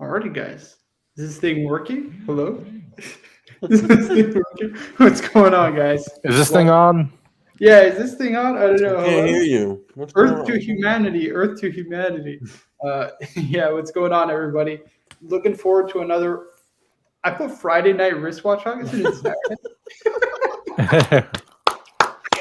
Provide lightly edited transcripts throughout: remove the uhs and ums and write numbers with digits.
Alrighty, guys. Is this thing working? Hello? Is this thing working? What's going on, guys? Is this thing on? Yeah, is this thing on? I don't know. I can't hear you. What's going Earth to on? humanity. Earth to humanity. Yeah, what's going on, everybody? Looking forward to another. I put Friday night wristwatch on. Isn't it Saturday?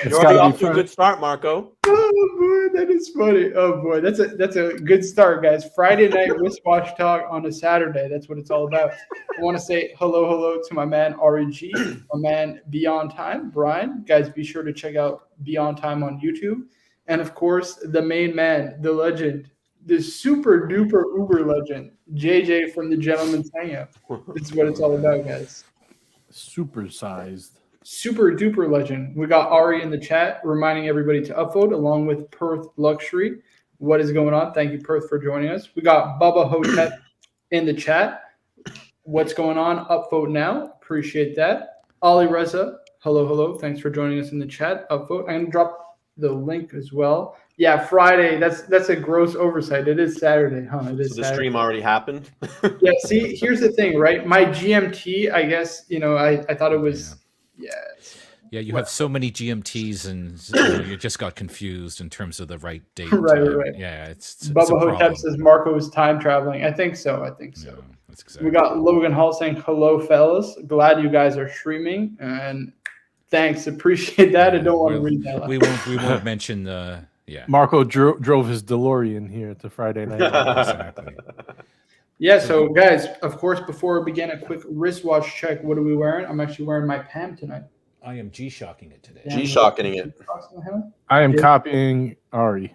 You're already off to a good start, Marco. Oh boy, that is funny. Oh boy, that's a good start, guys. Friday night wristwatch talk on a Saturday. That's what it's all about. I want to say hello to my man REG, my man Beyond Time, Brian. Guys, be sure to check out Beyond Time on YouTube, and of course the main man, the legend, the super duper uber legend, JJ from the Gentleman's Hangout. This is what it's all about, guys. Supersized. Super duper legend. We got Ari in the chat reminding everybody to upvote along with Perth Luxury. What is going on? Thank you, Perth, for joining us. We got Bubba Hotep in the chat. What's going on? Upvote now. Appreciate that. Ali Reza. Hello. Thanks for joining us in the chat. Upvote. I'm going to drop the link as well. Yeah, Friday. That's a gross oversight. It is Saturday, huh? It is So the Saturday. stream already happened? Yeah, see, here's the thing, right? My GMT, I guess, I thought it was... Yeah, you have so many GMTs, and you just got confused in terms of the right date. Right. Yeah, it's Bubba a Hotep says Marco is time traveling. I think so. Yeah, that's exactly. We got Logan Hall saying hello, fellas. Glad you guys are streaming, and thanks, appreciate that. I don't want to read that. We won't mention the Marco drove his DeLorean here to Friday night. Exactly. Yeah, so guys, of course, before we begin, a quick wristwatch check. What are we wearing? I'm actually wearing my Pam tonight. I am G-shocking it today. G-shocking it. I am copying Ari.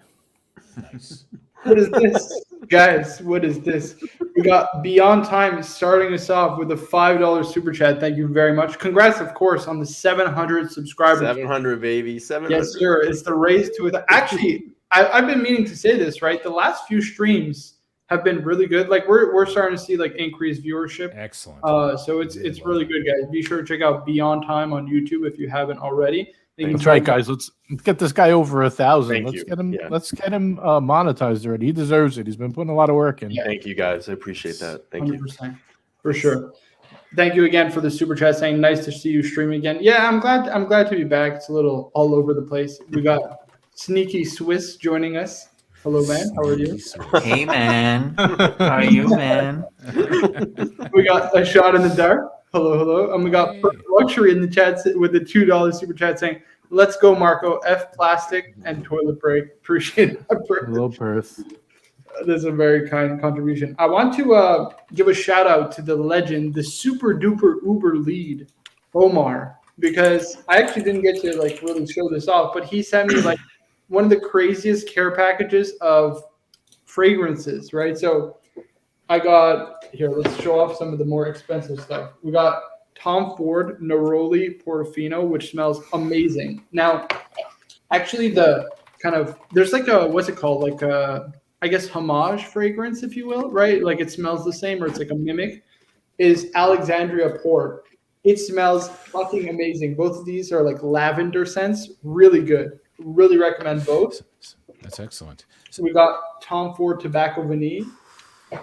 Nice. What is this? Guys, what is this? We got Beyond Time starting us off with a $5 super chat. Thank you very much. Congrats, of course, on the 700 subscribers. 700, baby. 700. Yes, sir. It's the race to it. Actually, I've been meaning to say this, right? The last few streams have been really good. Like we're starting to see like increased viewership. Excellent. So it's really good, guys. Be sure to check out Beyond Time on YouTube if you haven't already. That's right, guys. Let's get this guy over 1,000. Thank Let's you. get him. Yeah. Let's get him monetized already. He deserves it. He's been putting a lot of work in. Yeah. Thank you, guys. I appreciate that. Thank you. 100%. For sure. Thank you again for the super chat saying nice to see you stream again. Yeah, I'm glad to be back. It's a little all over the place. We got Sneaky Swiss joining us. Hello, man. How are you? Hey, man. How are you, man? We got a shot in the dark. Hello. And we got Perth Luxury in the chat with the $2 super chat saying, let's go, Marco. F plastic and toilet break. Appreciate that. Hello, Perth. That's a very kind contribution. I want to give a shout out to the legend, the super duper uber lead, Omar, because I actually didn't get to like really show this off, but he sent me like one of the craziest care packages of fragrances, right? So I got here, let's show off some of the more expensive stuff. We got Tom Ford Neroli Portofino, which smells amazing. Now, actually the kind of, there's like a, what's it called? Like a, I guess, homage fragrance, if you will, right? Like it smells the same or it's like a mimic, is Alexandria Port. It smells fucking amazing. Both of these are like lavender scents, really good. Really recommend both. That's excellent. So we got Tom Ford Tobacco Vanille.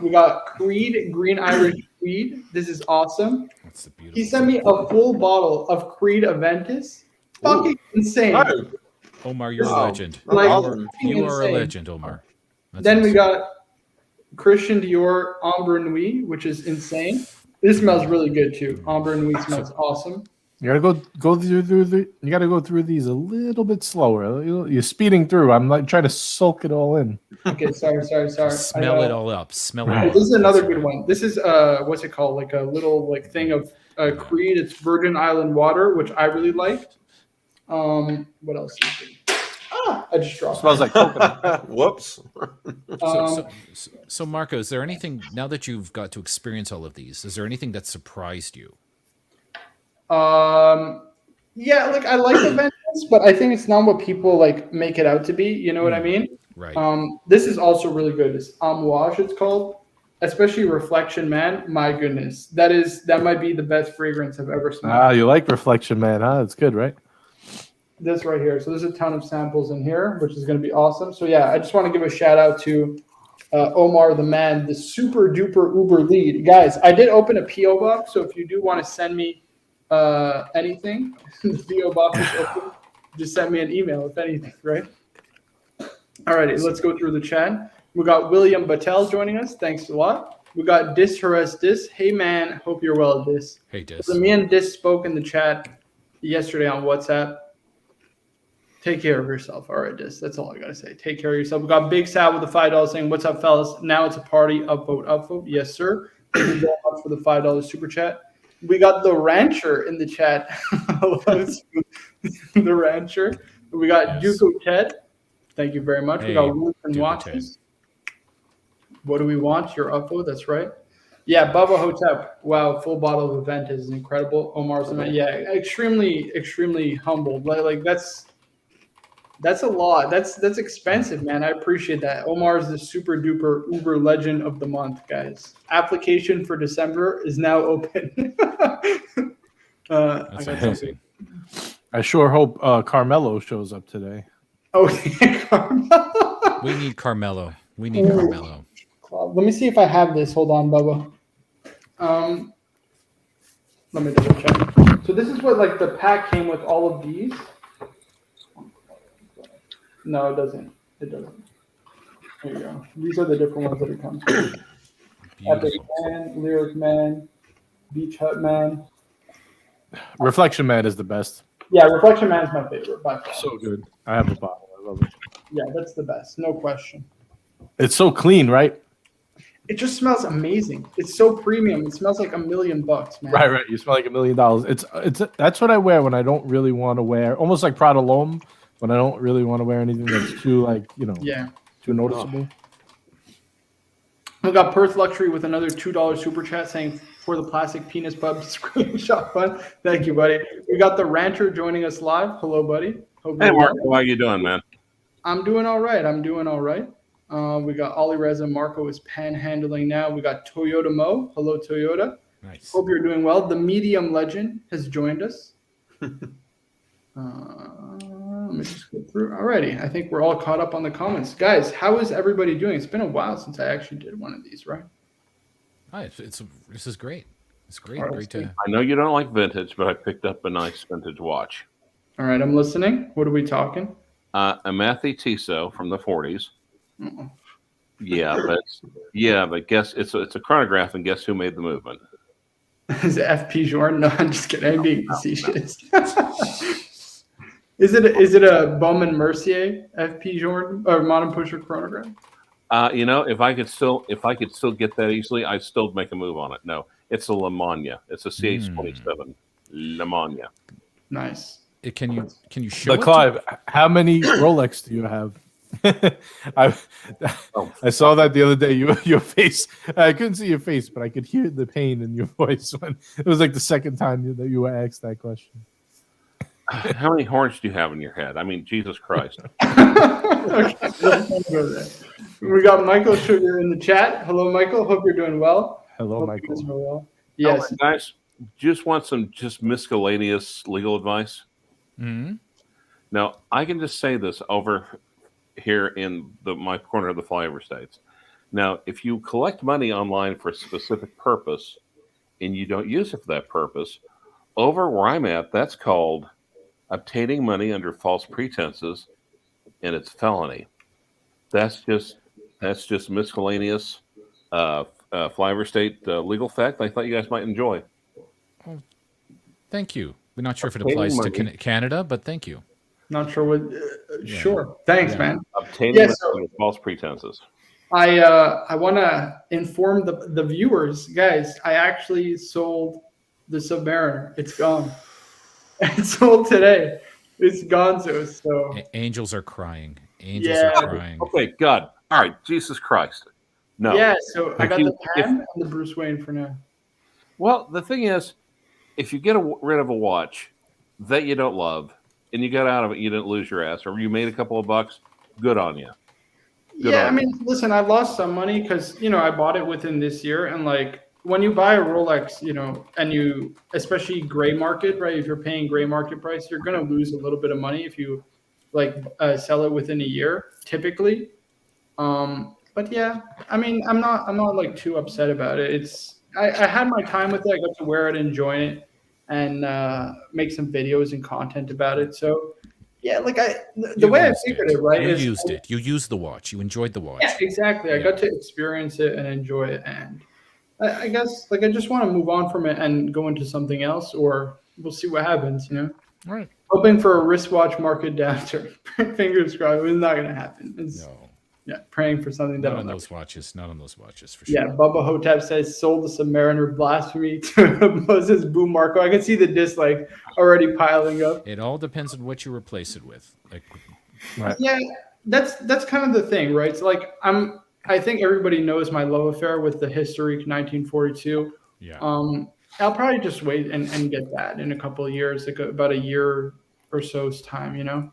We got Creed Green Irish Tweed. This is awesome. That's the beautiful. He sent me a full bottle of Creed Aventus. Fucking insane. Omar, you're a legend. Like, You are a insane. legend, Omar. That's Then we awesome. got Christian Dior Ambre Nuit, which is insane. This smells really good too. Ambre Nuit smells awesome. You gotta go through the. You gotta go through these a little bit slower. You're speeding through. I'm like trying to soak it all in. Okay, sorry. Smell it all up. Smell it Oh, all up. this is another good one. This is what's it called? Like a little like thing of Creed. It's Virgin Island water, which I really liked. What else? I just dropped. Smells like coconut. Whoops. So, Marco, is there anything, now that you've got to experience all of these, is there anything that surprised you? Yeah, like I like the Ventus, but I think it's not what people like make it out to be. You know what I mean? Right. This is also really good. It's Amouage, it's called. Especially Reflection Man. My goodness, that might be the best fragrance I've ever smelled. You like Reflection Man, huh? It's good, right? This right here. So there's a ton of samples in here, which is going to be awesome. So yeah, I just want to give a shout out to Omar the man, the super duper uber lead. Guys, I did open a PO box, so if you do want to send me anything, the PO box is open. Just send me an email if anything, right? Alrighty, let's go through the chat. We got William Battelle joining us. Thanks a lot. We got Dis Harass Dis. Hey man, hope you're well, Dis. Hey, Dis. So me and Dis spoke in the chat yesterday on WhatsApp. Take care of yourself. All right, Dis. That's all I got to say. Take care of yourself. We got Big Sal with the $5 saying, what's up, fellas? Now it's a party. Upvote, upvote. Yes, sir. Thank you very much for the $5 super chat. We got the Rancher in the chat. The Rancher. We got Duco Ted. Thank you very much. Hey, we got Wilson Duco Watches. What do we want? Your upvote. That's right. Yeah, Bubba Hotep. Wow, full bottle of event is incredible. Omar's event. Yeah, extremely, extremely humbled. Like that's a lot. That's expensive, man. I appreciate that. Omar is the super duper uber legend of the month, guys. Application for December is now open. That's amazing. I sure hope Carmelo shows up today. Oh, yeah, Carmelo. We need Carmelo. We need Carmelo. Let me see if I have this. Hold on, Bubba. Let me double check. So this is what like the pack came with all of these. No, it doesn't. It doesn't. There you go. These are the different ones that it comes with. Epic Man, Lyric Man, Beach Hut Man. Reflection Man is the best. Yeah, Reflection Man is my favorite by far. So good. I have a bottle. I love it. Yeah, that's the best. No question. It's so clean, right? It just smells amazing. It's so premium. It smells like $1 million, man. Right. You smell like $1 million. It's that's what I wear when I don't really want to wear, almost like Prada L'Homme, when I don't really want to wear anything that's too too noticeable. We got Perth Luxury with another $2 super chat saying for the plastic penis pub screenshot fun. Thank you, buddy. We got the Rancher joining us live. Hello, buddy. Hope Hey, you're Mark, well. how you doing, man? I'm doing all right. We got Ollie Reza. Marco is panhandling now. We got Toyota Mo. Hello, Toyota. Nice. Hope you're doing well. The Medium Legend has joined us. Let me just go through. Alrighty. I think we're all caught up on the comments. Guys, how is everybody doing? It's been a while since I actually did one of these, right? Hi, this is great. It's great. All right, Great to. I know you don't like vintage, but I picked up a nice vintage watch. All right, I'm listening. What are we talking? A Matthew Tissot from the 40s. Uh-oh. But guess it's a chronograph, and guess who made the movement? Is it FP Jordan? No, I'm just kidding. I'm being facetious. Is it a Bowman Mercier FP Jordan or Modern Pusher chronograph? If I could still get that easily, I'd still make a move on it. No, it's a Le Mans. It's a CH27 Le Mans. Nice. Can you show But it? Clive, how many Rolex do you have? I saw that the other day. Your face. I couldn't see your face, but I could hear the pain in your voice when it was like the second time that you were asked that question. How many horns do you have in your head? I mean, Jesus Christ. Okay, let's not go there. We got Michael Sugar in the chat. Hello, Michael. Hope you're doing well. Hello, Hope Michael. you're doing well. Yes. Oh, guys, just want some miscellaneous legal advice. Hmm. Now, I can just say this over here in my corner of the flyover states. Now, if you collect money online for a specific purpose and you don't use it for that purpose, over where I'm at, that's called obtaining money under false pretenses, and it's felony. That's just miscellaneous flyover state legal fact I thought you guys might enjoy. Thank you. We're not sure if it Obtaining applies to money. Canada, but thank you. Not sure what. Sure. Thanks, Yeah. man. Obtaining Yes, money so- under false pretenses. I want to inform the viewers, guys. I actually sold the Submariner. It's gone. It sold today. It's gonzo. So Angels are crying. Angels Yeah. are crying. Okay, God. All right, Jesus Christ. No. yeah. So I If got you- the pen and the Bruce Wayne for now. Well, the thing is, if you get rid of a watch that you don't love and you got out of it, you didn't lose your ass, or you made a couple of bucks, good on you. Good Yeah, I on mean, listen, I lost some money because I bought it within this year, and like when you buy a Rolex, and you especially gray market, right? If you're paying gray market price, you're gonna lose a little bit of money if you sell it within a year, typically. but yeah, I mean, I'm not like too upset about it. I had my time with it. I got to wear it, enjoy it, and make some videos and content about it. So yeah, like the way I figured it, right? You used it. You used the watch. You enjoyed the watch. Yeah, exactly. I got to experience it and enjoy it, and I guess like I just want to move on from it and go into something else, or we'll see what happens. All right. Hoping for a wristwatch market downturn. Fingers crossed. It's not going to happen. Yeah, praying for something that not on those watches. Not on those watches for sure. Yeah, Bubba Hotep says sold the Submariner blasphemy to Moses Boom Marco. I can see the dislike already piling up. It all depends on what you replace it with. Right. Yeah, that's kind of the thing, right? It's like I think everybody knows my love affair with the historic 1942. Yeah. I'll probably just wait and get that in a couple of years, like about a year or so's time.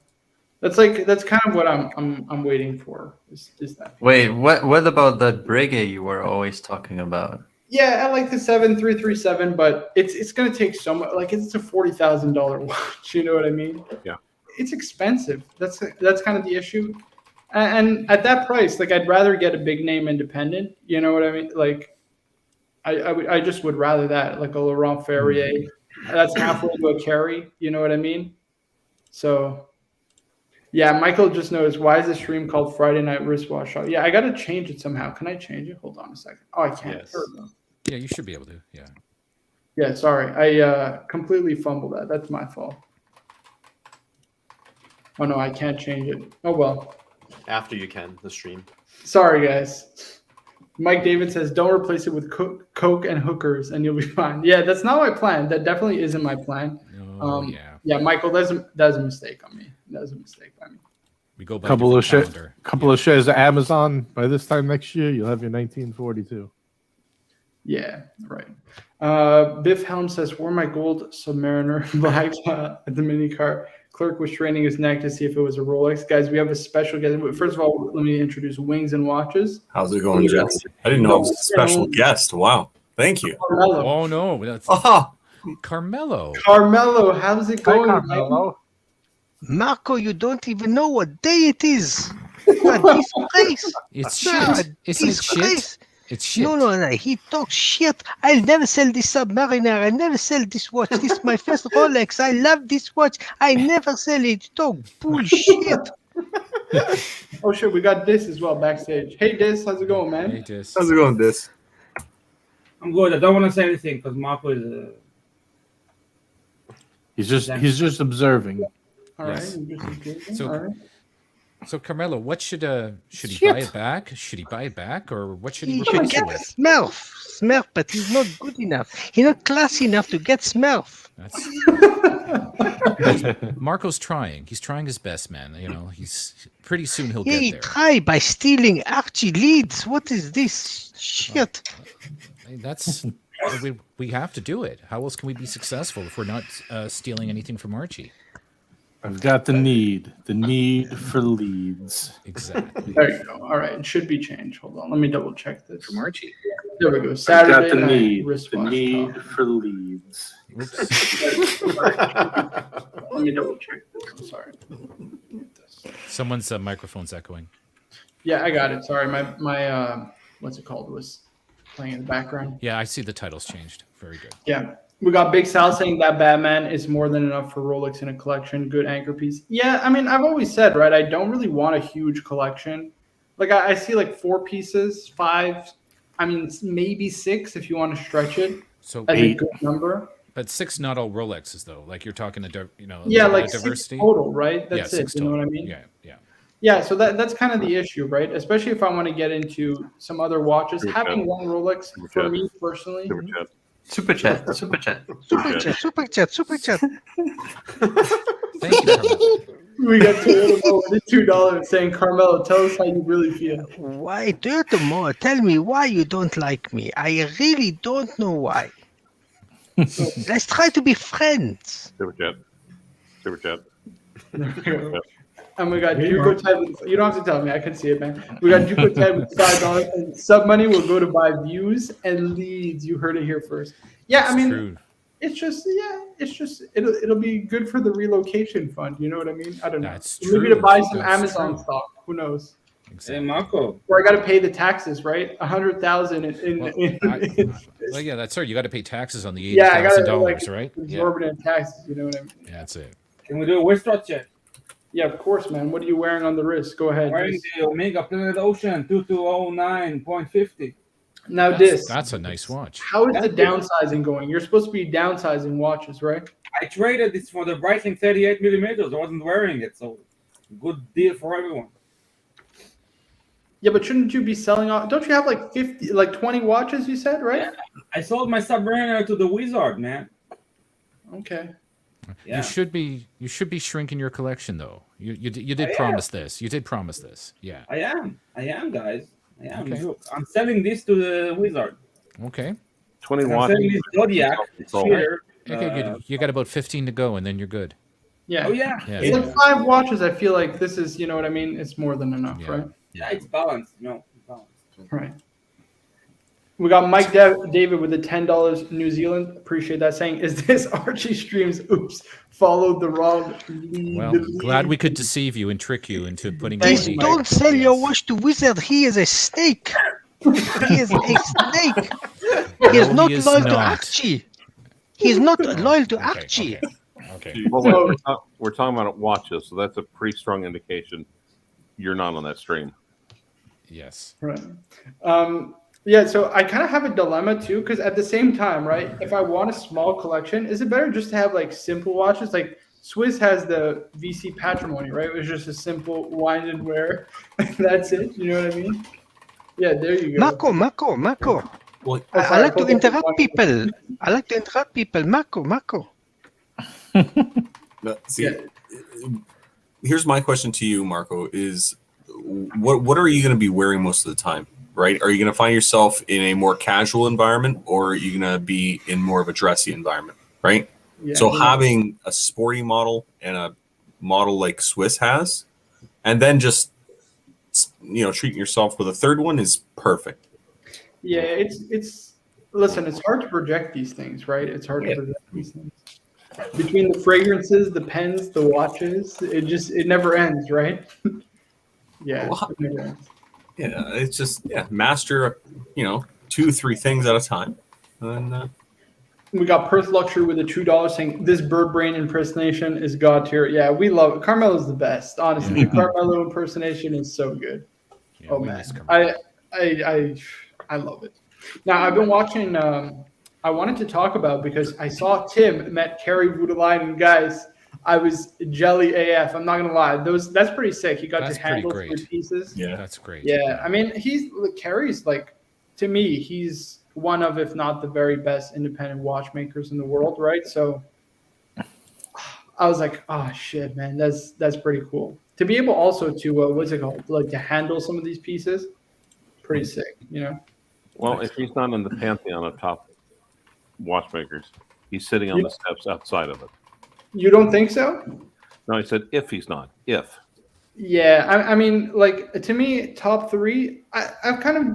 That's kind of what I'm waiting for. Is that? Wait, what about that Breguet you were always talking about? Yeah, I like the 7337, but it's going to take so much. Like it's a $40,000 watch. You know what I mean? Yeah. It's expensive. That's kind of the issue. And at that price, like I'd rather get a big name independent. You know what I mean? Like I just would rather that, like a Laurent Ferrier. That's halfway to a carry. You know what I mean? So, yeah, Michael just noticed, why is the stream called Friday Night Wristwatch Shop? Yeah, I got to change it somehow. Can I change it? Hold on a second. Oh, I can't. Yes. Yeah, you should be able to. Yeah. Yeah, sorry. I completely fumbled that. That's my fault. Oh, no, I can't change it. Oh, well. After you can, the stream. Sorry, guys. Mike David says, don't replace it with Coke and hookers and you'll be fine. Yeah, that's not my plan. That definitely isn't my plan. Yeah, Michael, that's a mistake on me. That's a mistake by me. We go by couple of shares of Amazon. By this time next year, you'll have your 1942. Yeah, right. Biff Helm says, wore my gold Submariner black at the mini car. Clerk was straining his neck to see if it was a Rolex. Guys, we have a special guest. First of all, let me introduce Wings and Watches. How's it going, Jess? I didn't know I was a special guest. Wow. Thank you. Carmelo. Oh, no. That's Carmelo. Carmelo, how's it going? Hi, Carmelo. Marco, you don't even know what day it is. This place. It's shit. Isn't it shit? It's shit. No. He talks shit. I'll never sell this Submariner. I'll never sell this watch. This is my first Rolex. I love this watch. I never sell it. Talk bullshit. Oh, shit. We got Dis as well backstage. Hey, Dis. How's it going, man? Hey, Dis. How's it going, Dis? I'm good. I don't want to say anything because Marco is... He's just observing. All right. So Carmelo, what should he buy it back? Should he buy it back, or what should he should replace get it with? Smurf, but he's not good enough. He's not classy enough to get Smurf. Marco's trying. He's trying his best, man. He's pretty soon he'll Yeah, get he there. tried by stealing Archie leads. What is this shit? That's we have to do it. How else can we be successful if we're not stealing anything from Archie? I've got the need for leads. Exactly. There you go. All right. It should be changed. Hold on. Let me double check this. From Archie. There we go. I've Saturday got the night need wristwatch. for leads. Oops. Let me double check this. I'm sorry. Someone's microphone's echoing. Yeah, I got it. Sorry. My what's it called was playing in the background. Yeah, I see the titles changed. Very good. Yeah. We got Big Sal saying that Batman is more than enough for Rolex in a collection. Good anchor piece. Yeah, I mean, I've always said, right, I don't really want a huge collection. Like, I see like 4 pieces, 5, I mean, maybe 6 if you want to stretch it. So as a good number. But 6 not all Rolexes, though. Like, you're talking, yeah, like diversity. 6 total, right? That's it. You know what I mean? Yeah. Yeah, so that's kind of the issue, right? Especially if I want to get into some other watches. Having one Rolex, for me personally. Super chat. Super chat. Thank you, Carmelo. We got Toyota with $2 saying, Carmelo, tell us how you really feel. Why, Toyota, tell me why you don't like me. I really don't know why. Let's try to be friends. Super chat. And we got Juco Ted. You don't have to tell me. I can see it, man. We got Juco Ted with $5. And sub money will go to buy views and leads. You heard it here first. Yeah, I mean, true. it's just it'll be good for the relocation fund. You know what I mean? I don't know. That's Maybe true. to buy some That's Amazon true. stock. Who knows? Hey, Marco. Or I got to pay the taxes, right? 100,000 Well, yeah, that's right. You got to pay taxes on the yeah, I got to $80,000, right? Yeah. Exorbitant taxes. You know what I mean? Yeah, that's it. Can we do a wristwatch check? Yeah, of course, man. What are you wearing on the wrist? Go ahead. Wearing the Omega Planet Ocean 2209.50. Now, that's a nice watch. How is the downsizing going? You're supposed to be downsizing watches, right? I traded this for the Breitling 38 millimeters. I wasn't wearing it, so good deal for everyone. Yeah, but shouldn't you be selling off? Don't you have like 20 watches? You said, right? Yeah. I sold my Submariner to the Wizard, man. Okay. Yeah. You should be shrinking your collection, though. You did promise this. You did promise this. Yeah. I am, guys. I am. Okay. Look, I'm selling this to the Wizard. Okay. 20 I'm watts. selling this Zodiac. Okay, good. You got about 15 to go, and then you're good. Yeah. Oh yeah. Yeah. It's like 5 watches. I feel like this is, you know what I mean? It's more than enough, right? Yeah, it's balanced. No, balanced. Right. We got Mike David with the $10 New Zealand. Appreciate that. Saying, is this Archie Streams? Oops, followed the wrong lead. Well, glad we could deceive you and trick you into putting. Please don't sell your watch to Wizard. He is a snake. He is a snake. He is not loyal to Archie. He is not loyal to Archie. Okay. Well, we're talking about watches, so that's a pretty strong indication you're not on that stream. Yes. Right. Yeah, so I kind of have a dilemma too, because at the same time, right, if I want a small collection, is it better just to have like simple watches? Like Swiss has the VC Patrimony, right? It was just a simple wind and wear. That's it. You know what I mean? Yeah, there you go. Marco. Well, I like to interrupt people. Marco. see, here's my question to you, Marco, is what are you going to be wearing most of the time, right? Are you going to find yourself in a more casual environment, or are you going to be in more of a dressy environment, right? Yeah, so having a sporty model and a model like Swiss has, and then just, treating yourself with a third one is perfect. Yeah, it's listen, it's hard to project these things, right? It's hard to project these things. Between the fragrances, the pens, the watches, it never ends, right? Yeah. Well, it never ends. Yeah, it's just master 2-3 things at a time. And we got Perth Luxury with a $2 saying this bird brain impersonation is god tier. Yeah, we love it. Carmelo's the best, honestly. Carmelo impersonation is so good. Yeah, oh man, I love it. Now I've been watching. I wanted to talk about because I saw Tim met Kerry Voutilainen, and guys, I was jelly AF. I'm not gonna lie. That's pretty sick. He got to handle 3 pieces. Yeah, that's great. Yeah, I mean, Kerry's like, to me, he's one of, if not the very best independent watchmakers in the world, right? So I was like, oh shit, man, that's pretty cool. To be able also to what's it called, like to handle some of these pieces, pretty sick, Well, if he's not in the pantheon of top watchmakers, he's sitting on the steps outside of it. You don't think so? No, I said if he's not. If. Yeah, I mean, like to me, top 3. I've kind of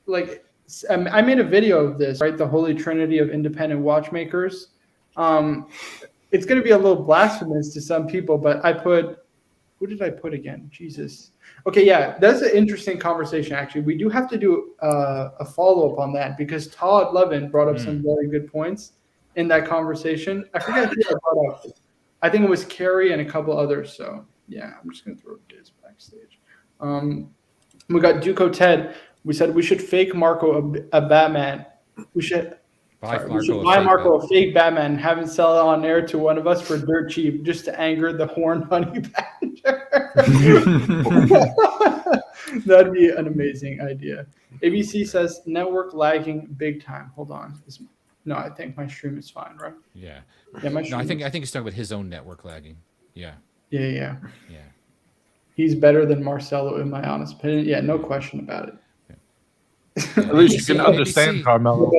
like I made a video of this, right? The Holy Trinity of independent watchmakers. It's going to be a little blasphemous to some people, but who did I put again? Jesus. Okay, yeah, that's an interesting conversation, actually. We do have to do a follow-up on that because Todd Levin brought up some very good points in that conversation. I forget who I brought up. I think it was Kerry and a couple others. So, yeah, I'm just going to throw this backstage. We got Duco Ted. We said we should fake Marco a Batman. We should buy Marco a fake Batman and have him sell it on air to one of us for dirt cheap just to anger the Horn Honey Badger. That'd be an amazing idea. ABC says network lagging big time. Hold on. No, I think my stream is fine, right? Yeah. Yeah, my stream I think he's talking about his own network lagging. Yeah. Yeah. He's better than Marcelo, in my honest opinion. Yeah, no question about it. At least you can understand Carmelo.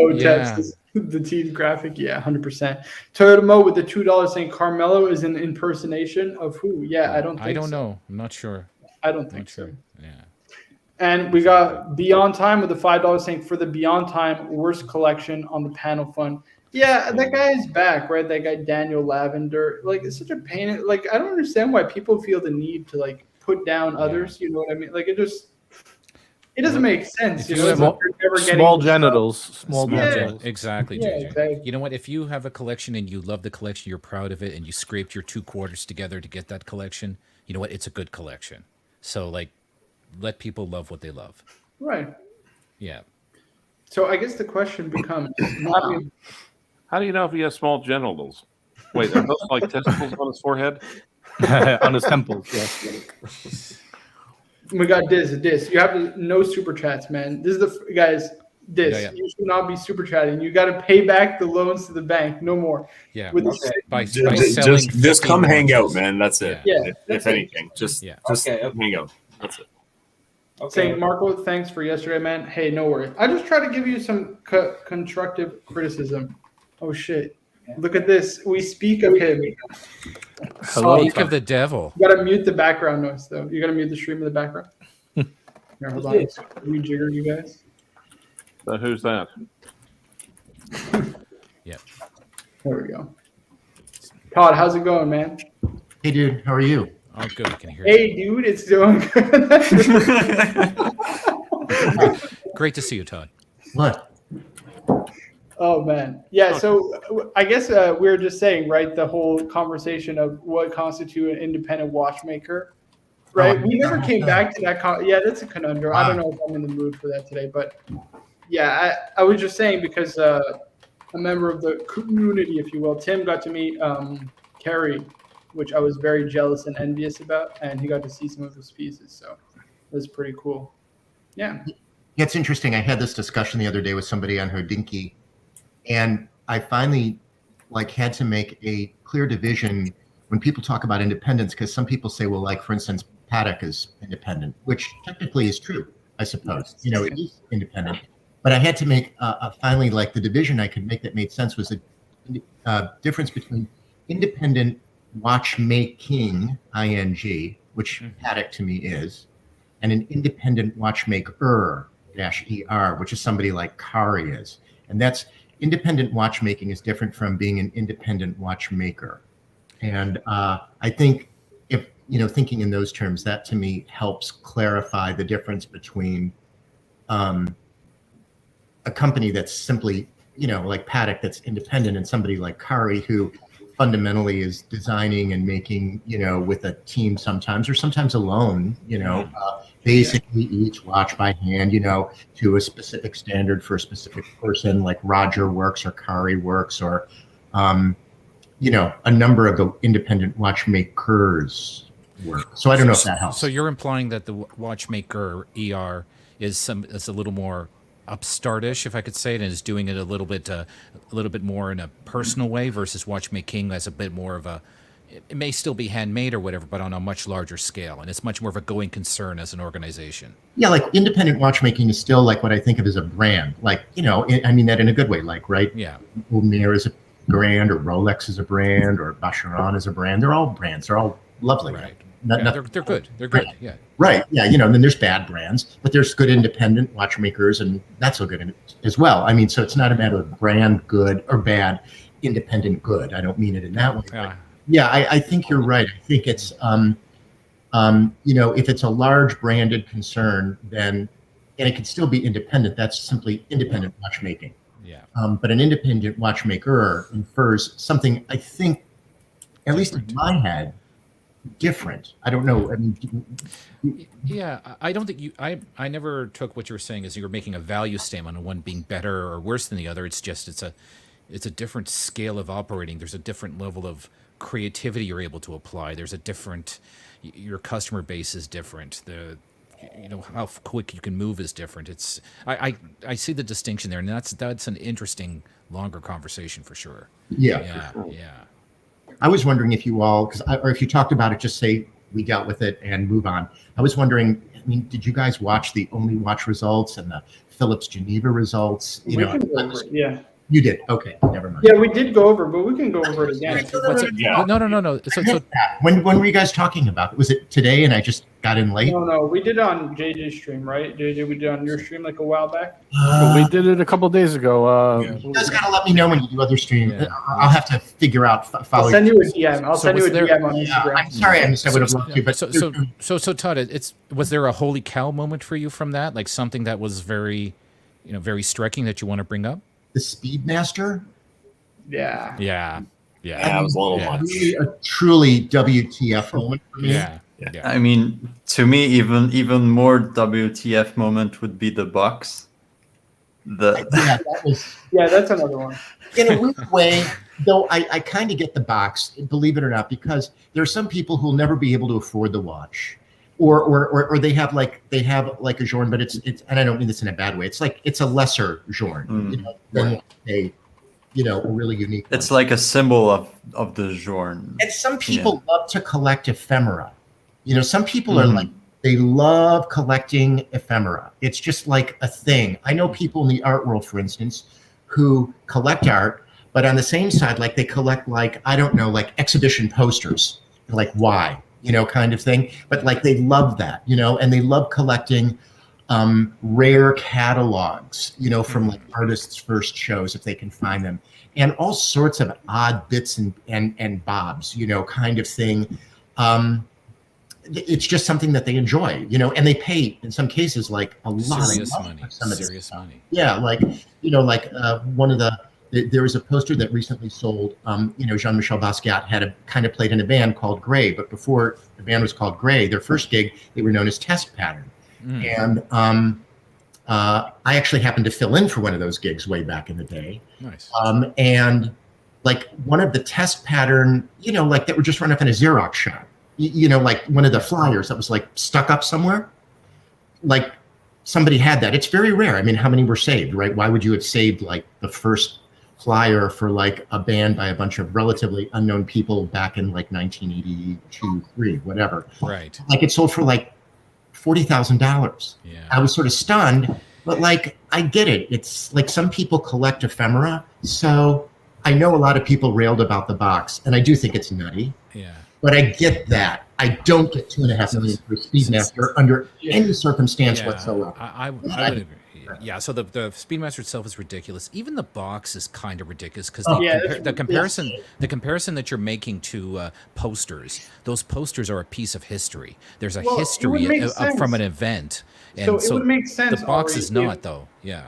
The teeth graphic, 100%. Toyota Mo with the $2 saying Carmelo is an impersonation of who? Yeah, I don't know. I'm not sure. I don't think so. Yeah. And we got Beyond Time with the $5 saying for the Beyond Time worst collection on the panel fund. Yeah, that guy is back, right? That guy Daniel Lavender. Like, it's such a pain. Like, I don't understand why people feel the need to like put down others. You know what I mean? Like, it just it doesn't make sense. You you know, have it's like you're never getting Small the genitals. Small Yeah. genitals. Exactly, Yeah, JJ. exactly. You know what? If you have a collection and you love the collection, you're proud of it, and you scraped your 2 quarters together to get that collection, you know what? It's a good collection. So, like, let people love what they love. Right. Yeah. So I guess the question becomes, How do you know if he has small genitals? Wait, are those like testicles on his forehead? On his temples, yeah. we got this. You have to no super chats, man. This is the guys. This Yeah. you should not be super chatting. You got to pay back the loans to the bank. No more. Yeah. With Okay. By Just, selling just come 15 hang out, watches. man. That's it. Yeah, if that's it. anything, just Yeah. Okay. hang out. That's it. Saying Marco, thanks for yesterday, man. Hey, no worries. I just try to give you some constructive criticism. Oh shit! Look at this. We speak of him. Hello. Speak of the devil. You gotta mute the background noise, though. You gotta mute the stream in the background. Here, hold on. Rejigger you guys. Who's that? Yeah. There we go. Todd, how's it going, man? Hey, dude, how are you? Oh, good. I can hear you. Hey, dude, it's doing good. Great to see you, Todd. What? Oh man, yeah. So I guess we were just saying, right? The whole conversation of what constitutes an independent watchmaker, right? We never came back to that. Yeah, that's a conundrum. I don't know if I'm in the mood for that today, but yeah, I was just saying because a member of the community, if you will, Tim, got to meet Carrie, which I was very jealous and envious about, and he got to see some of his pieces, so it was pretty cool. Yeah. Yeah, it's interesting. I had this discussion the other day with somebody on her dinky, and I finally had to make a clear division when people talk about independence, because some people say, well, like, for instance, Paddock is independent, which technically is true, I suppose. You know, it is independent. But I had to make finally, the division I could make that made sense was a difference between independent watchmaking, ing, which Paddock to me is, and an independent watchmaker, -er, which is somebody like Kari is. And that's independent watchmaking is different from being an independent watchmaker. And I think if, thinking in those terms, that to me helps clarify the difference between a company that's simply, like Paddock, that's independent, and somebody like Kari, who fundamentally is designing and making, with a team sometimes, or sometimes alone, basically each watch by hand, to a specific standard for a specific person, like Roger works or Kari works, or, a number of the independent watchmakers work. So I don't know if that helps. So you're implying that the watchmaker ER is a little more upstartish, if I could say it, and is doing it a little bit more in a personal way, versus watchmaking as a bit more of a, it may still be handmade or whatever, but on a much larger scale, and it's much more of a going concern as an organization. Yeah, like independent watchmaking is still like what I think of as a brand. Like, I mean that in a good way, like, right? Yeah. Lumiere is a brand, or Rolex is a brand, or Vacheron is a brand. They're all brands. They're all lovely. Right. Not, they're good. They're good. Right. Yeah. Right. Yeah. And then there's bad brands, but there's good independent watchmakers and not so good as well. I mean, so it's not a matter of brand good or bad, independent good. I don't mean it in that way. Yeah. Yeah, I think you're right. I think it's, if it's a large branded concern, then, and it can still be independent, that's simply independent watchmaking. Yeah. But an independent watchmaker infers something, I think, at least in my head, different. I don't know. I mean, yeah, I don't think I never took what you were saying as you were making a value statement on one being better or worse than the other. It's just it's a different scale of operating. There's a different level of creativity you're able to apply. There's a different, your customer base is different. How quick you can move is different. It's I see the distinction there, and that's an interesting longer conversation for sure. Yeah. Yeah. I was wondering if you all, or if you talked about it, just say we dealt with it and move on. I was wondering, I mean, did you guys watch the Only Watch results and the Philips Geneva results? Yeah. You did. Okay, never mind. Yeah, we did go over, but we can go over it again. No. So when were you guys talking about it? Was it today and I just got in late? No, we did it on JJ's stream, right? JJ, we did it on your stream like a while back. We did it a couple days ago. You guys gotta let me know when you do other streams. Yeah. I'll have to figure out. I'll send you a DM. I'll send you a was there- DM on Instagram. I'm sorry, I missed. I would have loved to, but So Todd, was there a holy cow moment for you from that? Like something that was very, very striking that you want to bring up? the Speedmaster. Yeah. Yeah. That was a little much. Really a truly WTF moment for me. Yeah. I mean, to me, even more WTF moment would be the box. Yeah, that's another one. In a weird way, though, I kind of get the box, believe it or not, because there are some people who will never be able to afford the watch, or they have like a Journe, but it's and I don't mean this in a bad way. It's a lesser Journe, than a really unique. It's like a symbol of the Journe. And some people love to collect ephemera. Some people are like, they love collecting ephemera. It's just like a thing. I know people in the art world, for instance, who collect art, but on the same side, like they collect exhibition posters, like why, kind of thing. But like they love that, and they love collecting rare catalogs, from like artists' first shows if they can find them, and all sorts of odd bits and bobs, kind of thing. It's just something that they enjoy, and they pay in some cases like a lot Serious of money. Serious money. Yeah, one of there was a poster that recently sold. Jean-Michel Basquiat had played in a band called Grey, but before the band was called Grey, their first gig they were known as Test Pattern, and I actually happened to fill in for one of those gigs way back in the day. Nice. And like one of the Test Pattern, that were just run up in a Xerox shop. Like one of the flyers that was like stuck up somewhere, like somebody had that. It's very rare. I mean, how many were saved, right? Why would you have saved like the first flyer for like a band by a bunch of relatively unknown people back in like 1982, 3, whatever. Right. Like it sold for like $40,000. Yeah. I was sort of stunned, but like, I get it. It's like some people collect ephemera. So I know a lot of people railed about the box, and I do think it's nutty. Yeah. But I get that. I don't get $2.5 million for Speedmaster under any circumstance whatsoever. I would agree. Yeah, so the Speedmaster itself is ridiculous. Even the box is kind of ridiculous because the comparison that you're making to posters, those posters are a piece of history. There's a history from an event. And so it would make sense. The box is not, though. Yeah.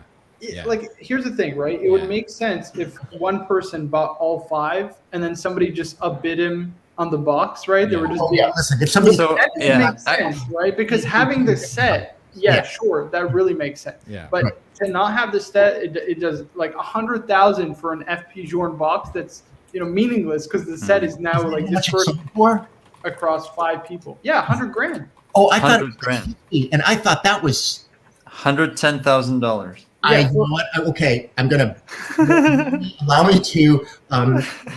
Like, here's the thing, right? It would make sense if one person bought all 5 and then somebody just outbid him on the box, right? They were just listen, if somebody that makes sense, right? Because having the set, sure, that really makes sense. Yeah. But to not have the set, it does like 100,000 for an FP Journe box that's meaningless because the set is now like dispersed across 5 people. Yeah, $100,000. Oh, I thought it was $50,000, and I thought that was $110,000. I know what? Okay, I'm gonna allow me to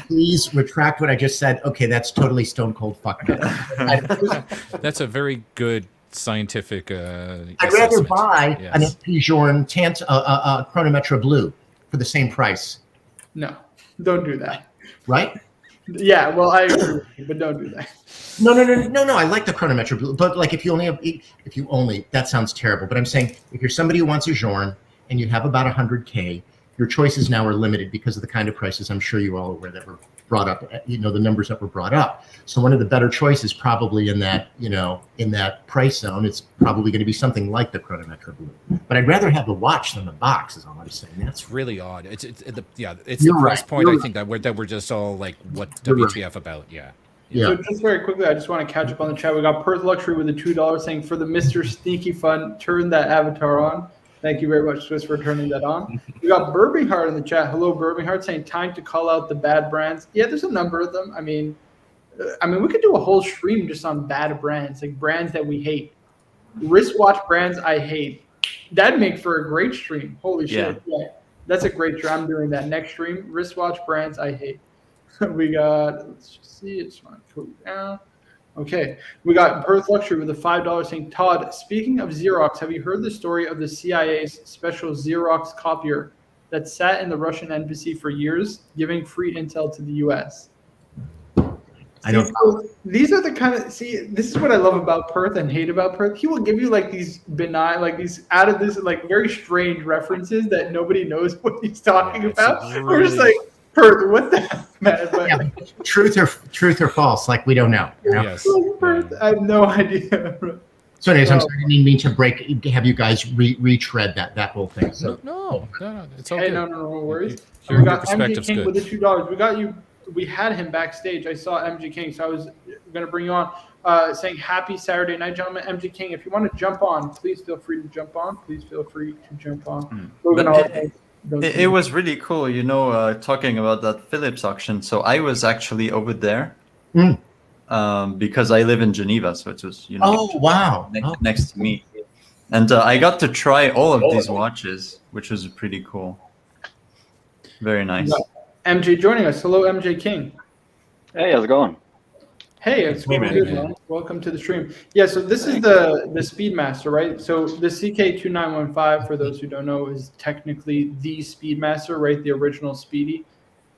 please retract what I just said. Okay, that's totally stone cold fuck. That's a very good scientific. I'd rather buy an FP Journe Chronometra Blue for the same price. No, don't do that. Right? Yeah, well, I agree with you, but don't do that. No. I like the Chronometra Blue, but like if you only, that sounds terrible. But I'm saying if you're somebody who wants a Journe and you have about 100K, your choices now are limited because of the kind of prices I'm sure you all are aware that were brought up, the numbers that were brought up. So one of the better choices probably in that price zone, it's probably going to be something like the Chronometra Blue. But I'd rather have the watch than the box is all I'm saying. That's really odd. It's the price point. I think that we're just all like, what WTF about? Yeah. So just very quickly, I just want to catch up on the chat. We got Perth Luxury with the $2 saying for the Mr. Sneaky Fun, turn that avatar on. Thank you very much, Swiss, for turning that on. We got Birminghart in the chat. Hello, Birminghart, saying time to call out the bad brands. Yeah, there's a number of them. I mean, we could do a whole stream just on bad brands, like brands that we hate. Wristwatch brands I hate. That'd make for a great stream. Holy shit. Yeah, that's a great stream. I'm doing that next stream. Wristwatch brands I hate. We got, let's just see. It's not going down. Okay, we got Perth Luxury with a $5 saying, Todd, speaking of Xerox, have you heard the story of the CIA's special Xerox copier that sat in the Russian embassy for years, giving free intel to the U.S. I don't. These are the kind of this is what I love about Perth and hate about Perth. He will give you like these benign, like these out of this like very strange references that nobody knows what he's talking about. We're just like, Perth, what the hell, man? But, Yeah, truth or false? Like we don't know. You know? Yes. Perth, I have no idea. So, anyways, I'm sorry, I didn't mean to have you guys retread that whole thing. So, No, it's all Hey, good. no worries. Your We got MG perspective's King good. with the $2. We got you. We had him backstage. I saw MG King, so I was going to bring you on. Saying happy Saturday night, gentlemen. MG King, if you want to jump on, please feel free to jump on. Please feel free to jump on. It was really cool, talking about that Philips auction. So I was actually over there because I live in Geneva, so it was oh wow, next to me, and I got to try all of these watches, which was pretty cool. Very nice. MJ joining us. Hello, MJ King. Hey, how's it going? Hey, it's going good, man. Welcome to the stream. Yeah, so this is the Speedmaster, right? So the CK2915, for those who don't know, is technically the Speedmaster, right? The original Speedy.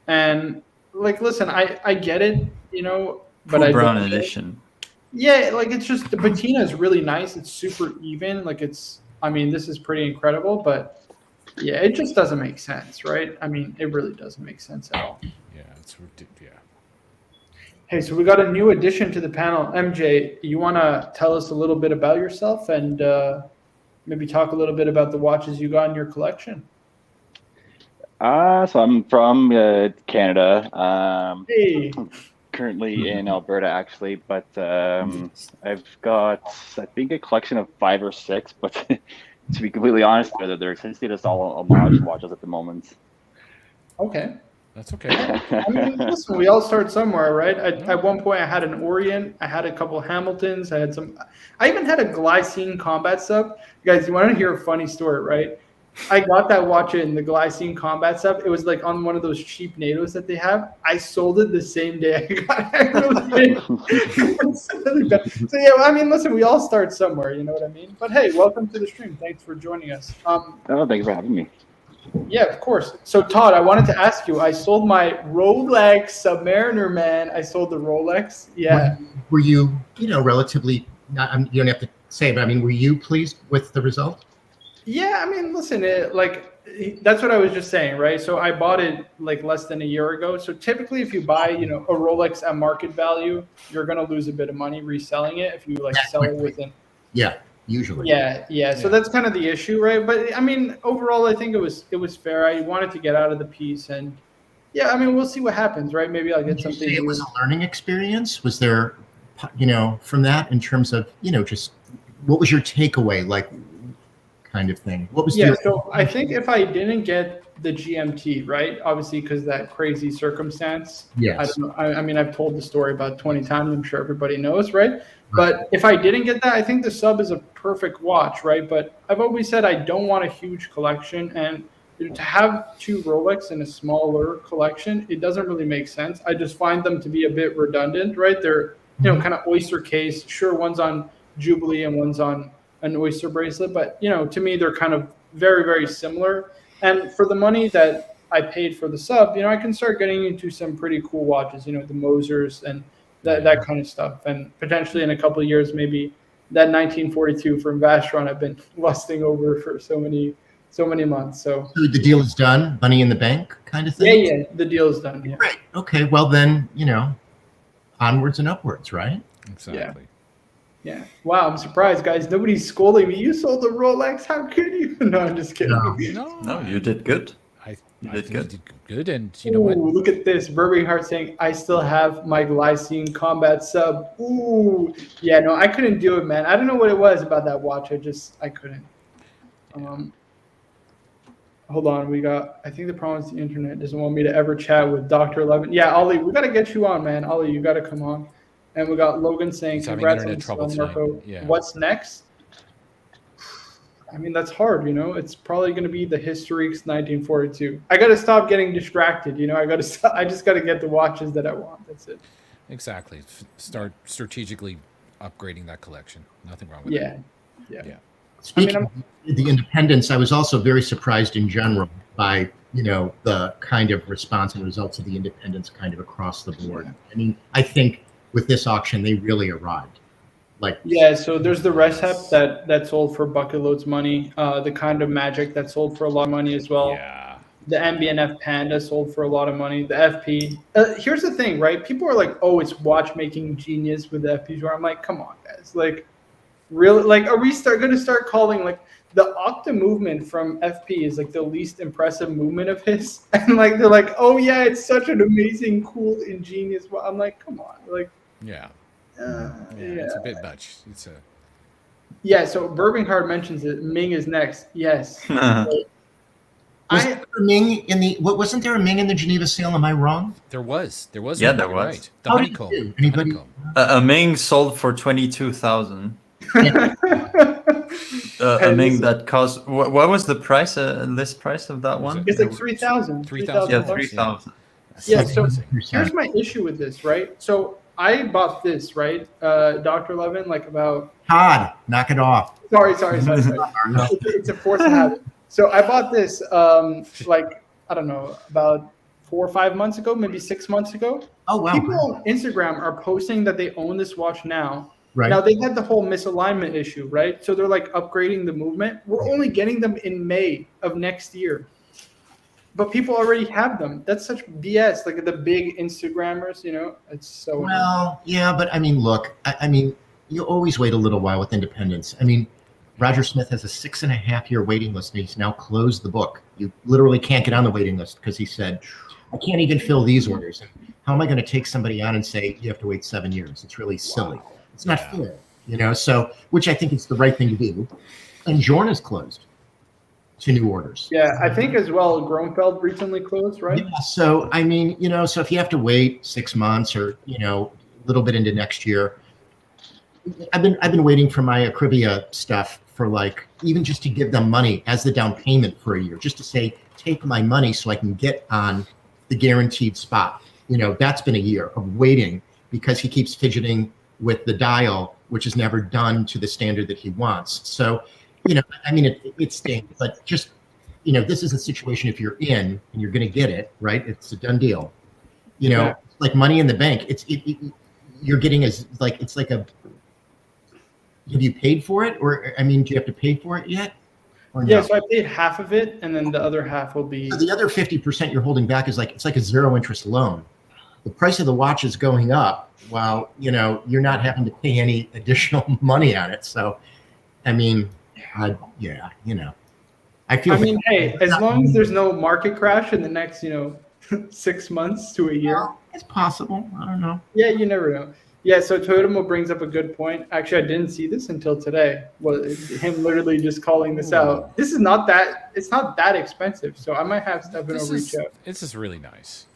And like, listen, I get it, but Cool brown edition. Yeah, like it's just the patina is really nice. It's super even. Like this is pretty incredible, but yeah, it just doesn't make sense, right? I mean, it really doesn't make sense at all. Yeah, it's ridiculous. Yeah. Hey, so we got a new addition to the panel. MJ, you want to tell us a little bit about yourself and maybe talk a little bit about the watches you got in your collection? So I'm from Canada. Hey. Currently in Alberta, actually, but I've got, I think, a collection of 5 or 6, but to be completely honest, they're essentially just all homage watches at the moment. Okay. That's okay. I mean, listen, we all start somewhere, right? At one point, I had an Orient. I had a couple Hamiltons. I even had a Glycine Combat Sub. Guys, you want to hear a funny story, right? I got that watch in the Glycine Combat Sub. It was like on one of those cheap NATOs that they have. I sold it the same day I got it. So yeah, I mean, listen, we all start somewhere, you know what I mean? But hey, welcome to the stream. Thanks for joining us. Thanks for having me. Yeah, of course. So Todd, I wanted to ask you, I sold my Rolex Submariner, man. I sold the Rolex. Yeah. Were you, relatively, you don't have to say, but I mean, were you pleased with the result? Yeah, I mean, listen, that's what I was just saying, right? So I bought it like less than a year ago. So typically if you buy, a Rolex at market value, you're going to lose a bit of money reselling it if you sell it within. Yeah, usually. Yeah. So that's kind of the issue, right? But I mean, overall, I think it was fair. I wanted to get out of the piece and yeah, I mean, we'll see what happens, right? Maybe I'll get something. It was a learning experience. Was there, from that in terms of, just what was your takeaway? Like, kind of thing. What was so I think if I didn't get the GMT, right, obviously because that crazy circumstance, yes. I don't know, I mean, I've told the story about 20 times, I'm sure everybody knows, right? But if I didn't get that, I think the Sub is a perfect watch, right? But I've always said I don't want a huge collection, and to have 2 Rolex in a smaller collection, it doesn't really make sense. I just find them to be a bit redundant, right? They're kind of oyster case. Sure, one's on Jubilee and one's on an oyster bracelet, but to me they're kind of very, very similar. And for the money that I paid for the Sub, I can start getting into some pretty cool watches, the Mosers and that kind of stuff. And potentially in a couple of years, maybe that 1942 from Vacheron I've been lusting over for so many months. So the deal is done, money in the bank kind of thing? Yeah, the deal is done. Yeah. Right. Okay, well then, onwards and upwards, right? Exactly. Yeah. Wow, I'm surprised, guys. Nobody's scolding me. You sold the Rolex. How could you? No, I'm just kidding. No, you did good. I did good. And you know what? Look at this. Burberry Heart saying, I still have my Glycine Combat Sub. Ooh. Yeah, no, I couldn't do it, man. I don't know what it was about that watch. I couldn't. Hold on. I think the problem is the internet doesn't want me to ever chat with Dr. Levin. Yeah, Ollie, we got to get you on, man. Ollie, you got to come on. And we got Logan saying, congrats on the Marco. Yeah. What's next? I mean, that's hard, It's probably going to be the Historiques 1942. I got to stop getting distracted, I just got to get the watches that I want. That's it. Exactly. Start strategically upgrading that collection. Nothing wrong with that. Yeah. Speaking of the independence, I was also very surprised in general by the kind of response and results of the independents kind of across the board. I mean, I think with this auction, they really arrived. So there's the Reshep that sold for bucket loads money. The kind of Magic that sold for a lot of money as well. Yeah. The MBNF Panda sold for a lot of money. The FP. Here's the thing, right? People are like, "Oh, it's watchmaking genius with the FPs." Where I'm like, "Come on, guys! Like, really? Like, are we going to start calling like the Octa movement from FP is like the least impressive movement of his?" And like they're like, "Oh yeah, it's such an amazing, cool, ingenious." I'm like, "Come on!" Like, yeah, it's a bit much. So Birminghard mentions it. Ming is next. Yes. Wasn't there a Ming in the Geneva sale? Am I wrong? There was. Yeah, there was. Right. The honeycomb. Anybody? A Ming sold for 22,000. A Ming that cost. What was the price? List price of that one? It's like 3,000. 3,000. Yeah, 3,000. Yeah. So here's my issue with this, right? So I bought this, right, Dr. Levin, like about. Todd, knock it off. Sorry. It's a force of habit. So I bought this, like, I don't know, about 4 or 5 months ago, maybe 6 months ago. Oh, wow. People on Instagram are posting that they own this watch now. Right. Now, they had the whole misalignment issue, right? So they're, like, upgrading the movement. We're only getting them in May of next year. But people already have them. That's such BS. Like, the big Instagrammers, it's so... Well, yeah, but, I mean, look, I mean, you always wait a little while with independence. I mean, Roger Smith has a 6.5-year waiting list, and he's now closed the book. You literally can't get on the waiting list because he said, I can't even fill these orders. How am I going to take somebody on and say, you have to wait 7 years? It's really silly. It's not fair, so, which I think is the right thing to do. And Jorn is closed to new orders. Yeah, I think as well, Gromfeld recently closed, right? Yeah, so, I mean, so if you have to wait 6 months or, a little bit into next year, I've been waiting for my Acribia stuff for like even just to give them money as the down payment for a year, just to say take my money so I can get on the guaranteed spot. That's been a year of waiting because he keeps fidgeting with the dial, which is never done to the standard that he wants. So, I mean, it stinks, but just this is a situation if you're in and you're going to get it right. It's a done deal. Like money in the bank. You're getting it's like a. Have you paid for it, or I mean, do you have to pay for it yet? Or no? Yeah, so I paid half of it, and then the other half will be. The other 50% you're holding back is it's like a 0 interest loan. The price of the watch is going up, while you're not having to pay any additional money on it. So, I mean, I feel. I mean, hey, as long as there's no market crash in the next 6 months to a year, well, it's possible. I don't know. Yeah, you never know. Yeah, so Totemo brings up a good point. Actually, I didn't see this until today. Well, him literally just calling this out. This is not that. It's not that expensive, so I might have Stefano reach out. This is really nice.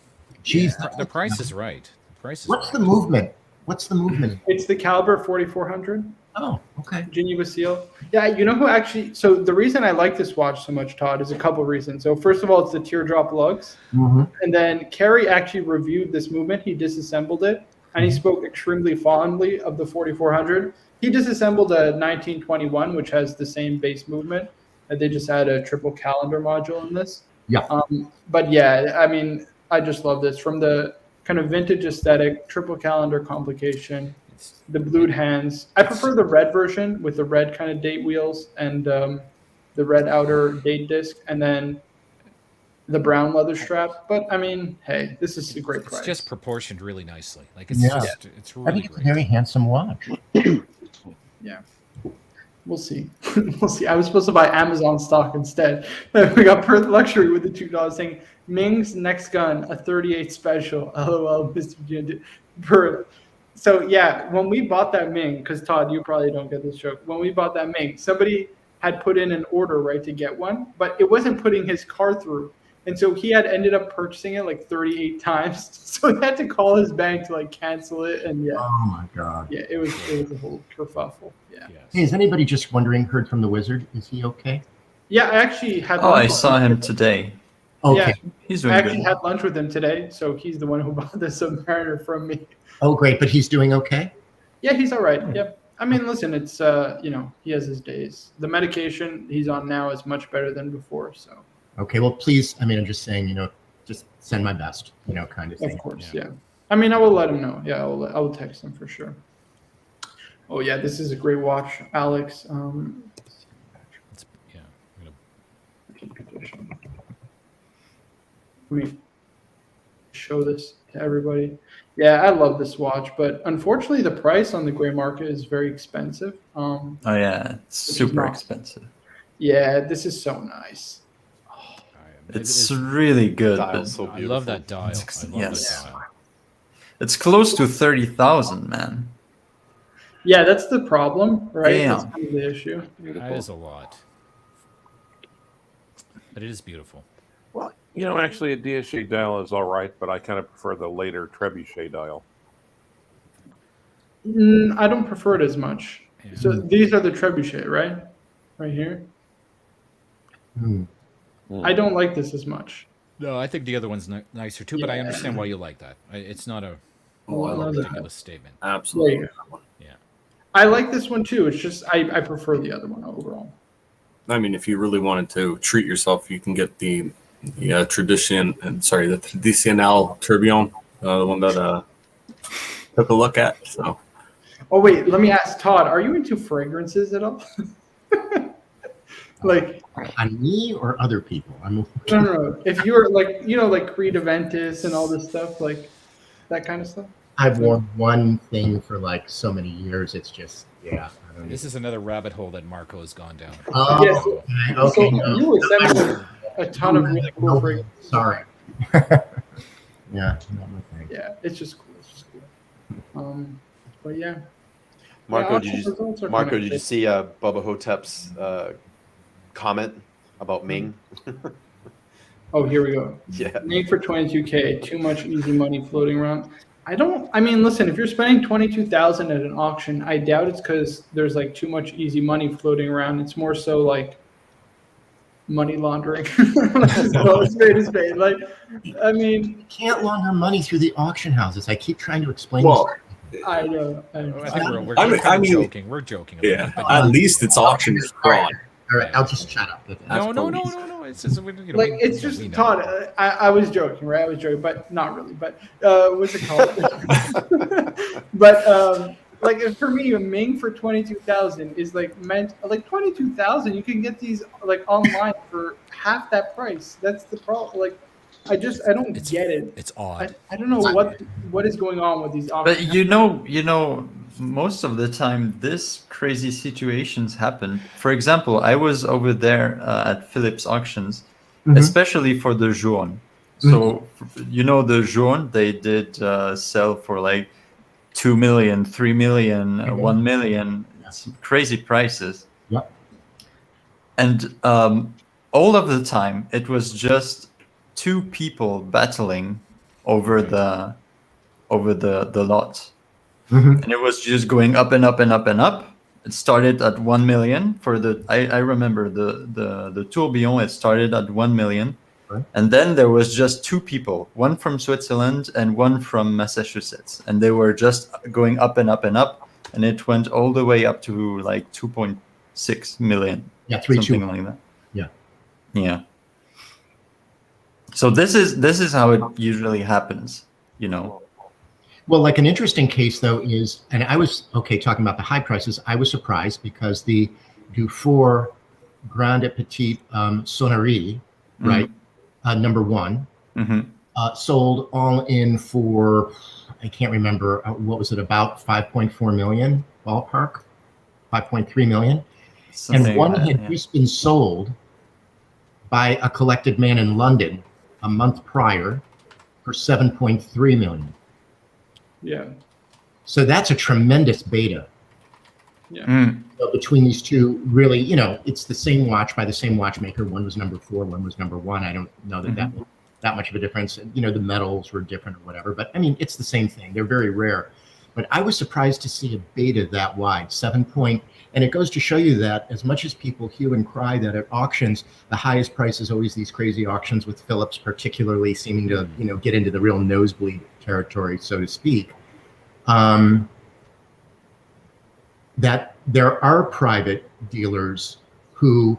Jeez, the price is right. What's the movement? It's the Caliber 4400. Oh, okay. Geneva seal. Yeah, who actually? So the reason I like this watch so much, Todd, is a couple reasons. So first of all, it's the teardrop lugs, and then Kerry actually reviewed this movement. He disassembled it. And he spoke extremely fondly of the 4400. He disassembled a 1921, which has the same base movement. And they just had a triple calendar module in this. Yeah. But yeah, I mean, I just love this. From the kind of vintage aesthetic, triple calendar complication, the blued hands. I prefer the red version with the red kind of date wheels and the red outer date disc. And then the brown leather strap, but I mean, hey, this is a great price. It's just proportioned really nicely. Like it's it's really I think it's a very handsome watch. Yeah, we'll see. We'll see. I was supposed to buy Amazon stock instead. We got Perth Luxury with the $2 saying Ming's next gun, a 38 special. LOL, Mr. Perth. So yeah, when we bought that Ming, because Todd, you probably don't get this joke. When we bought that Ming, somebody had put in an order right to get one, but it wasn't putting his car through. And so he had ended up purchasing it like 38 times. So he had to call his bank to like cancel it. And yeah. Oh my God. Yeah, it was a whole kerfuffle. Yeah. Hey, is anybody just heard from the Wizard? Is he okay? Yeah, I actually had. I saw him today. Okay. Yeah, he's doing I actually good. had lunch with him today. So he's the one who bought the Submariner from me. Oh, great. But he's doing okay? Yeah, he's all right. Yep. I mean, listen, it's, he has his days. The medication he's on now is much better than before. So. Okay, well, please. I mean, I'm just saying, just send my best, kind of thing. Of course, yeah. I mean, I will let him know. Yeah, I will text him for sure. Oh yeah, this is a great watch, Alex. Let me show this to everybody. Yeah, I love this watch, but unfortunately, the price on the gray market is very expensive. Oh yeah, it's super expensive. Yeah, this is so nice. It's really good. So I love that dial. I love yes. that dial. It's close to 30,000, man. Yeah, that's the problem, right? Damn. That's kind of the issue. That is a lot. But it is beautiful. Well, actually, a DSG dial is all right, but I kind of prefer the later trebuchet dial. I don't prefer it as much. Yeah. So these are the trebuchet, right? Right here. I don't like this as much. No, I think the other one's nicer too, but I understand why you like that. It's not a ridiculous statement. Absolutely. Yeah. I like this one too. It's just I prefer the other one overall. I mean, if you really wanted to treat yourself, you can get the traditional tourbillon, the one that took a look at. So. Oh wait, let me ask Todd. Are you into fragrances at all? Like on me or other people? No. If you're like like Creed Aventus and all this stuff, like that kind of stuff. I've worn one thing for like so many years. It's just This is another rabbit hole that Marco has gone down. Oh, yes. Okay. So you were sending a ton of really cool fragrances. Sorry. Yeah, not my thing. Yeah, it's just cool. But yeah. Marco, did you see Bubba Hotep's comment about Ming? Oh, here we go. Yeah. Ming for 22K. Too much easy money floating around. I mean, listen, if you're spending 22,000 at an auction, I doubt it's because there's like too much easy money floating around. It's more so like money laundering. It's spade. Like, I mean, you can't launder money through the auction houses. I keep trying to explain. I know. I mean, joking. We're joking. Yeah. At least it's auction fraud. All right, I'll just shut up. No. It's just it's just Todd. I was joking, right? I was joking, but not really. But what's it called? But like for me, a Ming for 22,000 is like meant like 22,000. You can get these like online for half that price. That's the problem. Like I don't get it. It's odd. I don't know what is going on with these auctions. But most of the time, this crazy situations happen. For example, I was over there at Philips auctions, especially for the jaune. So, the jaune, they did sell for like 2 million, 3 million, 1 million, some crazy prices. Yep. And all of the time, it was just two people battling over the lot. And it was just going up and up and up and up. It started at 1 million for I remember the tourbillon. It started at 1 million, right. And then there was just two people, one from Switzerland and one from Massachusetts, and they were just going up and up and up, and it went all the way up to like 2.6 million. Yeah, something like that. Yeah. So this is how it usually happens, Well, like an interesting case though is, and I was talking about the high prices. I was surprised because the Dufour Grande et Petite Sonnerie, right, number one, sold all in for, I can't remember what was it, about 5.4 million ballpark, 5.3 million, and one had just been sold by a collected man in London a month prior for 7.3 million. Yeah. So that's a tremendous beta. Yeah. So between these two, really, it's the same watch by the same watchmaker. One was number 4, one was number 1. I don't know that much of a difference. The metals were different or whatever, but I mean, it's the same thing. They're very rare. But I was surprised to see a beta that wide, 7 point. And it goes to show you that as much as people hue and cry that at auctions, the highest price is always these crazy auctions with Philips, particularly seeming to, get into the real nosebleed territory, so to speak. That there are private dealers who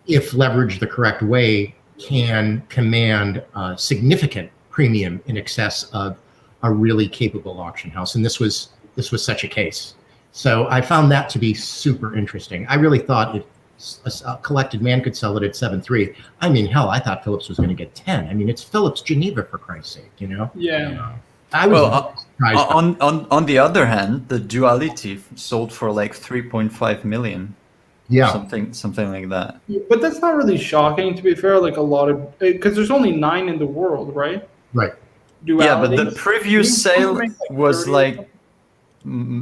if leveraged the correct way, can command a significant premium in excess of a really capable auction house. And this was such a case. So I found that to be super interesting. I really thought if a collected man could sell it at 7.3, I mean, hell, I thought Phillips was going to get 10. I mean, it's Phillips Geneva, for Christ's sake, you know? Yeah. I was surprised. On the other hand, the Duality sold for like 3.5 million. Yeah. Something like that. But that's not really shocking, to be fair. Like a lot of, because there's only 9 in the world, right? Right. Duality. Yeah, but the previous sale was 30 like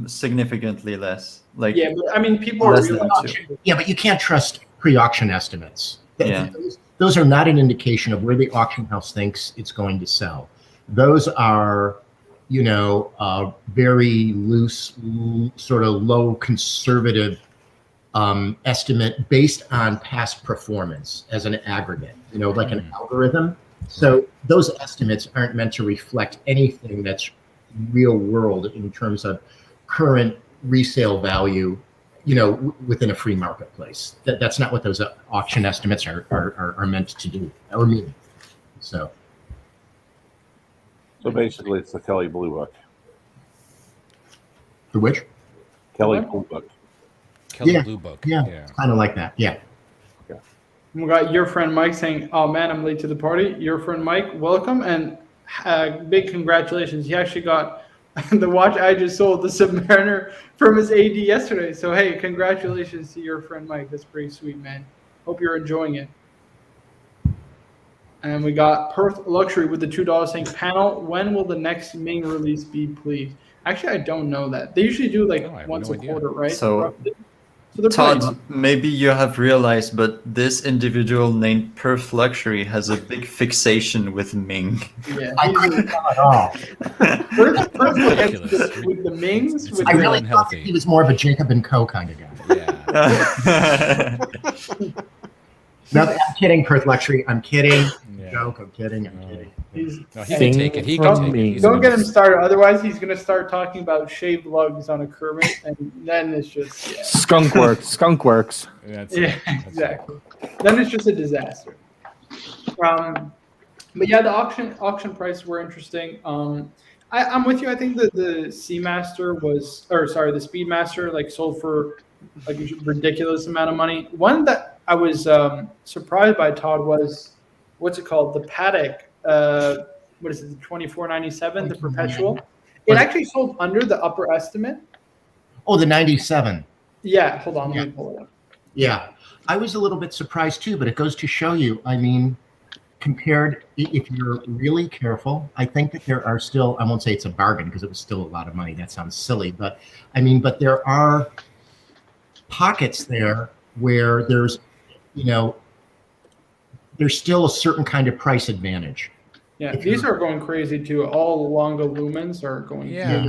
significantly less. Like, yeah, but I mean, people are realizing. Yeah, but you can't trust pre-auction estimates. Yeah. Those are not an indication of where the auction house thinks it's going to sell. Those are, you know, very loose, sort of low conservative estimate based on past performance as an aggregate, you know, like an algorithm. So those estimates aren't meant to reflect anything that's real world in terms of current resale value, you know, within a free marketplace. That's not what those auction estimates are meant to do or mean. So basically, it's the Kelly Blue Book. The which? Kelly Blue Book. Kelly Blue Book. Yeah. Kind of like that. Yeah. We got your friend Mike saying, "Oh man, I'm late to the party." Your friend Mike, welcome and big congratulations. He actually got the watch I just sold, the Submariner, from his AD yesterday. So hey, congratulations to your friend Mike. That's pretty sweet, man. Hope you're enjoying it. And we got Perth Luxury with the $2 saying, "Panel, when will the next Ming release be, please?" Actually, I don't know that. They usually do like once a quarter, right? So they're Todd, maybe you have realized, but this individual named Perth Luxury has a big fixation with Ming. Yeah, I couldn't tell at all. with the Mings. I really thought he was more of a Jacob and Co. kind of guy. Yeah. No, I'm kidding, Perth Luxury. I'm kidding. Joke. I'm kidding. I'm kidding. He can take it. He can take it. Don't get him started. Otherwise, he's going to start talking about shaved lugs on a Kermit, and then it's just skunk works. Skunk works. Exactly. Then it's just a disaster. But yeah, the auction prices were interesting. I'm with you. I think that the Seamaster the Speedmaster like sold for like a ridiculous amount of money. One that I was surprised by, Todd, was what's it called? The Paddock. What is it? The 2497, the Perpetual. It actually sold under the upper estimate. Oh, the 97. Yeah, hold on, let me pull it up. Yeah, I was a little bit surprised too, but it goes to show you. I mean, compared, if you're really careful, I think that there are still. I won't say it's a bargain because it was still a lot of money. That sounds silly, but I mean, but there are pockets there where there's, you know, there's still a certain kind of price advantage. Yeah, these are going crazy too. All along the lumens are going. Yeah,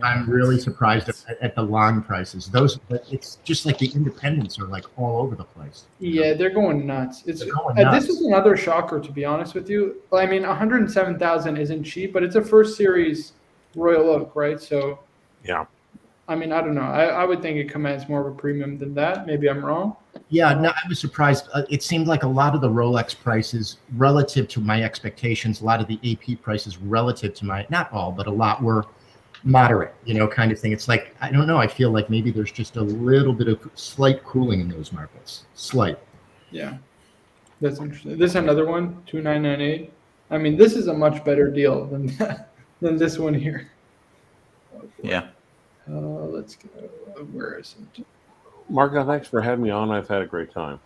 I'm really surprised at the long prices. Those, it's just like the independents are like all over the place. Yeah, they're going nuts. This is another shocker, to be honest with you. I mean, 107,000 isn't cheap, but it's a first series Royal Oak, right? So, yeah. I mean, I don't know. I would think it commands more of a premium than that. Maybe I'm wrong. Yeah, no, I was surprised. It seemed like a lot of the Rolex prices relative to my expectations, a lot of the AP prices relative to my, not all, but a lot were moderate, you know, kind of thing. It's like, I don't know. I feel like maybe there's just a little bit of slight cooling in those markets. Slight. Yeah. That's interesting. This is another one, 2998. I mean, this is a much better deal than this one here. Yeah. Let's go. Where is it? Marco, thanks for having me on. I've had a great time.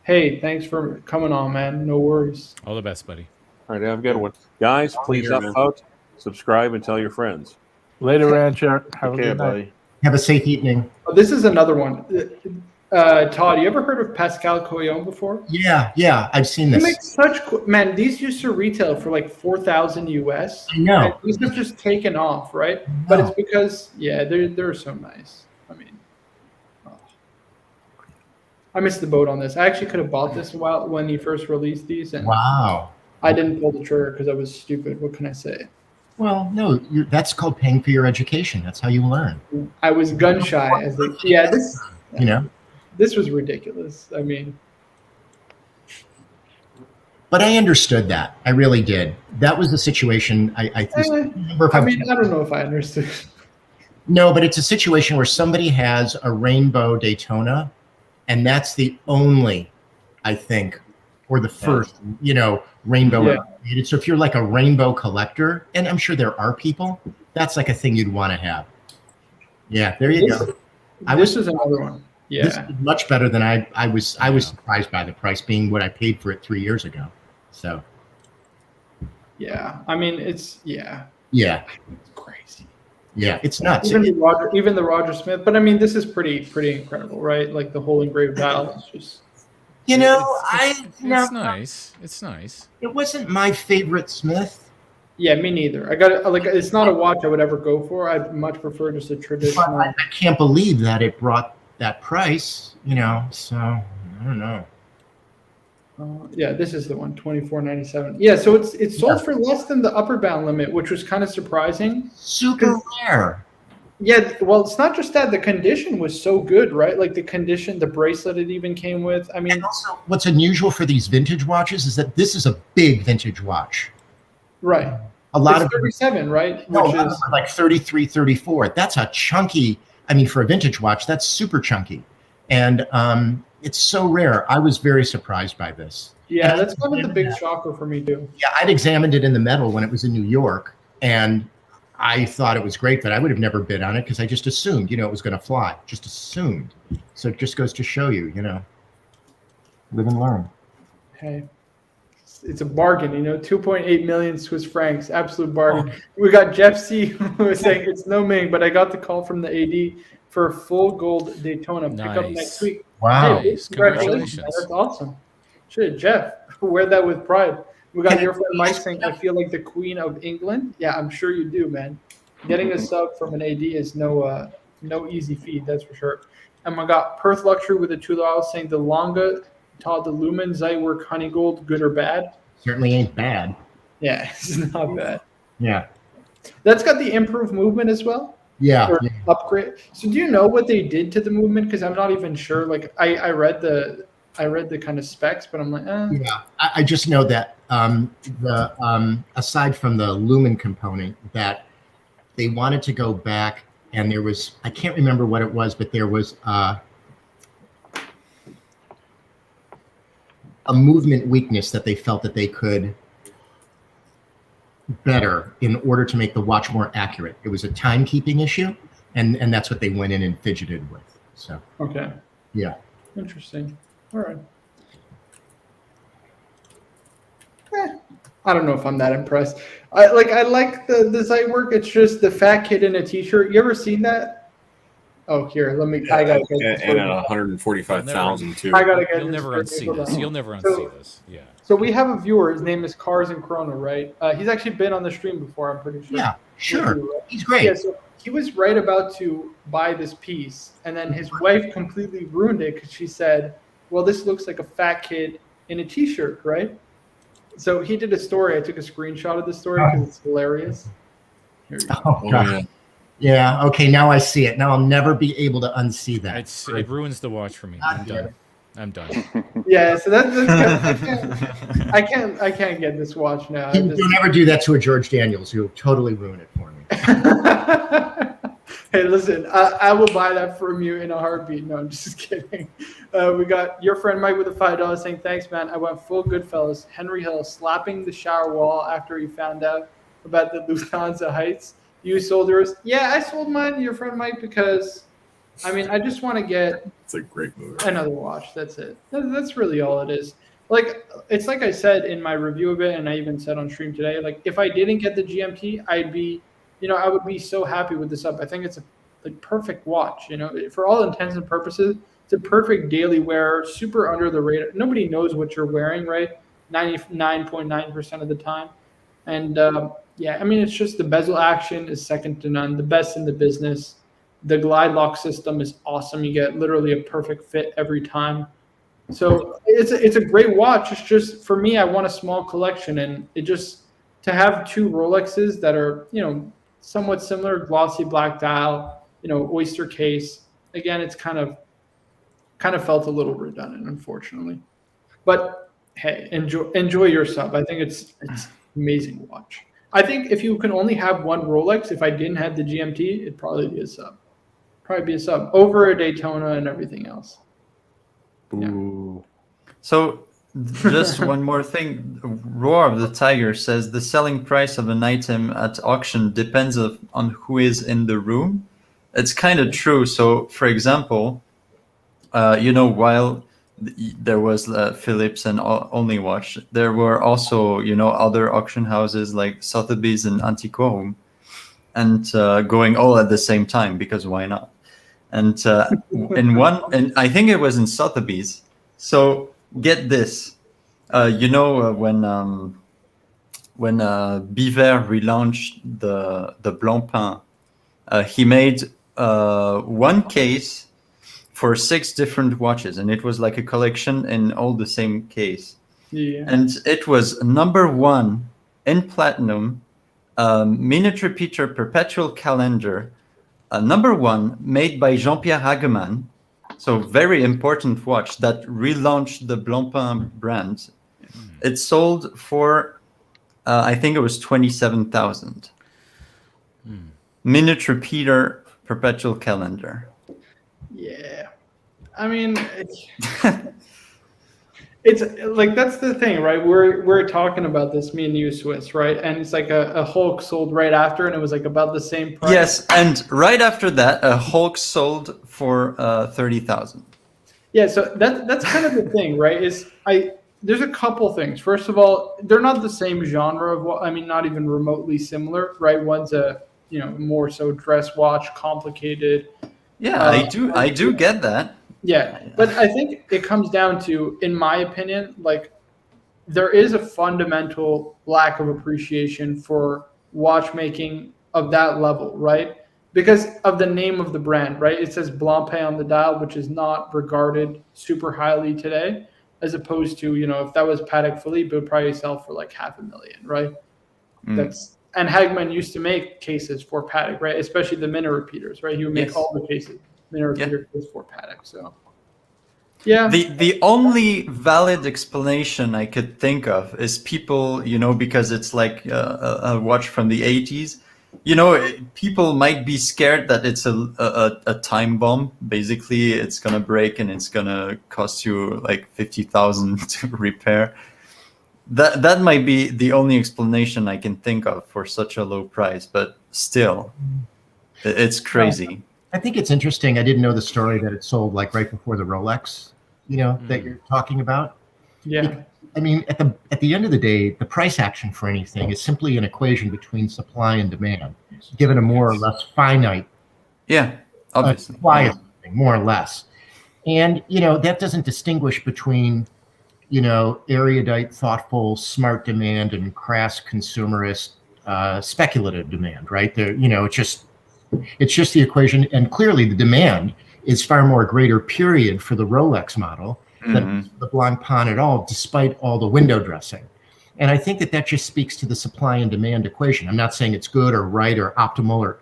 Hey, thanks for coming on, man. No worries. All the best, buddy. All right, have a good one. Guys, please out, subscribe, and tell your friends. Later, Rancher. Have a good night. Buddy. Have a safe evening. Oh, this is another one. Todd, you ever heard of Pascal Coyon before? Yeah, I've seen this. He makes such man. These used to retail for like 4,000 US. I know. And these have just taken off, right? But it's because they're so nice. I mean, I missed the boat on this. I actually could have bought this when he first released these, and wow, I didn't pull the trigger because I was stupid. What can I say? Well, no, that's called paying for your education. That's how you learn. I was gun shy as this. You know. This was ridiculous. I mean, But I understood that. I really did. That was the situation. I remember if I mean, I don't know if I understood. No, but it's a situation where somebody has a rainbow Daytona, and that's the only, I think, or the first, rainbow ever created. So if you're like a rainbow collector, and I'm sure there are people, that's like a thing you'd want to have. Yeah, there you go. This is another one. Yeah, this is much better than I was. I was surprised by the price being what I paid for it 3 years ago. So. Yeah, I mean it's Yeah. It's crazy. Yeah, it's nuts. Even the Roger Smith, but I mean this is pretty incredible, right? Like the whole engraved dial is just. It's nice. It's nice. It wasn't my favorite Smith. Yeah, me neither. I got it. Like, it's not a watch I would ever go for. I'd much prefer just a traditional. I can't believe that it brought that price. So I don't know. Yeah, this is the one, $24.97. Yeah, so it's sold for less than the upper bound limit, which was kind of surprising. Super rare. Yeah, well, it's not just that. The condition was so good, right? Like the condition, the bracelet it even came with. I mean, and also what's unusual for these vintage watches is that this is a big vintage watch. Right. A lot of 37, right? No, which is like 33, 34. That's a chunky. I mean, for a vintage watch, that's super chunky, and it's so rare. I was very surprised by this. Yeah, that's kind of the big shocker for me too. Yeah, I'd examined it in the metal when it was in New York, and I thought it was great, but I would have never bid on it because I just assumed, it was going to fly. Just assumed. So it just goes to show you, live and learn. Hey, it's a bargain, 2.8 million Swiss francs, absolute bargain. We got Jeff C who was saying it's no Ming, but I got the call from the AD for a full gold Daytona. Pick up next week. Wow. Hey, congratulations. That's awesome. Shit, Jeff, wear that with pride. We got your friend Mike saying, I feel like the Queen of England. Yeah, I'm sure you do, man. Getting a sub from an AD is no easy feat, that's for sure. And we got Perth Luxury with a $2 saying the Longa Todd the Lumen Zeitwerk Honey Gold, good or bad? Certainly ain't bad. Yeah, it's not bad. Yeah. That's got the improved movement as well. Yeah. Or upgrade. So do you know what they did to the movement? Because I'm not even sure. Like I read the kind of specs, but I'm like, Yeah, I just know that aside from the lumen component, that they wanted to go back, and there was, I can't remember what it was, but there was a movement weakness that they felt that they could better in order to make the watch more accurate. It was a timekeeping issue, and that's what they went in and fidgeted with. So okay, yeah, interesting. All right. I don't know if I'm that impressed. I like the Zeitwerk. It's just the fat kid in a t-shirt. You ever seen that? Oh, here, let me. I gotta get and at 145,000 too. I gotta get. You'll never unsee this. You'll never unsee this. Yeah. So we have a viewer. His name is Cars and Chrono, right? He's actually been on the stream before. I'm pretty sure. Yeah, sure. He's great. Yeah, so he was right about to buy this piece, and then his wife completely ruined it because she said, "Well, this looks like a fat kid in a t-shirt, right?" So he did a story. I took a screenshot of the story because it's hilarious. Here you go. Oh, God. Yeah. Okay. Now I see it. Now I'll never be able to unsee that. It ruins the watch for me. I'm done. I'm done. Yeah. So that's I can't get this watch now. You'll never do that to a George Daniels. You'll totally ruin it for me. Hey, listen, I will buy that from you in a heartbeat. No, I'm just kidding. We got your friend Mike with a $5 saying, thanks, man. I went full Goodfellas. Henry Hill slapping the shower wall after he found out about the Lufthansa Heights. You sold yours? Yeah, I sold mine to your friend Mike because, I mean, I just want to get it's a great movie. Another watch. That's it. That's really all it is. Like, it's like I said in my review of it, and I even said on stream today, like, if I didn't get the GMT, I'd be, I would be so happy with this up. I think it's a perfect watch, for all intents and purposes. It's a perfect daily wear, super under the radar. Nobody knows what you're wearing, right? 99.9% of the time. And yeah, I mean, it's just the bezel action is second to none, the best in the business. The glide lock system is awesome. You get literally a perfect fit every time. So it's a great watch. It's just, for me, I want a small collection, and it just, to have two Rolexes that are, somewhat similar, glossy black dial, oyster case. Again, it's kind of felt a little redundant, unfortunately. But hey, enjoy your sub. I think it's amazing watch. I think if you can only have one Rolex, if I didn't have the GMT, it'd probably be a sub. Over a Daytona and everything else. Ooh. So just one more thing. Roar of the Tiger says the selling price of an item at auction depends on who is in the room. It's kind of true. So, for example, while there was Philips and Only Watch, there were also, other auction houses like Sotheby's and Antiquorum, and going all at the same time, because why not? And and I think it was in Sotheby's. So get this, when Biver relaunched the Blancpain, he made one case for 6 different watches, and it was like a collection in all the same case. Yeah. And it was number 1 in platinum, minute repeater perpetual calendar, number 1 made by Jean-Pierre Hagemann. So very important watch that relaunched the Blancpain brand. It sold for, I think it was 27,000. Minute repeater perpetual calendar. Yeah, I mean, it's like that's the thing, right? We're talking about this, me and you, Swiss, right? And it's like a Hulk sold right after, and it was like about the same price. Yes, and right after that, a Hulk sold for 30,000. Yeah, so that's kind of the thing, right? There's a couple things. First of all, they're not the same genre of not even remotely similar, right? One's a more so dress watch, complicated. Yeah, I do get that. Yeah, but I think it comes down to, in my opinion, like there is a fundamental lack of appreciation for watchmaking of that level, right? Because of the name of the brand, right? It says Blancpain on the dial, which is not regarded super highly today, as opposed to, if that was Patek Philippe, it would probably sell for like $500,000, right? And Hagman used to make cases for Patek, right? Especially the minute repeaters, right? He would make all the cases, minute repeater cases for Patek. So, yeah. The only valid explanation I could think of is people, because it's like a watch from the 80s. People might be scared that it's a time bomb. Basically, it's gonna break and it's gonna cost you like 50,000 to repair. That might be the only explanation I can think of for such a low price, but still, it's crazy. I think it's interesting. I didn't know the story that it sold like right before the Rolex, that you're talking about. Yeah. I mean, at the end of the day, the price action for anything is simply an equation between supply and demand, given a more or less finite obviously supply of something, more or less. And that doesn't distinguish between erudite, thoughtful, smart demand and crass consumerist, speculative demand, right? There, it's just the equation, and clearly the demand is far more greater, period, for the Rolex model than the Blancpain at all, despite all the window dressing. And I think that just speaks to the supply and demand equation. I'm not saying it's good or right or optimal or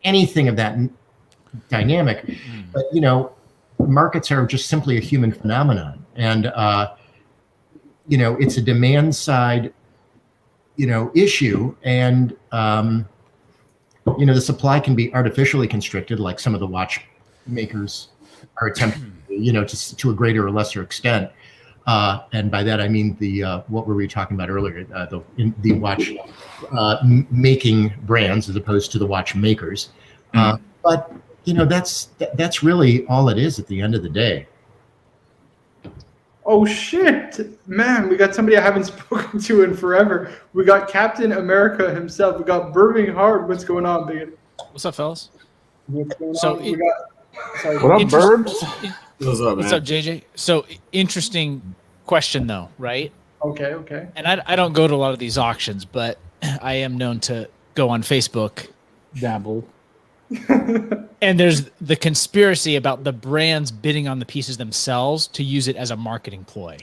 anything of that dynamic, but markets are just simply a human phenomenon, and it's a demand side, issue, and the supply can be artificially constricted, like some of the watchmakers are attempting, to a greater or lesser extent. And by that I mean what were we talking about earlier? The watch making brands as opposed to the watchmakers. But that's really all it is at the end of the day. Oh shit, man! We got somebody I haven't spoken to in forever. We got Captain America himself. We got Birmingham Hard. What's going on, dude? What's up, fellas? What's going So on? What up, Burbs? What's up, man? What's up, JJ? So interesting question, though, right? Okay. And I don't go to a lot of these auctions, but I am known to go on Facebook, Dabble. and there's the conspiracy about the brands bidding on the pieces themselves to use it as a marketing ploy.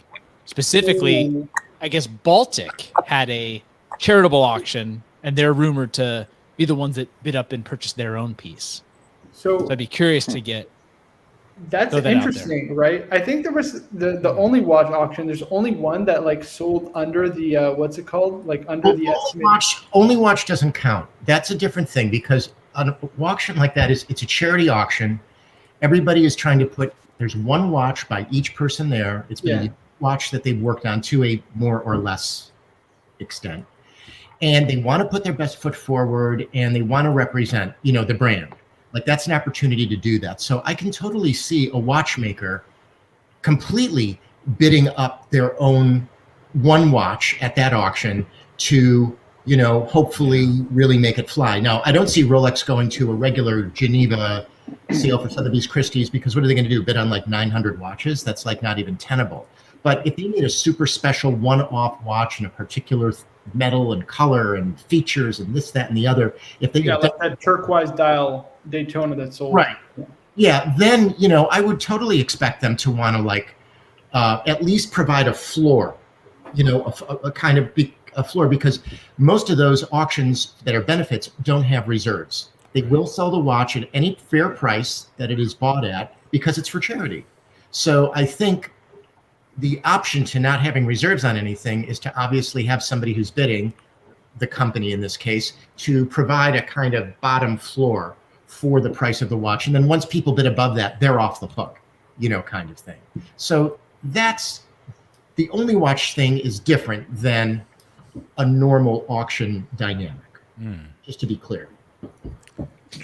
Specifically, I guess Baltic had a charitable auction, and they're rumored to be the ones that bid up and purchase their own piece. So I'd be curious to get That's interesting, right? I think there was the only watch auction. There's only one that like sold under the what's it called? Like under the estimate. Only watch doesn't count. That's a different thing because an auction like that it's a charity auction. Everybody is trying to put. There's one watch by each person there. It's been a watch that they've worked on to a more or less extent, and they want to put their best foot forward and they want to represent, the brand. Like that's an opportunity to do that. So I can totally see a watchmaker completely bidding up their own one watch at that auction to, hopefully really make it fly. Now, I don't see Rolex going to a regular Geneva sale for Sotheby's Christie's because what are they going to do? Bid on like 900 watches? That's like not even tenable. But if they need a super special one-off watch in a particular metal and color and features and this, that, and the other, if they like that turquoise dial Daytona that sold, right? Yeah, then I would totally expect them to want to like at least provide a floor, a kind of a floor because most of those auctions that are benefits don't have reserves. They will sell the watch at any fair price that it is bought at because it's for charity. So I think the option to not having reserves on anything is to obviously have somebody who's bidding, the company in this case, to provide a kind of bottom floor for the price of the watch. And then once people bid above that, they're off the hook, kind of thing. So that's the only watch thing is different than a normal auction dynamic, just to be clear.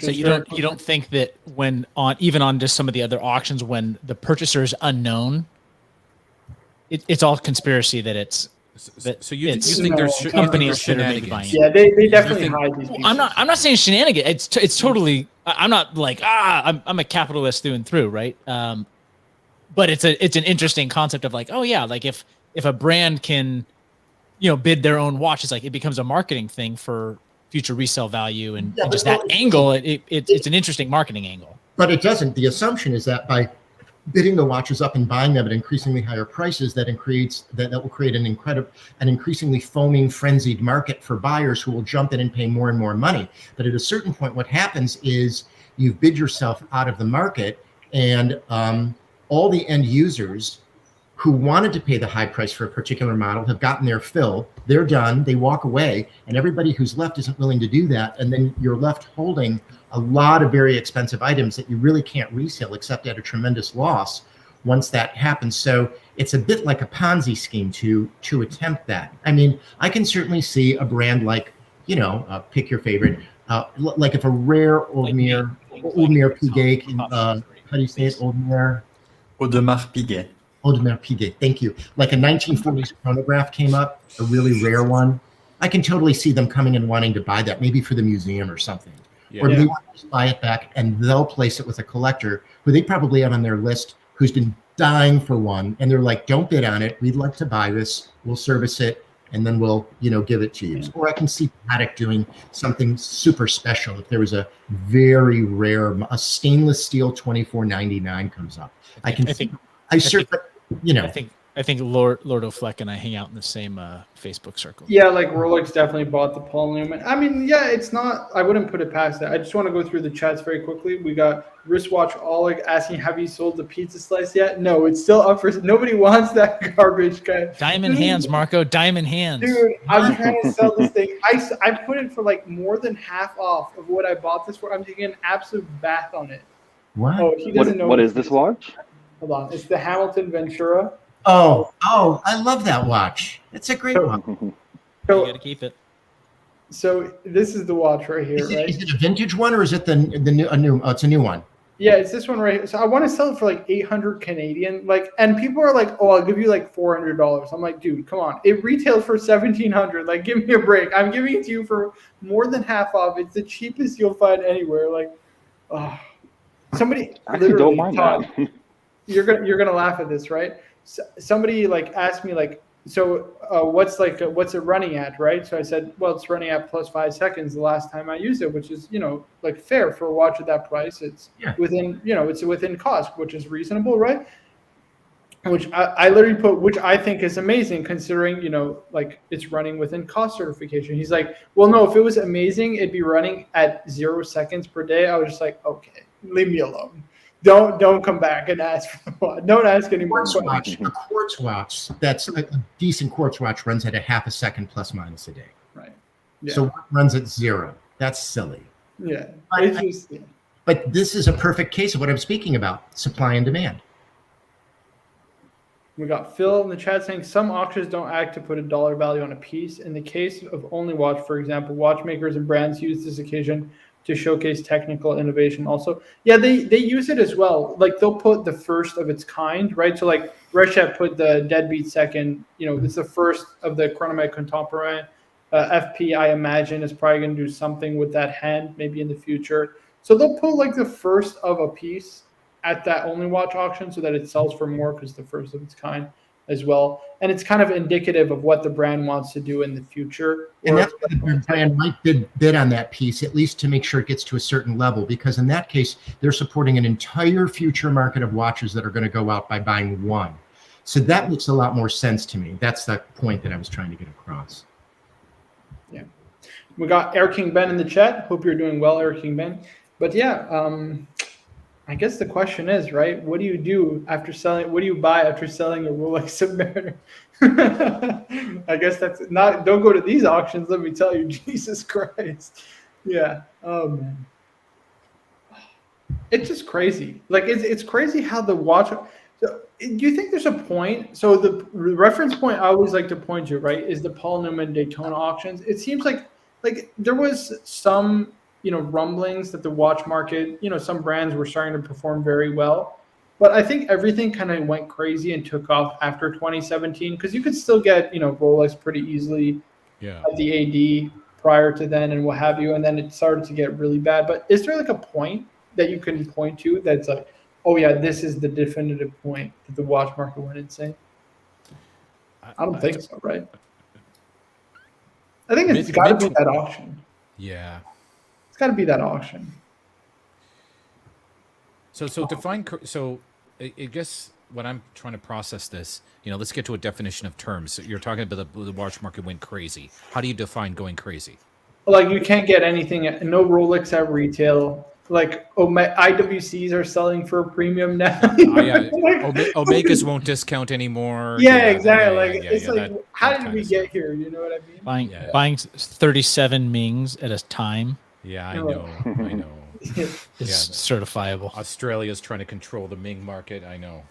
So you don't think that when even on just some of the other auctions, when the purchaser is unknown, it's all conspiracy that it's that so you think there's companies shenanigans? Yeah, they definitely hide these people. I'm not saying shenanigans. It's totally. I'm not like I'm a capitalist through and through, right? But it's an interesting concept of like, oh yeah, like if a brand can, bid their own watch, it's like it becomes a marketing thing for future resale value and just that angle. It's an interesting marketing angle. But it doesn't. The assumption is that by bidding the watches up and buying them at increasingly higher prices, that will create an increasingly foaming, frenzied market for buyers who will jump in and pay more and more money. But at a certain point, what happens is you've bid yourself out of the market, and all the end users who wanted to pay the high price for a particular model have gotten their fill. They're done. They walk away, and everybody who's left isn't willing to do that. And then you're left holding a lot of very expensive items that you really can't resell except at a tremendous loss once that happens. So it's a bit like a Ponzi scheme to attempt that. I mean, I can certainly see a brand like, pick your favorite, like if a rare Audemars Piguet, how do you say it? Audemars Piguet. Audemars Piguet, thank you. Like a 1940s chronograph came up, a really rare one. I can totally see them coming and wanting to buy that, maybe for the museum or something. Yeah. Or do they want to just buy it back and they'll place it with a collector who they probably have on their list who's been dying for one, and they're like, don't bid on it. We'd like to buy this. We'll service it, and then we'll, give it to you. Yeah. Or I can see Paddock doing something super special. If there was a very rare, a stainless steel 2499 comes up. I think Lord O'Fleck and I hang out in the same Facebook circle. Yeah, like Rolex definitely bought the Paul Newman. I mean, yeah, it's not. I wouldn't put it past that. I just want to go through the chats very quickly. We got Wristwatch Oleg asking, "Have you sold the pizza slice yet?" No, it's still up for. Nobody wants that garbage, guy. Diamond hands, Marco. Diamond hands. Dude, I'm trying to sell this thing. I put it for like more than half off of what I bought this for. I'm taking an absolute bath on it. What? Oh, he doesn't know. What is this watch? Hold on, it's the Hamilton Ventura. Oh, I love that watch. It's a great one. So, you gotta keep it. So this is the watch right here, right? Is it a vintage one or is it the new? Oh, it's a new one. Yeah, it's this one right here. So I want to sell it for like 800 Canadian. Like, and people are like, "Oh, I'll give you like $400." I'm like, dude, come on. It retails for 1,700. Like, give me a break. I'm giving it to you for more than half off. It's the cheapest you'll find anywhere. Like, oh, somebody actually don't mind Todd, that. You're gonna laugh at this, right? Somebody like asked me like, so what's it running at, right? So I said, well, it's running at plus 5 seconds the last time I used it, which is, like fair for a watch at that price. It's within, it's within cost, which is reasonable, right? Which I literally put, which I think is amazing considering, like it's running within cost certification. He's like, well, no, if it was amazing, it'd be running at 0 seconds per day. I was just like, okay, leave me alone. Don't come back and ask for the watch. Don't ask any more questions. A quartz watch that's a decent quartz watch runs at a half a second plus minus a day. Right. Yeah. So what runs at 0? That's silly. Yeah. But this is a perfect case of what I'm speaking about: supply and demand. We got Phil in the chat saying some auctions don't act to put a dollar value on a piece. In the case of Only Watch, for example, watchmakers and brands use this occasion to showcase technical innovation also. Yeah, they use it as well. Like they'll put the first of its kind, right? So like Reshep put the Deadbeat second, it's the first of the Chronomètre Contemporain. FP, I imagine, is probably going to do something with that hand maybe in the future. So they'll put like the first of a piece at that Only Watch auction so that it sells for more because the first of its kind as well. And it's kind of indicative of what the brand wants to do in the future. And that's why the brand might bid on that piece, at least to make sure it gets to a certain level, because in that case, they're supporting an entire future market of watches that are going to go out by buying one. So that makes a lot more sense to me. That's the point that I was trying to get across. Yeah. We got Air King Ben in the chat. Hope you're doing well, Air King Ben. But yeah, I guess the question is, right? What do you do after selling? What do you buy after selling a Rolex Submariner? I guess that's not. Don't go to these auctions. Let me tell you, Jesus Christ. Yeah. Oh man. It's just crazy. Like it's crazy how the watch. So, do you think there's a point? So the reference point I always like to point to, right, is the Paul Newman Daytona auctions. It seems like there was some rumblings that the watch market, some brands were starting to perform very well. But I think everything kind of went crazy and took off after 2017 because you could still get, Rolex pretty easily at the AD prior to then and what have you. And then it started to get really bad. But is there like a point that you can point to that's like, oh, yeah, this is the definitive point that the watch market went insane? I don't think so, right? I think it's got to be that auction. Yeah. It's got to be that auction. So define. So I guess when I'm trying to process this, let's get to a definition of terms. So you're talking about the watch market went crazy. How do you define going crazy? Like you can't get anything. No Rolex at retail. Like IWCs are selling for a premium now. Omegas won't discount anymore. Yeah, exactly. How did we get here? You know what I mean? Buying 37 Mings at a time. Yeah, I know. It's certifiable. Australia's trying to control the Ming market. I know.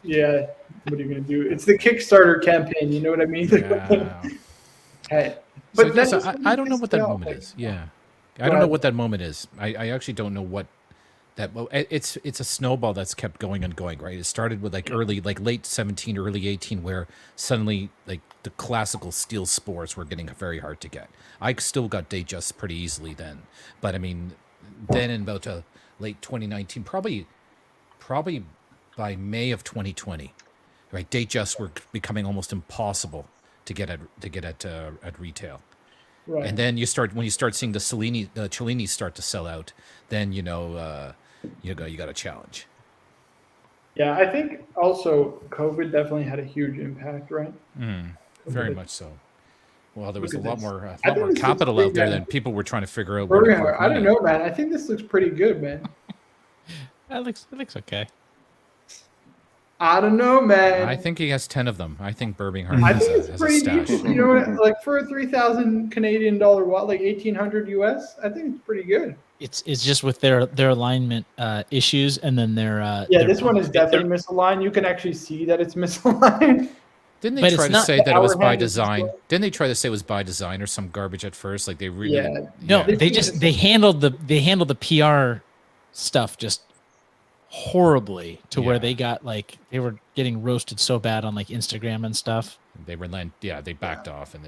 Yeah. What are you going to do? It's the Kickstarter campaign. You know what I mean? Yeah. Hey. But I don't know what that moment is. Yeah. I don't know what that moment is. I actually don't know what that. It's a snowball that's kept going and going. Right. It started with late 17, early 18, where suddenly the classical steel sports were getting very hard to get. I still got Datejust pretty easily then, but I mean, then in about late 2019, probably by May of 2020, right? Datejusts were becoming almost impossible to get at retail. Right. And then when you start seeing the Cellini start to sell out, then you got a challenge. Yeah, I think also COVID definitely had a huge impact, right? Very much so. Well, there was a lot more capital out there than people were trying to figure out. I don't know, man. I think this looks pretty good, man. It looks okay. I don't know, man. I think he has 10 of them. I think Birmingham has a stash. You know what? Like for a $3,000 Canadian dollar watch, like $1,800 US, I think it's pretty good. It's just with their alignment issues, and then their this one is definitely misaligned. You can actually see that it's misaligned. Didn't they try to say that it was by design? Didn't they try to say it was by design or some garbage at first? Like they really they handled the PR stuff just horribly to where they got they were getting roasted so bad on Instagram and stuff. They they backed off and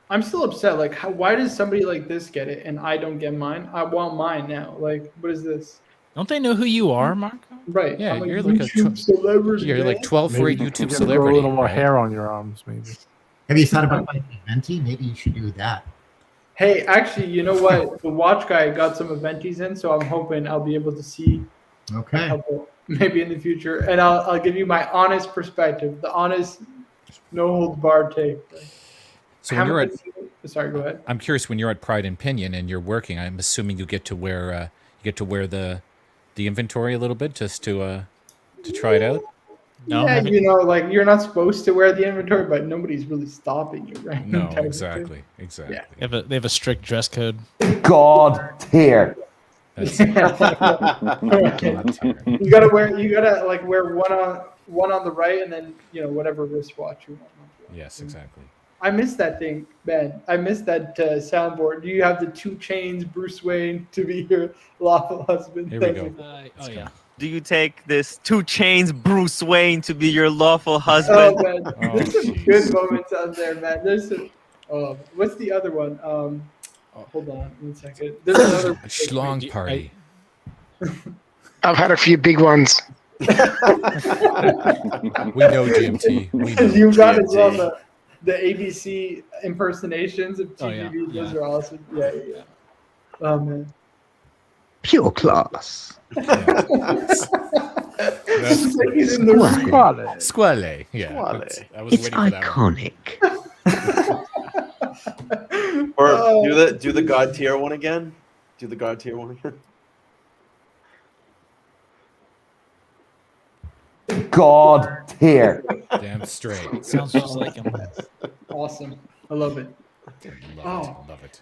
I'm still upset. Like, why does somebody like this get it and I don't get mine? I want mine now. Like, what is this? Don't they know who you are, Marco? Right. Yeah, you're like a celebrity. You're like 12 for a YouTube celebrity. Grow a little more hair on your arms, maybe. Have you thought about buying a venti? Maybe you should do that. Hey, actually, you know what? The watch guy got some Aventis in, so I'm hoping I'll be able to see. Okay. A couple, maybe in the future, and I'll give you my honest perspective, the honest, no holds barred take. So when you're sorry, go ahead. I'm curious when you're at Pride and Pinion and you're working. I'm assuming you get to wear the the inventory a little bit just to try it out? No, yeah, you know, like you're not supposed to wear the inventory, but nobody's really stopping you, right? No, Type of exactly, thing. exactly. Yeah. they have a strict dress code. God tier. That's You gotta wear one on the right, and then whatever wristwatch you want. yes, exactly. I miss that thing, Ben. I miss that soundboard. Do you have the 2 Chainz Bruce Wayne to be your lawful husband? Here we go. Oh yeah. Do you take this 2 Chainz Bruce Wayne to be your lawful Oh husband? man, there's some good moments out there, man. There's some. What's the other one? Hold on 1 second. There's another Schlong party. I've had a few big ones. We know GMT. We know. You got as well the ABC impersonations of TVB. Yeah. Those are awesome. Yeah. Oh man. Pure class. Squale. Yeah. I was It's waiting for that one. iconic. Or do the God tier one again. Do the God tier one again. God tier. Damn straight. Sounds just like him. Awesome. I love it. Love it.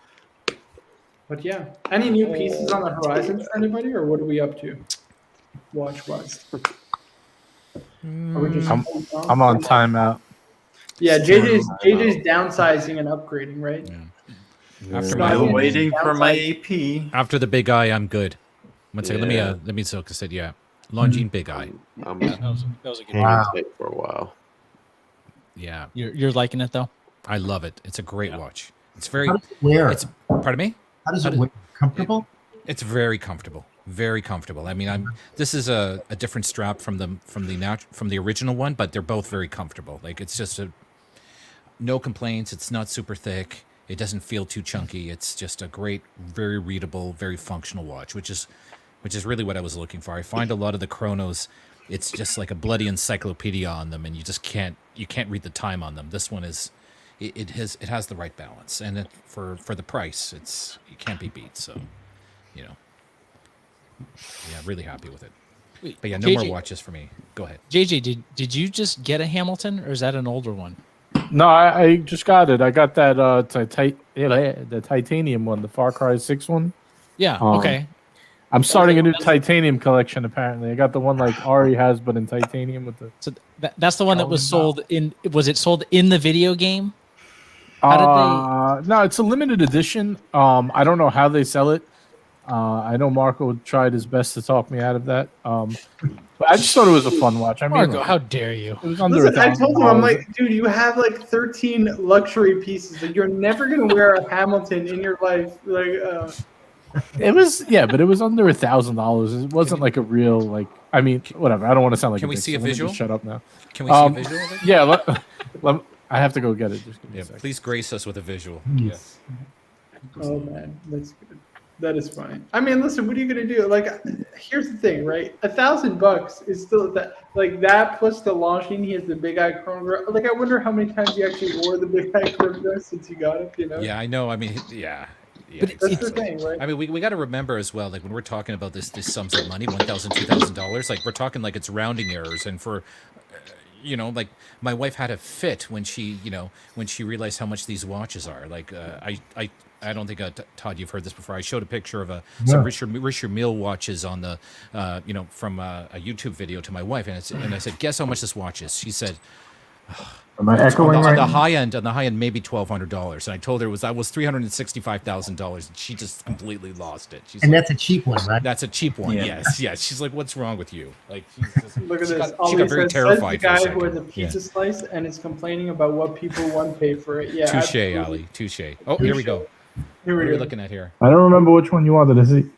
But yeah, any new pieces on the horizon for anybody, or what are we up to, watch-wise? Are we just I'm on timeout. Yeah, JJ's downsizing and upgrading, right? Yeah. Still waiting for my AP. After the big eye, I'm good. One second. Let me focus it. Yeah. Longines big eye. I'm That was a good wow. For a while. Yeah. You're liking it though? I love it. It's a great watch. It's very. How does it wear? It's pardon me. How does it wear? Comfortable? It's very comfortable. Very comfortable. I mean, this is a different strap from the original one, but they're both very comfortable. Like it's just no complaints. It's not super thick. It doesn't feel too chunky. It's just a great, very readable, very functional watch, which is really what I was looking for. I find a lot of the chronos, it's just like a bloody encyclopedia on them, and you can't read the time on them. This one is, it has the right balance, and for the price, it can't be beat. So, yeah, really happy with it. Wait, but yeah, no more watches for me. Go ahead. JJ, did you just get a Hamilton, or is that an older one? No, I just got it. I got that the titanium one, the Far Cry 6 one. Yeah. Okay. I'm starting a new titanium collection. Apparently, I got the one like Ari has, but in titanium with the. So that's the one that was sold in. Was it sold in the video game? No, it's a limited edition. I don't know how they sell it. I know Marco tried his best to talk me out of that. But I just thought it was a fun watch. I mean, Marco, how dare you? It was under Listen, I $1,000. told him, I'm like, dude, you have like 13 luxury pieces. Like, you're never gonna wear a Hamilton in your life. Like, it was but it was under $1,000. It wasn't like a real like. I mean, whatever. I don't want to sound like. Can we see a visual? Shut up now. Can we see a visual of it? Yeah. I have to go get it. Just give me a second. Please grace us with a visual. Yes. oh man, that's good. That is fine. I mean, listen, what are you gonna do? Like, here's the thing, right? $1,000 is still that plus the launching. He has the big eye chronograph. Like, I wonder how many times he actually wore the big eye chronograph since he got it. You know? Yeah, I know. I mean, yeah. But that's the thing, right? I mean, we got to remember as well, like when we're talking about these sums of money, $1,000, $2,000, like we're talking like it's rounding errors, and for. Like my wife had a fit when she realized how much these watches are. Like I don't think Todd, you've heard this before. I showed a picture of some Richard Mille watches on the from a YouTube video to my wife, and I said, guess how much this watch is? She said, am I echoing on right the now? high end, maybe $1,200. And I told her that was $365,000. And she just completely lost it. She's And like, that's a cheap one, right? That's a cheap one. Yeah. Yes. She's like, what's wrong with you? Like, Look at she this. got very terrified. The guy for a who has a second. pizza slice and is complaining about what people want to pay for it. Yeah. Touche, absolutely. Ali. Touche. Oh, here we go. Here What we are we go. looking at here? I don't remember which one you wanted to see.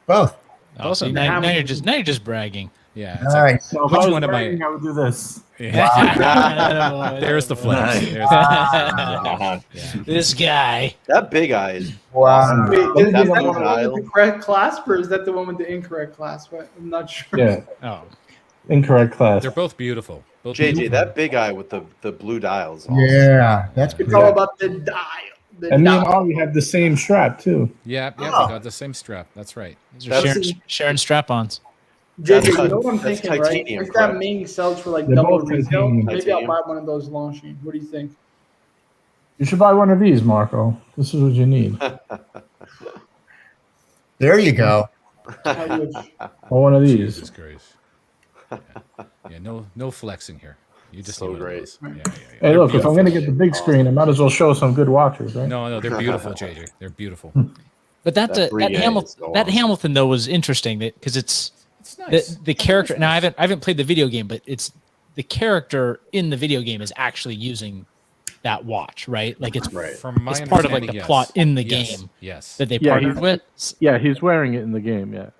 Both. Also, now you're just bragging. Yeah. All right. So if Which I was one am I? bragging, I would do this. Yeah. There's the flex. There's the This guy. That big eye is Wow. Wait, is That that the blue one dial. with the correct clasp, or is that the one with the incorrect clasp? I'm not sure. Yeah. Oh, Incorrect class. they're both beautiful. Both JJ. beautiful. That big eye with the blue dials. Yeah, that's It's all about the dial. The And me and dial. Ari have the same strap too. Yeah, we got the same strap. That's right. These are Sharon strap-ons. JJ, you know what I'm That's thinking, right? titanium, If that correct? Ming sells for like They're double both retail, titanium. maybe I'll Titanium. buy one of those launching. What do you think? You should buy one of these, Marco. This is what you need. There you go. I wish. Or one of these. Jesus Christ. Yeah, no flexing here. You just So need one of great. those. Yeah. Hey, They're look, if I'm going to beautiful. get the big screen, I might as well show some good watches, right? No, they're beautiful, JJ. They're beautiful. But that That Breguet Hamilton is so that awesome. Hamilton though was interesting because it's nice. the character. Now I haven't played the video game, but it's the character in the video game is actually using that watch, right? Like it's From my it's part of like understanding, the yes. plot in the Yes, game. yes. That they Yeah, partnered he's- with. Yeah, he's wearing it in the game, yeah.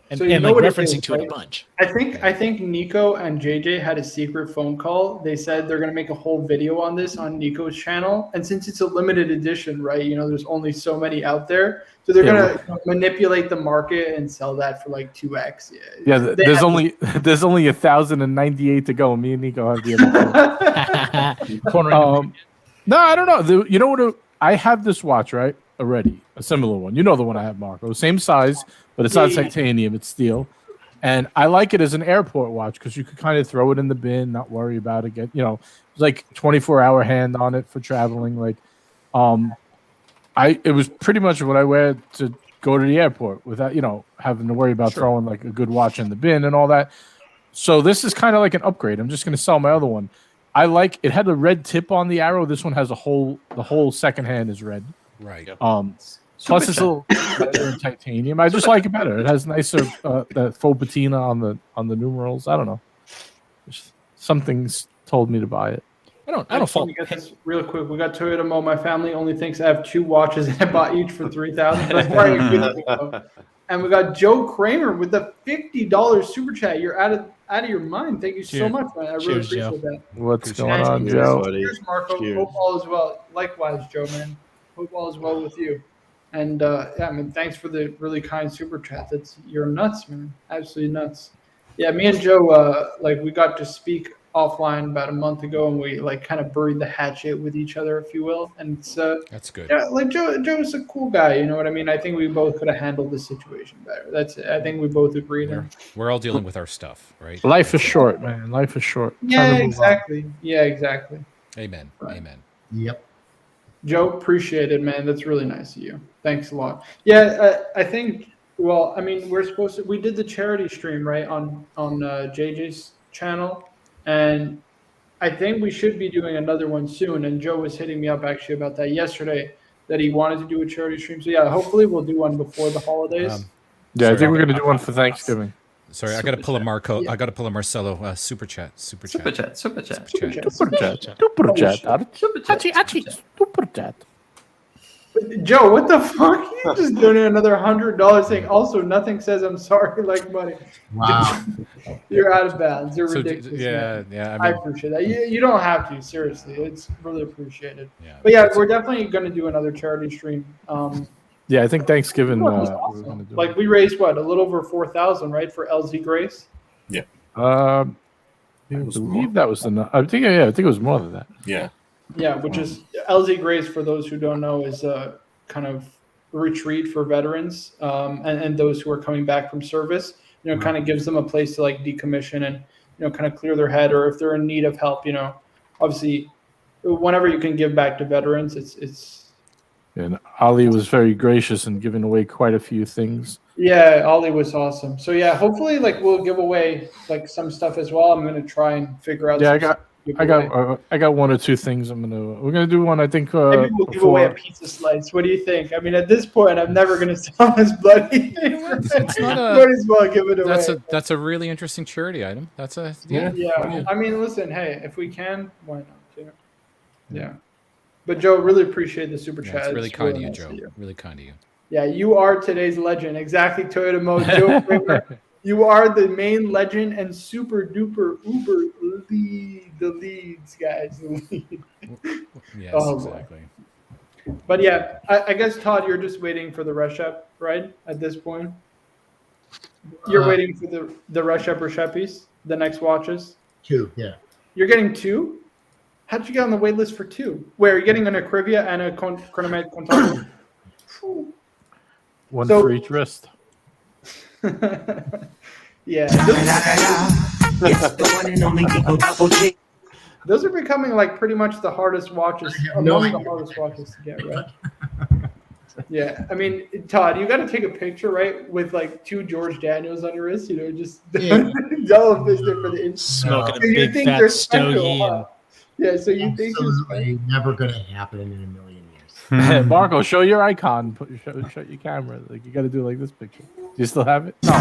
And, So you and know like what it referencing is, to it a right? bunch. I think Nico and JJ had a secret phone call. They said they're gonna make a whole video on this on Nico's channel, and since it's a limited edition, right? You know, there's only so many out there, so they're Yeah, gonna manipulate the market and sell that for like 2x. Yeah, They there's have- only 1,098 to go. Me and Nico have the other two. No, I don't know. You know what? I have this watch right already, a similar one. You know the one I have, Marco. Same size, but it's not Yeah. titanium; it's steel. And I like it as an airport watch because you could kind of throw it in the bin, not worry about it. It's like 24-hour hand on it for traveling. Like, it was pretty much what I wear to go to the airport without having to worry about throwing like a good watch in the bin and all that. So this is kind of like an upgrade. I'm just going to sell my other one. I like it had a red tip on the arrow. This one has the whole second hand is red. Right. Plus it's a little better in titanium. I just like it better. It has nicer that faux patina on the numerals. I don't know. Something's told me to buy it. I don't fault. Get this real quick. We got Toyota Mo. My family only thinks I have 2 watches and I bought each for $3,000. That's probably a good thing, though. And we got Joe Kramer with the $50 super chat. You're out of your mind. Thank you so Cheers. much, man. I really Cheers, appreciate Joe. that. What's And going on, Joe? Cheers, Marco. Cheers. Hope all is well. Likewise, Joe, man. Hope all is well with you. And yeah, man, thanks for the really kind super chat. You're nuts, man. Absolutely nuts. Yeah, me and Joe, we got to speak offline about a month ago, and we kind of buried the hatchet with each other, if you will. And it's That's good. yeah, Joe's a cool guy. You know what I mean? I think we both could have handled the situation better. That's it. I think we both agreed. We're all dealing with our stuff, right? Life is short, man. Life is short. Yeah, Time to move on. exactly. Yeah, exactly. Amen. Amen. Yep. Joe, appreciate it, man. That's really nice of you. Thanks a lot. Yeah, I think. Well, I mean, we did the charity stream right on JJ's channel, and I think we should be doing another one soon. And Joe was hitting me up actually about that yesterday, that he wanted to do a charity stream. So yeah, hopefully we'll do one before the holidays. Yeah, I Sorry, think we're gonna do one for Thanksgiving. Sorry, I got to pull a Marco. I got to pull a Marcelo super chat. Super chat. Super chat. Super chat. Joe, what the fuck? You just donated another $100 saying, also, nothing says I'm sorry like money. Wow. You're out of bounds. You're So, ridiculous. man. yeah. I appreciate that. You don't have to, seriously. It's really appreciated. Yeah. But yeah, we're definitely going to do another charity stream. Yeah, I think Thanksgiving. That was We're awesome. gonna do Like we raised what, a little over 4,000, right, for LZ Grace? I believe that was the. I think it was more than that. Yeah. Yeah, which is LZ Grace, for those who don't know, is a kind of retreat for veterans and those who are coming back from service. Kind of gives them a place to decommission and kind of clear their head, or if they're in need of help. Obviously, whenever you can give back to veterans, it's. And Ali was very gracious in giving away quite a few things. Yeah, Ollie was awesome. So yeah, hopefully we'll give away some stuff as well. I'm gonna try and figure out. Yeah, some I got one or two things. We're gonna do one. I think. Maybe we'll give away a pizza slice. What do you think? I mean, at this point, I'm never gonna sell this bloody. It's not Might as well give it away. That's a really interesting charity item. That's a Yeah. I mean, listen. Hey, if we can, why not? Too? Yeah. But Joe, really appreciate the super chat. It's really kind of you, nice Joe. Really kind of you. Yeah, you are today's legend. Exactly, Toyota Mo. Joe Kramer. You are the main legend and super duper uber leads, guys. The lead. Yes, Oh, exactly. But yeah, I guess Todd, you're just waiting for the rush up, right? At this point, you're waiting for the rush up or sheppies, the next watches. 2, yeah. You're getting 2. How'd you get on the wait list for 2? Where you're getting an Acrivia and a Chronomet Contact? One So- for each wrist. Yeah. Those are becoming like pretty much the hardest watches, among the hardest watches to get, right? Yeah, I mean, Todd, you got to take a picture, right, with like 2 George Daniels on your wrist, just jellyfish there for the Smoking a So you big think fat they're special, stogie. huh? Yeah, so you think it's Absolutely never going to happen in a million years. Marco, show your icon. Show your camera. Like you got to do like this picture. Do you still have it? No.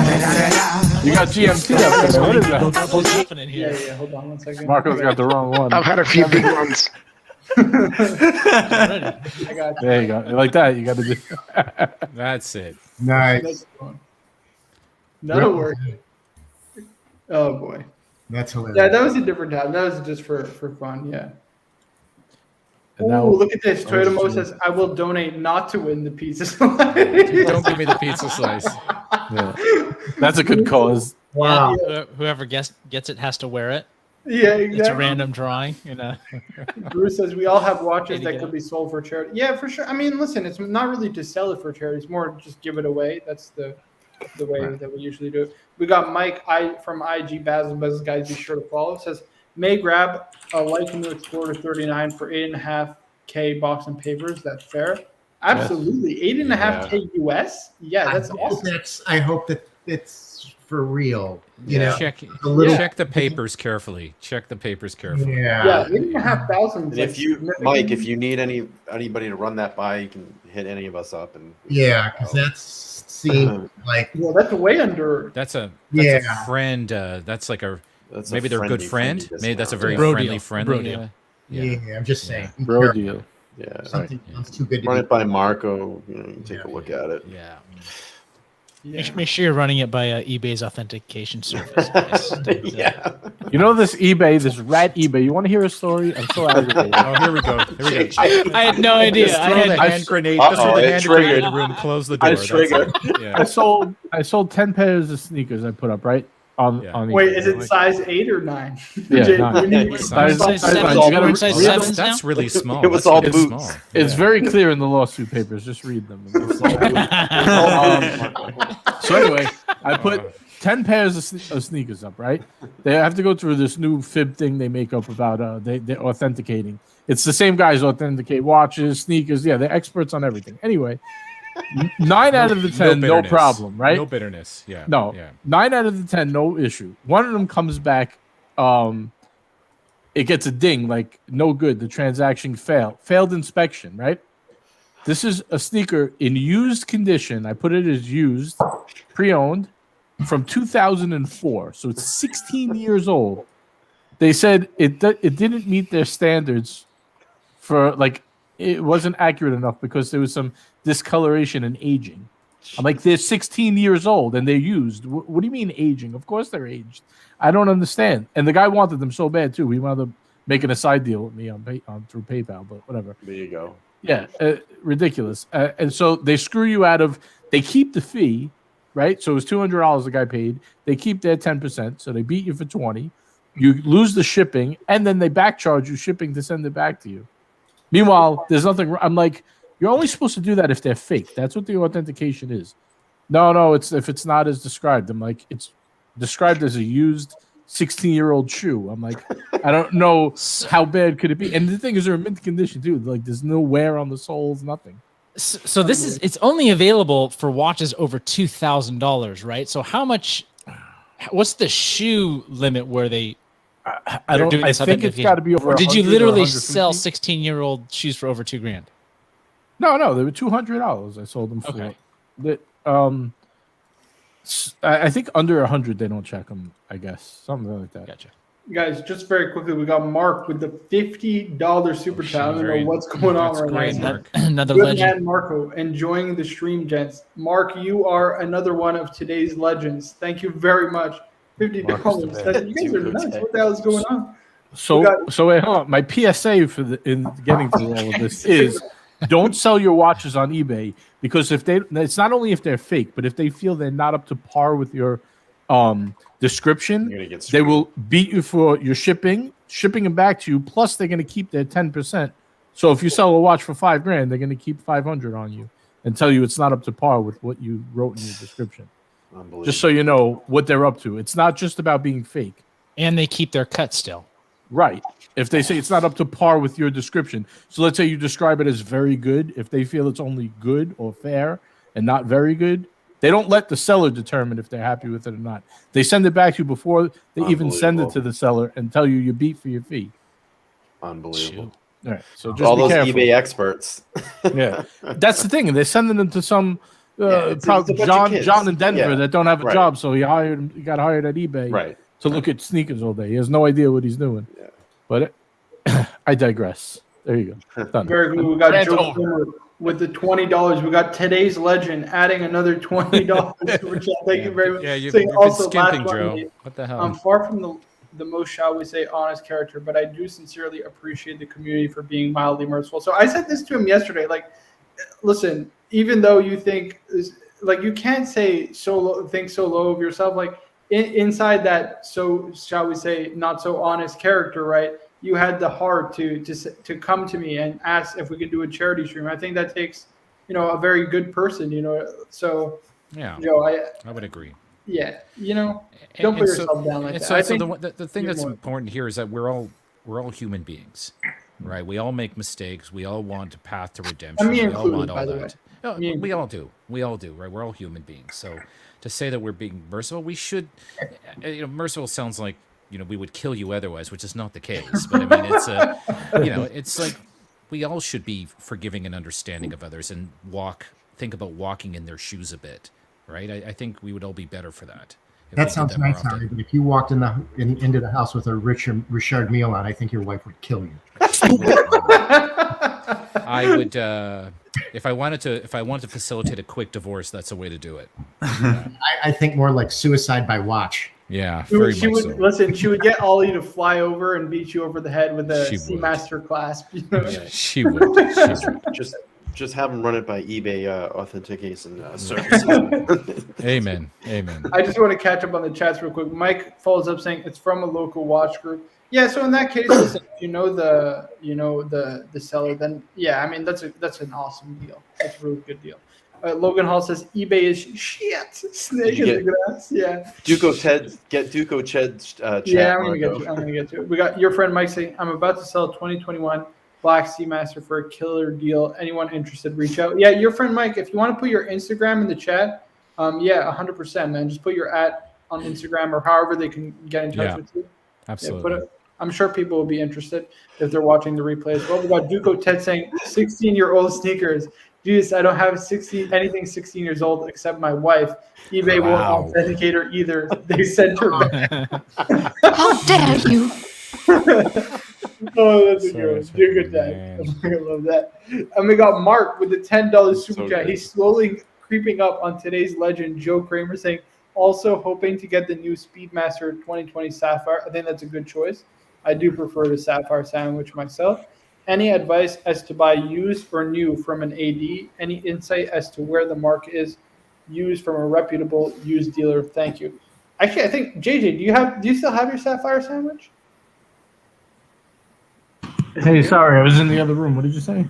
You got GMT up there. What is that? What's happening here? Yeah, hold on one second. Marco's got the wrong one. I've had a few big ones. I got you. There you go. Like that. You got to do. That's it. Nice. That'll work. Oh boy. That's hilarious. Yeah, that was a different time. That was just for fun. Yeah. And Oh, now- look at this. Toyotomo says, "I will donate not to win the pizza slice." Don't give me the pizza slice. Yeah. That's a good cause. Wow. Yeah, whoever gets it has to wear it. Yeah, exactly. It's a random drawing. Bruce says we all have watches Way to that go. could be sold for charity. Yeah, for sure. I mean, listen, it's not really to sell it for charity. It's more just give it away. That's the way that we usually do it. We got Mike from IG Basil Business Guys. Be sure to follow. Says may grab a Leica New Explorer 39 for 8.5K box and papers. That's fair. Absolutely, 8.5K US. Yeah, that's awesome. I hope that it's for real. You know, check a little- check the papers carefully. Check the papers carefully. Yeah, 8,500. And if you, Mike, if you need anybody to run that by, you can hit any of us up. And Yeah, because that's seemed like. Well, that's way under. That's a Yeah. friend. That's like a That's a maybe they're a good friendly friend. Maybe that's a discount. very Bro friendly deal. friendly. Bro deal. Yeah, I'm just saying. be Bro careful. deal. Yeah. Something sounds too good to Run be. it by Marco. You know, you take a look at it. Yeah. Make sure you're running it by eBay's authentication service. guys. Yeah. You know this eBay, this rat eBay. You want to hear a story? I'm so aggravated. Oh, here we go. Here we go. I had no idea. Just I throw the had hand grenade. Just throw Uh-oh, the it hand grenade in triggered. the room. Close the door. I That's triggered. it. Yeah. I sold 10 pairs of sneakers I put up, right? On Wait, eBay. is it size 8 or 9? Yeah, Jay, 9. we need- Size Size 9. seven. You gotta We're in read size them. sevens now? That's really small. It was That's all really boots. small. It's Yeah. very clear in the lawsuit papers. Just read them. So anyway, I put 10 pairs of sneakers up, right? They have to go through this new fib thing they make up about they're authenticating. It's the same guys who authenticate watches, sneakers. Yeah, they're experts on everything. Anyway, 9 out of the 10, no bitterness. problem, right? No bitterness. Yeah. No, Yeah. 9 out of the 10, no issue. One of them comes back, it gets a ding, like no good. The transaction failed inspection, right? This is a sneaker in used condition. I put it as used, pre-owned, from 2004, so it's 16 years old. They said it didn't meet their standards for it wasn't accurate enough because there was some discoloration and aging. I'm like, they're 16 years old and they're used. What do you mean aging? Of course they're aged. I don't understand. And the guy wanted them so bad too. He wound up making a side deal with me on through PayPal, but whatever. There you go. Yeah, ridiculous. And so they screw you out of. They keep the fee, right? So it was $200 the guy paid. They keep their 10%, so they beat you for 20. You lose the shipping, and then they back charge you shipping to send it back to you. Meanwhile, there's nothing. I'm like, you're only supposed to do that if they're fake. That's what the authentication is. No, it's if it's not as described. I'm like, it's described as a used 16-year-old shoe. I'm like, I don't know how bad could it be. And the thing is, they're in mint condition too. Like, there's no wear on the soles, nothing. So it's only available for watches over $2,000, right? So what's the shoe limit where they? I don't. I think it's got to be over. Or did you 100 or literally 150? sell 16-year-old shoes for over $2,000? No, they were $200. I sold them for. Okay. I think under 100 they don't check them. I guess something like that. Gotcha. Guys, just very quickly, we got Mark with the $50 super chat. I don't know what's going on right great, now. Mark. Another Good legend. man, Marco, enjoying the stream, gents. Mark, you are another one of today's legends. Thank you very much. $50. You guys are nuts. What the hell is going on? So wait, hold on. My PSA in getting through all of this is don't sell your watches on eBay because it's not only if they're fake, but if they feel they're not up to par with your description, they will beat you for your shipping them back to you. Plus, they're going to keep their 10%. So if you sell a watch for $5,000, they're going to keep $500 on you and tell you it's not up to par with what you wrote in your description. Just so you know what they're up to. It's not just about being fake. And they keep their cut still. Right. If they say it's not up to par with your description. So let's say you describe it as very good. If they feel it's only good or fair and not very good, they don't let the seller determine if they're happy with it or not. They send it back to you before they even send it to the seller and tell you beat for your fee. Unbelievable. All right. So just all be those careful. eBay experts. Yeah. That's the thing. They're sending them to some it's a bunch of kids. John in Denver that don't have a Right. job, so he got hired at eBay to look at sneakers all day. He has no idea what he's doing. Yeah. But I digress. There you go. Done. Very good. We got Rant Joe over. Kramer with the $20. We got today's legend adding another $20. Which thank you very much. Yeah, you've Saying been also, skimping, last Joe. Monday, What the hell? I'm far from the most, shall we say, honest character, but I do sincerely appreciate the community for being mildly merciful. So I said this to him yesterday. Like, listen, even though you think like you can't say think so low of yourself, like inside that, so shall we say, not so honest character, right? You had the heart to come to me and ask if we could do a charity stream. I think that takes, a very good person, So Yeah, I would agree. Yeah, don't put yourself down like that. So, I so think the thing you're that's more- important here is that we're all human beings, right? We all make mistakes. We all want a path to redemption. And me we all included, want all by the way. that. No, Me we all do. We all do, right? We're all human beings. So to say that we're being merciful, we should. Merciful sounds like we would kill you otherwise, which is not the case. But I mean, it's it's like we all should be forgiving and understanding of others and think about walking in their shoes a bit, right? I think we would all be better for that. if we That did sounds more nice, often. Harry. But if you walked into the house with a Richard meal on, I think your wife would kill you. I would, if I wanted to facilitate a quick divorce, that's a way to do it. I think more like suicide by watch. Yeah, She very much would so. listen. She would get Ollie to fly over and beat you over the head with a She Seamaster clasp. She would. Just have them run it by eBay authentication services. Amen. Amen. I just want to catch up on the chats real quick. Mike follows up saying it's from a local watch group. Yeah, so in that case, listen, if you know the seller, then yeah, I mean that's an awesome deal. That's a really good deal. Logan Hall says eBay is shit. Snake in the grass. Yeah. Duco Ched's chat. Yeah, I'm gonna get to it. We got your friend Mike saying, I'm about to sell 2021 Black Seamaster for a killer deal. Anyone interested, reach out. Yeah, your friend Mike, if you want to put your Instagram in the chat, 100%, man. Just put your @ on Instagram or however they can get in touch with you. Absolutely. Yeah, I'm sure people will be interested if they're watching the replay as well. We got Duco Ted saying 16-year-old sneakers. Jesus, I don't have anything 16 years old except my wife. eBay won't authenticate her either. They sent her back. How dare you? Oh, that's a good one. You're good, Dad. I love that. And we got Mark with the $10 super chat. He's slowly creeping up on today's legend, Joe Kramer, saying, also hoping to get the new Speedmaster 2020 Sapphire. I think that's a good choice. I do prefer the Sapphire sandwich myself. Any advice as to buy used or new from an AD? Any insight as to where the market is used from a reputable used dealer? Thank you. Actually, I think JJ, do you still have your Sapphire sandwich? Hey, sorry, I was in the other room. What did you say?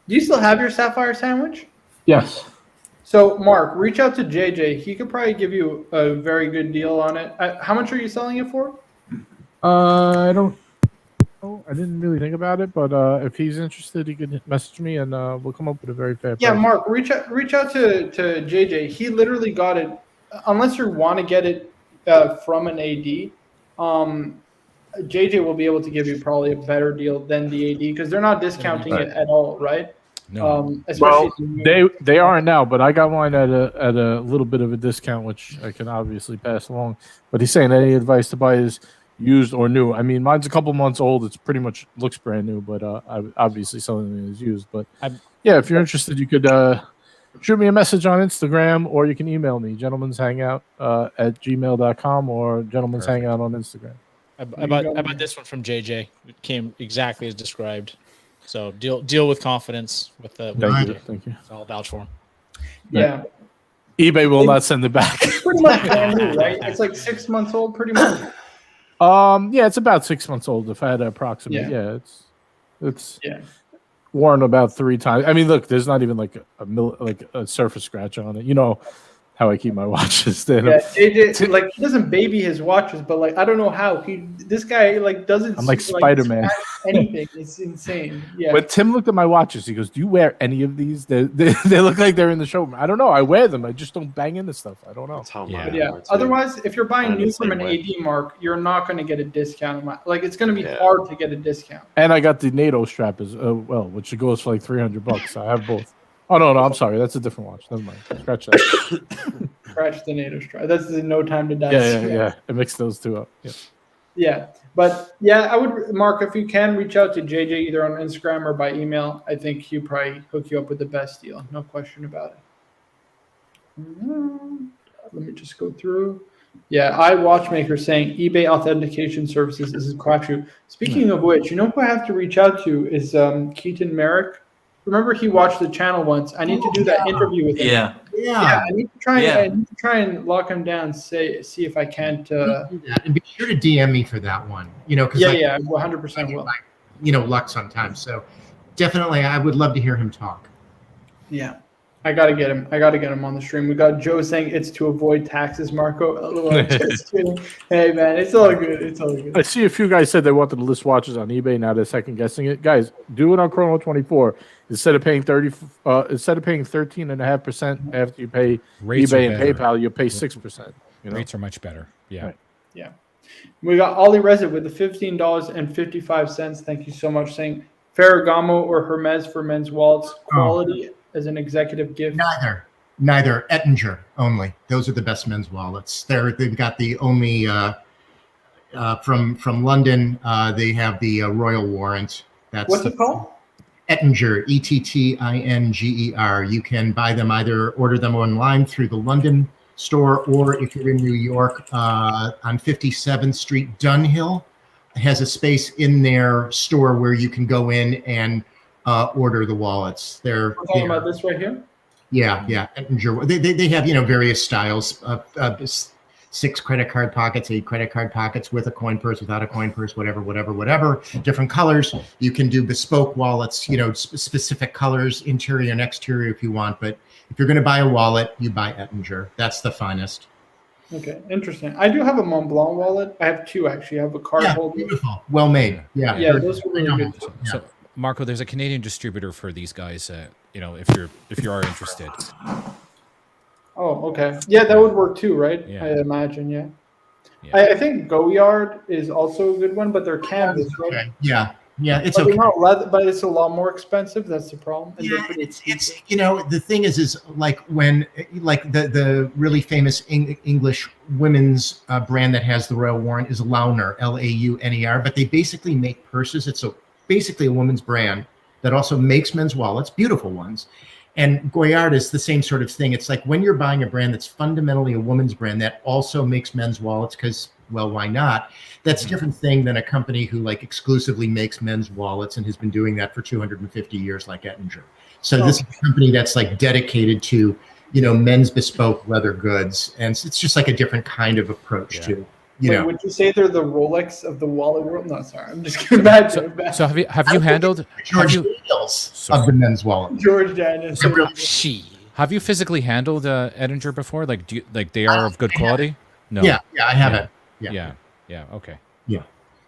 Do you still have your Sapphire sandwich? Yes. So, Mark, reach out to JJ. He could probably give you a very good deal on it. How much are you selling it for? I don't. I didn't really think about it, but if he's interested, he could message me, and we'll come up with a very fair Yeah, price. Mark, reach out to JJ. He literally got it. Unless you want to get it from an AD, JJ will be able to give you probably a better deal than the AD because they're not discounting it at all, right? No. Well, they aren't now, but I got mine at a little bit of a discount, which I can obviously pass along. But he's saying any advice to buy is used or new. I mean, mine's a couple months old. It's pretty much looks brand new, but I obviously selling it as used. But yeah, if you're interested, you could shoot me a message on Instagram, or you can email me, gentleman'shangout at gmail.com or gentleman's hangout on Instagram. I bought this one from JJ. It came exactly as described. So deal with confidence with the. Thank you. I'll vouch for him. Yeah. eBay will not send it back. It's pretty much brand new, right? It's like 6 months old, pretty much. Yeah, it's about 6 months old. If I had to approximate, it's worn about 3 times. I mean, look, there's not even like a surface scratch on it. how I keep my watches. Then Yeah, JJ, like he doesn't baby his watches, but like I don't know how this guy like doesn't. I'm like Spider-Man. Anything, it's insane. Yeah. When Tim looked at my watches, he goes, "Do you wear any of these? They look like they're in the showroom." I don't know. I wear them. I just don't bang into stuff. I don't know. That's how Yeah. mine Yeah. are, too. Otherwise, if you're buying Kinda new the from same an way. AD mark, you're not going to get a discount. Like it's going to be hard to get a discount. And I got the NATO strap as well, which goes for like $300. I have both. Oh no, I'm sorry. That's a different watch. Never mind. Scratch that. Scratch the NATO strap. That's the No Time to Die. Yeah. I mixed those two up. Yeah. Yeah, but yeah, I would, Mark, if you can reach out to JJ either on Instagram or by email. I think he'll probably hook you up with the best deal. No question about it. Let me just go through. Yeah, iWatchmaker saying eBay authentication services is a crapshoot. Speaking of which, you know who I have to reach out to is Keaton Merrick. Remember, he watched the channel once. I need to do that interview with him. Yeah. I need to try. Yeah. I need to try and lock him down. See if I can't. And be sure to DM me for that one. Because Yeah, 100% will. Luck sometimes. So definitely, I would love to hear him talk. Yeah, I gotta get him. I gotta get him on the stream. We got Joe saying it's to avoid taxes. Marco, just kidding. Hey man, it's all good. It's all good. I see a few guys said they wanted to list watches on eBay. Now they're second guessing it. Guys, do it on Chrono 24. Instead of paying 13.5% after you pay Rates eBay are and better. PayPal, you'll pay 6%. Rates are much better. Yeah. Right. Yeah. We got Ollie Rezit with the $15.55. Thank you so much. Saying Ferragamo or Hermes for men's wallets. Quality as an executive gift. Neither. Ettinger only. Those are the best men's wallets. They've got the only from London. They have the Royal Warrant. What's it called? Ettinger, Ettinger. You can buy them order them online through the London store, or if you're in New York, on 57th Street, Dunhill has a space in their store where you can go in and order the wallets. We're talking about this right here. Yeah. Ettinger. They have various styles of 6 credit card pockets, 8 credit card pockets, with a coin purse, without a coin purse, whatever, different colors. You can do bespoke wallets, specific colors, interior and exterior if you want. But if you're going to buy a wallet, you buy Ettinger. That's the finest. Okay, interesting. I do have a Mont Blanc wallet. I have two actually. I have a card holder. Beautiful, well made. Yeah, those are really good. So, Marco, there's a Canadian distributor for these guys. If you are interested. Oh, okay. Yeah, that would work too, right? Yeah. I imagine, yeah. I think Goyard is also a good one, but they're canvas, right? Okay. Yeah, it's but okay. they're not leather, but it's a lot more expensive. That's the problem. And Yeah, it's the thing is like when the really famous English women's brand that has the Royal Warrant is Launer, Launer, but they basically make purses. It's basically a woman's brand that also makes men's wallets, beautiful ones. And Goyard is the same sort of thing. It's like when you're buying a brand that's fundamentally a woman's brand that also makes men's wallets, because, well, why not? That's a different thing than a company who exclusively makes men's wallets and has been doing that for 250 years, like Ettinger. So this is a company that's dedicated to, men's bespoke leather goods. And it's just like a different kind of approach to, would you say they're the Rolex of the wallet world? No, sorry, I'm just kidding. Bad. So have you handled George Daniels of the men's wallet? George Daniels. Have you physically handled Ettinger before? They are of good quality? No. Yeah, I haven't. Yeah. Okay. Yeah,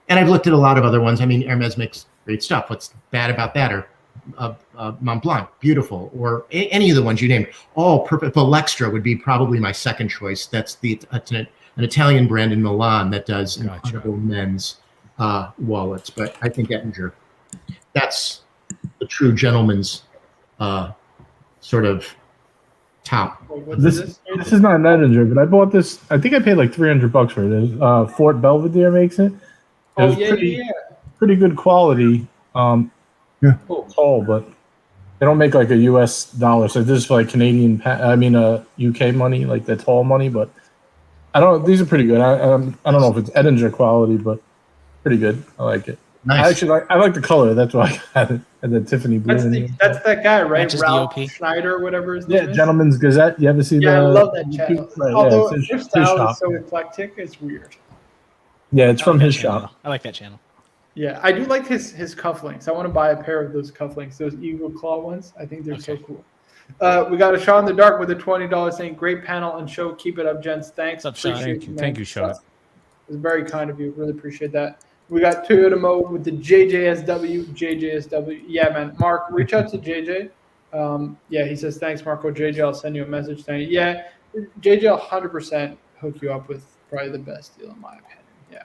and I've looked at a lot of other ones. I mean, Hermes makes great stuff. What's bad about that? Or Mont Blanc, beautiful, or any of the ones you named, all perfect. Valextra would be probably my second choice. That's an Italian brand in Milan that does incredible men's wallets. But I think Ettinger, that's the true gentleman's sort of top. This is not an Ettinger, but I bought this. I think I paid like $300 for it. Fort Belvedere makes it. Pretty good quality. Tall, but they don't make like a US dollar. So this is for like Canadian, UK money, like the tall money. But these are pretty good. I don't know if it's Ettinger quality, but pretty good. I like it. Nice. I like the color. That's why I had it. And the Tiffany blue. That's that guy, right? Matches Ralph DOP. Schneider, whatever his name is. Gentleman's Gazette. You ever see that? Yeah, I love that channel. Right, Although it's their his style shop. is so eclectic, it's weird. Yeah, it's from his channel. shop. I like that channel. Yeah, I do like his cufflinks. I want to buy a pair of those cufflinks, those Eagle Claw ones. I think they're so cool. We got a shot in the dark with a $20 saying, "Great panel and show. Keep it up, gents. Thanks. What's up, Sean? Thank you, Sean. It's very kind of you. Really appreciate that. We got Toyota Mo with the JJSW. Yeah, man. Mark, reach out to JJ. Yeah, he says, thanks, Marco. JJ, I'll send you a message saying, yeah, JJ will 100% hook you up with probably the best deal in my opinion. Yeah,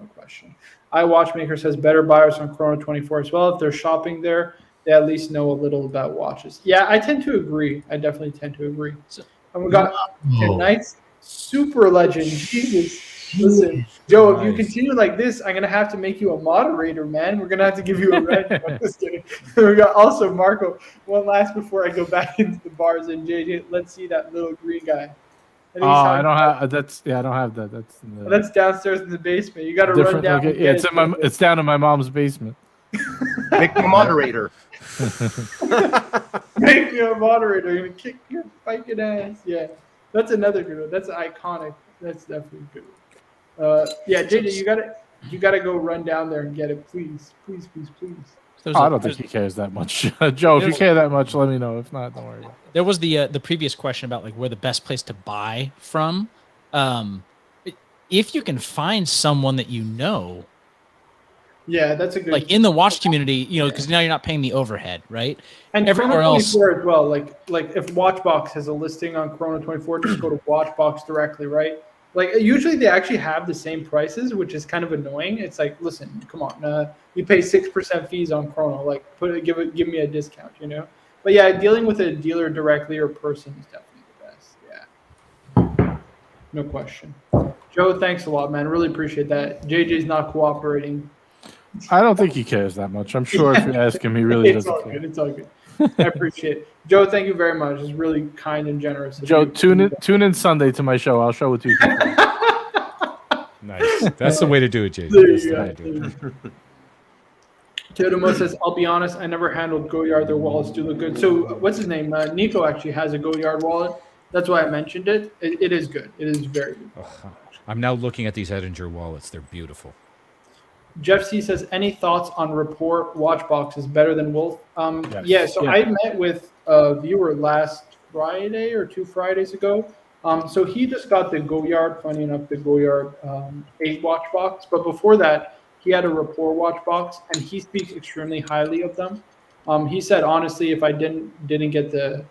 no question. iWatchmaker says better buyers on Chrono 24 as well. If they're shopping there, they at least know a little about watches. Yeah, I tend to agree. I definitely tend to agree. And we got tonight's super legend. Jesus. Listen, Joe, if you continue like this, I'm going to have to make you a moderator, man. We're going to have to give you a red. I'm just kidding. We got also Marco. One last before I go back into the bars. And JJ, let's see that little green guy. I don't have that's. Yeah, I don't have that. That's downstairs in the basement. You got to run down. Okay, yeah, it's down in my mom's basement. Make me a moderator. Make me a moderator. I'm going to kick your fucking ass. Yeah, that's another good one. That's iconic. That's definitely good. Yeah, JJ, you gotta go run down there and get it, please. I don't think he cares that much. Joe, if you care that much, let me know. If not, don't worry about it. There was the previous question about like where the best place to buy from. If you can find someone that you know, yeah, that's a good. Like in the watch community, because now you're not paying the overhead, right? And everywhere Chrono else 24 as well. Like if Watchbox has a listing on Chrono 24, just go to Watchbox directly, right? Like usually they actually have the same prices, which is kind of annoying. It's like, listen, come on, you pay 6% fees on Chrono. Like, give me a discount, But yeah, dealing with a dealer directly or person is definitely the best. Yeah, no question. Joe, thanks a lot, man. Really appreciate that. JJ's not cooperating. I don't think he cares that much. I'm sure if you ask him, he really doesn't care. It's all good. I appreciate it. Joe, thank you very much. It's really kind and generous. Joe, tune in Sunday to my show. I'll show it to you. Nice. That's the way to do it, Jay. Teodomo says, I'll be honest, I never handled Goyard. Their wallets do look good. So what's his name? Nico actually has a Goyard wallet. That's why I mentioned it. It is good. It is very good. I'm now looking at these Edinger wallets. They're beautiful. Jeff C says, any thoughts on Rapport watch boxes better than Wolf? Yes. I met with a viewer last Friday or 2 Fridays ago. So he just got the Goyard, funny enough, the Goyard 8 watch box. But before that, he had a Rapport watch box, and he speaks extremely highly of them. He said, honestly, if I didn't get the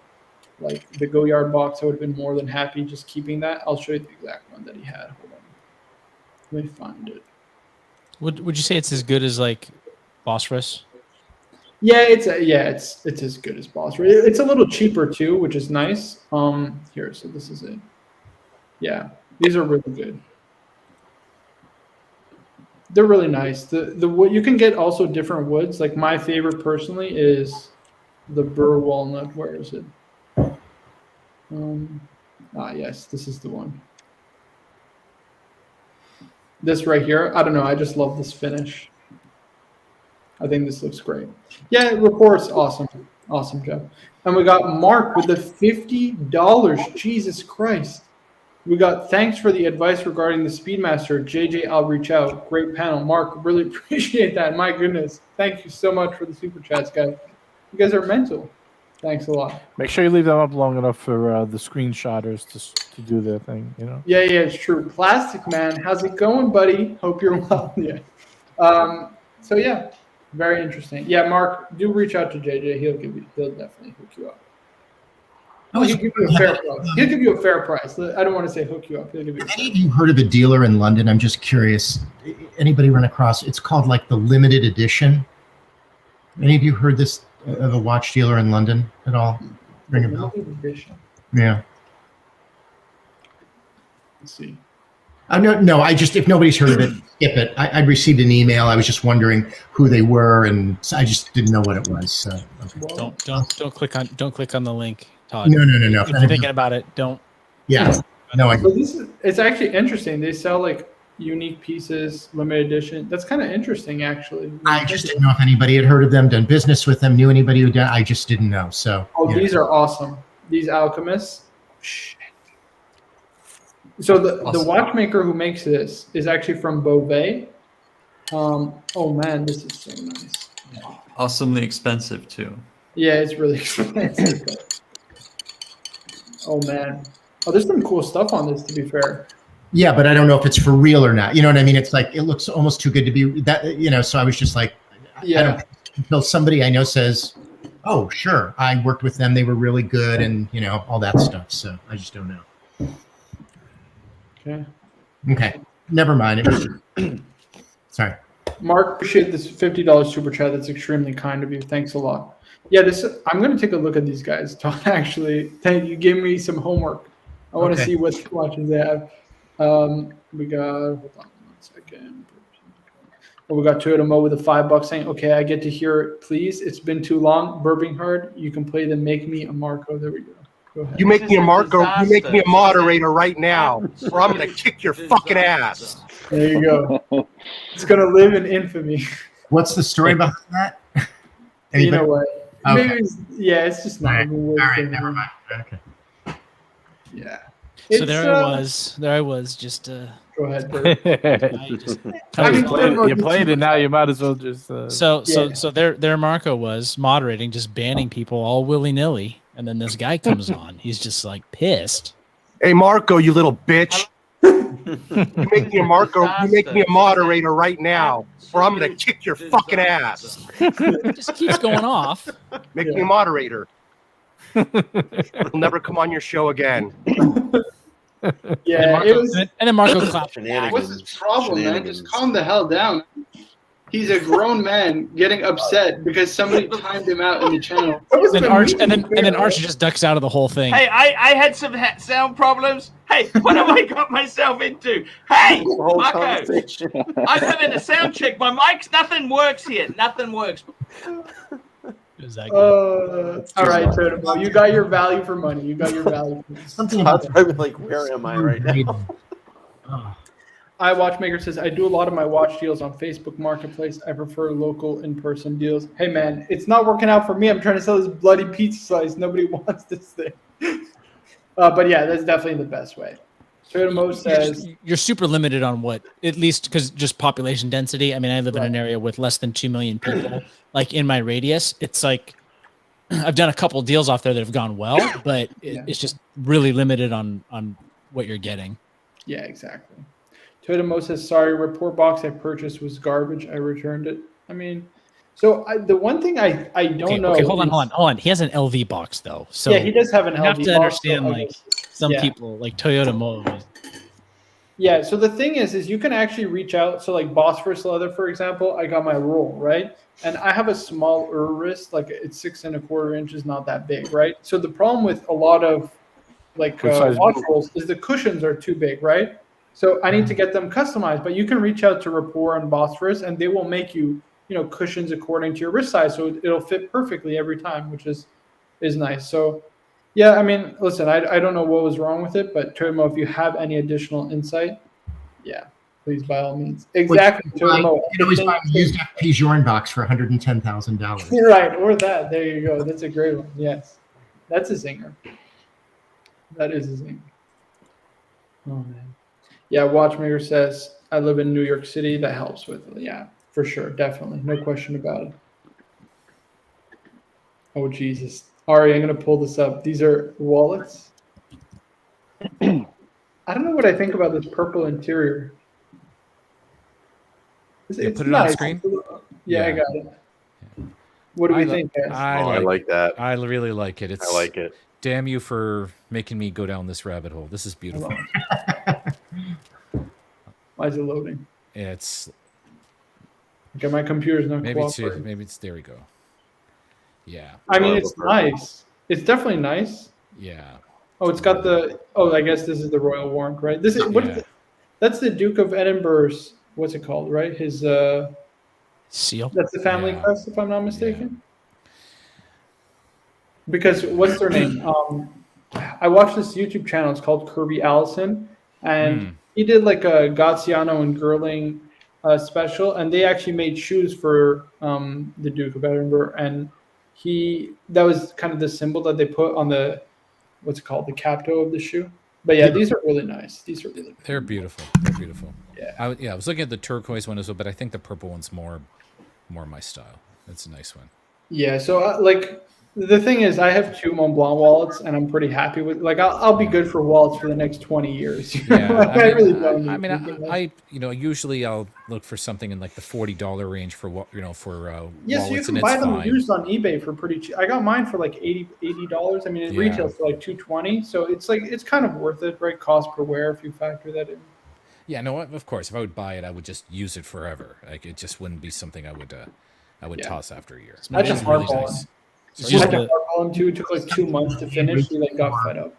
Goyard box, I would have been more than happy just keeping that. I'll show you the exact one that he had. Hold on. Let me find it. Would you say it's as good as like Phosphorus? Yeah, it's as good as Phosphorus. It's a little cheaper too, which is nice. Here, so this is it. Yeah, these are really good. They're really nice. The wood you can get also different woods. Like my favorite personally is the Burr walnut. Where is it? Yes, this is the one. This right here, I don't know. I just love this finish. I think this looks great. Yeah, Rapport's awesome. Awesome, Joe. And we got Mark with the $50. Jesus Christ. We got thanks for the advice regarding the Speedmaster. JJ, I'll reach out. Great panel. Mark, really appreciate that. My goodness. Thank you so much for the super chats, guys. You guys are mental. Thanks a lot. Make sure you leave them up long enough for the screenshotters to do their thing, Yeah, it's true. Plastic Man, how's it going, buddy? Hope you're well. Yeah. So yeah, very interesting. Yeah, Mark, do reach out to JJ. He'll definitely hook you up. He'll give you a fair price. He'll give you a fair price. I don't want to say hook you up. He'll give you. Any of you heard of a dealer in London? I'm just curious. Anybody run across? It's called like the limited edition. Any of you heard this? Of a watch dealer in London at all? Ring a bell? Yeah. Let's see. No, I just, if nobody's heard of it, skip it. I'd received an email. I was just wondering who they were, and I just didn't know what it was. So okay. Don't click on the link, Todd. No. If you're thinking about it, don't. Yeah. No, So it's actually interesting. They sell like unique pieces, limited edition. That's kind of interesting, actually. I just didn't know if anybody had heard of them, done business with them, knew anybody who done. I just didn't know. So. These are awesome. These Alchemists. Shit. So the watchmaker who makes this is actually from Beauvais. Oh man, this is so nice. Awesomely expensive too. Yeah, it's really expensive. Oh man. Oh, there's some cool stuff on this. To be fair. Yeah, but I don't know if it's for real or not. You know what I mean? It's like it looks almost too good to be that. You know, so I was just like, I don't, until somebody I know says, "Oh, sure, I worked with them. They were really good," and you know all that stuff. So I just don't know. Okay. Okay. Never mind. It was sorry. Mark, appreciate this $50 super chat. That's extremely kind of you. Thanks a lot. Yeah, I'm going to take a look at these guys. Actually, thank you. Gave me some homework. I want to see what watches they have. We got. Hold on 1 second. Oh, we got Toyota Mo with the $5 saying, "Okay, I get to hear it. Please, it's been too long. Burping hard. You can play the Make Me a Marco." There we go. Go ahead. You make me a Marco. You make me a moderator right now, or I'm gonna kick your fucking ass. There you go. It's gonna live in infamy. What's the story behind that? You know what? Okay. Maybe it's just not. All right, never mind. Okay. Yeah. So there I was, just. Go ahead, Bert. You played it now. You might as well just. So there Marco was moderating, just banning people all willy nilly, and then this guy comes on. He's just like pissed. Hey Marco, you little bitch! You make me a Marco. You make me a moderator right now, or I'm gonna kick your fucking ass. It just keeps going off. Make me a moderator. I'll never come on your show again. Yeah, and then Marco clapped. What's his problem, man? Just calm the hell down. He's a grown man getting upset because somebody timed him out in the channel. And then Arch just ducks out of the whole thing. Hey, I had some sound problems. Hey, what have I got myself into? Hey, Marco, I'm having a sound check. My mic's, nothing works here. Nothing works. All right, Totem, you got your value for money. You got your value for money. Something about probably like, where am I right now? iWatchmaker says, I do a lot of my watch deals on Facebook Marketplace. I prefer local in-person deals. Hey, man, it's not working out for me. I'm trying to sell this bloody pizza slice. Nobody wants this thing. But yeah, that's definitely the best way. Totem says, you're super limited on what, at least because just population density. I mean, I live in an area with less than 2 million people. Like in my radius, it's like I've done a couple deals off there that have gone well, but it's just really limited on what you're getting. Yeah, exactly. Totem says, sorry, report box I purchased was garbage. I returned it. I mean, so the one thing I don't know. Okay, hold on. He has an LV box though. So yeah, he does have an LV box. You have to understand, like some people, like Toyota Mo. Yeah, so the thing is you can actually reach out. So like Bosphorus leather, for example, I got my roll, right? And I have a smaller wrist, like it's 6 1/4 inches, not that big, right? So the problem with a lot of like watch rolls is the cushions are too big, right? So I need to get them customized, but you can reach out to Rapport and Bosphorus and they will make you, cushions according to your wrist size. So it'll fit perfectly every time, which is nice. So yeah, I mean, listen, I don't know what was wrong with it, but Turmo, if you have any additional insight, yeah, please, by all means. Exactly, Turmo. You can always buy a used FP Jorn box for $110,000. Right, or that. There you go. That's a great one. Yes, that's a zinger. That is a zinger. Oh, man. Yeah, Watchmaker says, I live in New York City. That helps with it. Yeah, for sure. Definitely. No question about it. Oh, Jesus. Ari, I'm going to pull this up. These are wallets. I don't know what I think about this purple interior. It's put it nice. on the screen? Yeah, I got it. What do we think, guys? I like that. I really like it. I like it. Damn you for making me go down this rabbit hole. This is beautiful. Why is it loading? Yeah, it's... Okay, my computer's not maybe cooperating. maybe it's... There we go. Yeah. I mean, it's nice. It's definitely nice. Yeah. Oh, it's got the... Oh, I guess this is the royal warrant, right? This is that's the Duke of Edinburgh's... What's it called, right? His... seal. That's the family crest, if I'm not mistaken. Because what's their name? I watched this YouTube channel. It's called Kirby Allison, and he did like a Graziano and Girling special, and they actually made shoes for the Duke of Edinburgh, and that was kind of the symbol that they put on the what's it called, the capto of the shoe. But yeah, these are really nice. These are really cool. They're beautiful. They're beautiful. Yeah. I was looking at the turquoise one as well, but I think the purple one's more my style. It's a nice one. Yeah. So like The thing is, I have 2 Mont Blanc wallets, and I'm pretty happy with. Like, I'll be good for wallets for the next 20 years. Yeah, Like, I really don't. I need mean, anything else. usually I'll look for something in like the $40 range for what Yeah, so you wallets, can and buy it's them fine. used on eBay for pretty cheap. I got mine for like $80. I mean, it Yeah. retails for like $220. So it's kind of worth it, right? Cost per wear if you factor that in. Yeah, no, of course. If I would buy it, I would just use it forever. Like it just wouldn't be something I would Yeah. toss after a year. I had It's to really hardball nice. him. Sorry, I had to hardball him too. It took like 2 months to finish. He like got fed up.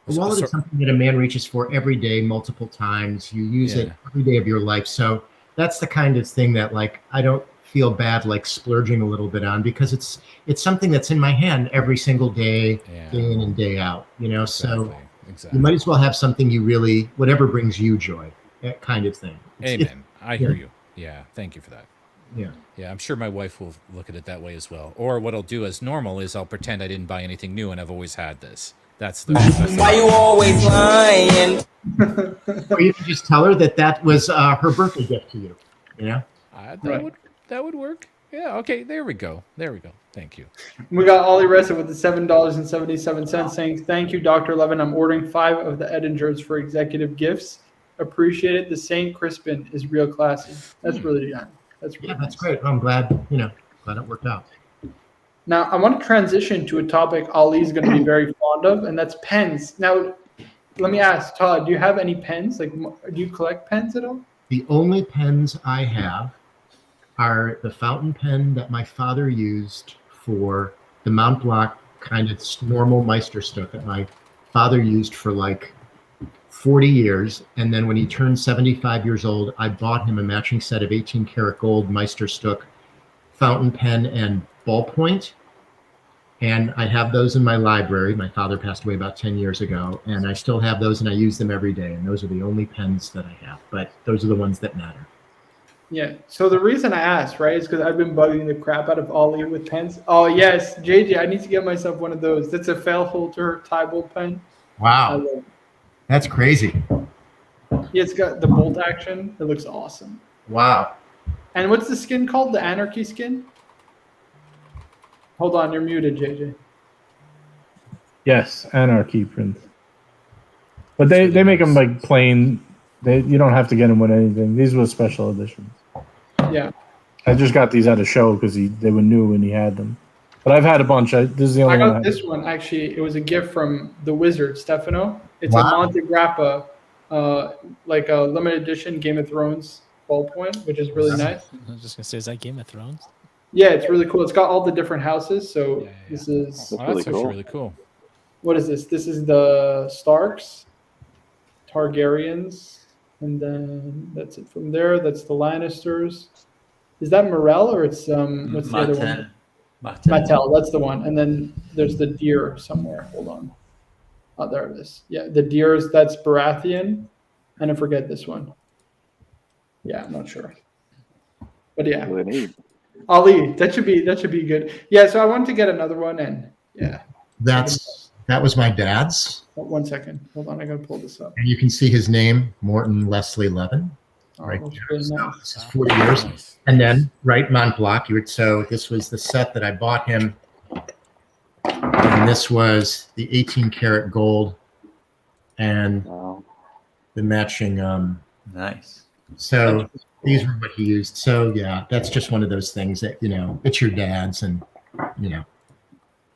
A wallet is something that a man reaches for every day, multiple times. You use it every day of your life. So that's the kind of thing that, like, I don't feel bad like splurging a little bit on, because it's something that's in my hand every single day, day in and day out. You know, so you might as well have something you really, whatever brings you joy, that kind of thing. Amen. I hear you. Yeah, thank you for that. Yeah. Yeah, I'm sure my wife will look at it that way as well. Or what I'll do as normal is I'll pretend I didn't buy anything new and I've always had this. That's the. Why you always lying? Or you can just tell her that was her birthday gift to you. You know. That would work. Yeah. Okay. There we go. Thank you. We got Ollie Ressa with the $7.77 saying, "Thank you, Dr. Levin. I'm ordering 5 of the Edingers for executive gifts. Appreciate it. The St. Crispin is real classy." That's really nice. That's great. I'm glad glad it worked out. Now, I want to transition to a topic Ali's going to be very fond of, and that's pens. Now, let me ask, Todd, do you have any pens? Like, do you collect pens at all? The only pens I have are the fountain pen that my father used for the Mont Blanc kind of normal Meisterstück that my father used for like 40 years. And then when he turned 75 years old, I bought him a matching set of 18 karat gold Meisterstück fountain pen and ballpoint. And I have those in my library. My father passed away about 10 years ago, and I still have those, and I use them every day. And those are the only pens that I have, but those are the ones that matter. Yeah. So the reason I asked, right, is because I've been bugging the crap out of Ollie with pens. Oh, yes, JJ, I need to get myself one of those. That's a Failholter Tybalt pen. Wow. That's crazy. Yeah, it's got the bolt action. It looks awesome. Wow. And what's the skin called? The Anarchy skin? Hold on, you're muted, JJ. Yes, Anarchy print. But they make them like plain. You don't have to get them with anything. These were special editions. Yeah. I just got these at a show because they were new when he had them. But I've had a bunch. This is the only I one. got this one, actually. It was a gift from the Wizard, Stefano. It's Wow. a Monte Grappa, like a limited edition Game of Thrones ballpoint, which is really nice. I was just going to say, is that Game of Thrones? Yeah, it's really cool. It's got all the different houses. So this is... That's actually really cool. What is this? This is the Starks, Targaryens, and then that's it from there. That's the Lannisters. Is that Morel or it's what's the other one? Mattel, that's the one. And then there's the deer somewhere. Hold on. Oh, there it is. Yeah, the deers, that's Baratheon. And I forget this one. Yeah, I'm not sure. But yeah. Ali, that should be good. Yeah, so I wanted to get another one, and yeah. That was my dad's. 1 second. Hold on, I gotta pull this up. And you can see his name, Morton Leslie Levin. Right that's there. really So nice. this is 40 years. And then, right, Mont Blanc. So this was the set that I bought him. And this was the 18 karat gold and the matching. Nice. So these were what he used. So yeah, that's just one of those things that, it's your dad's, and,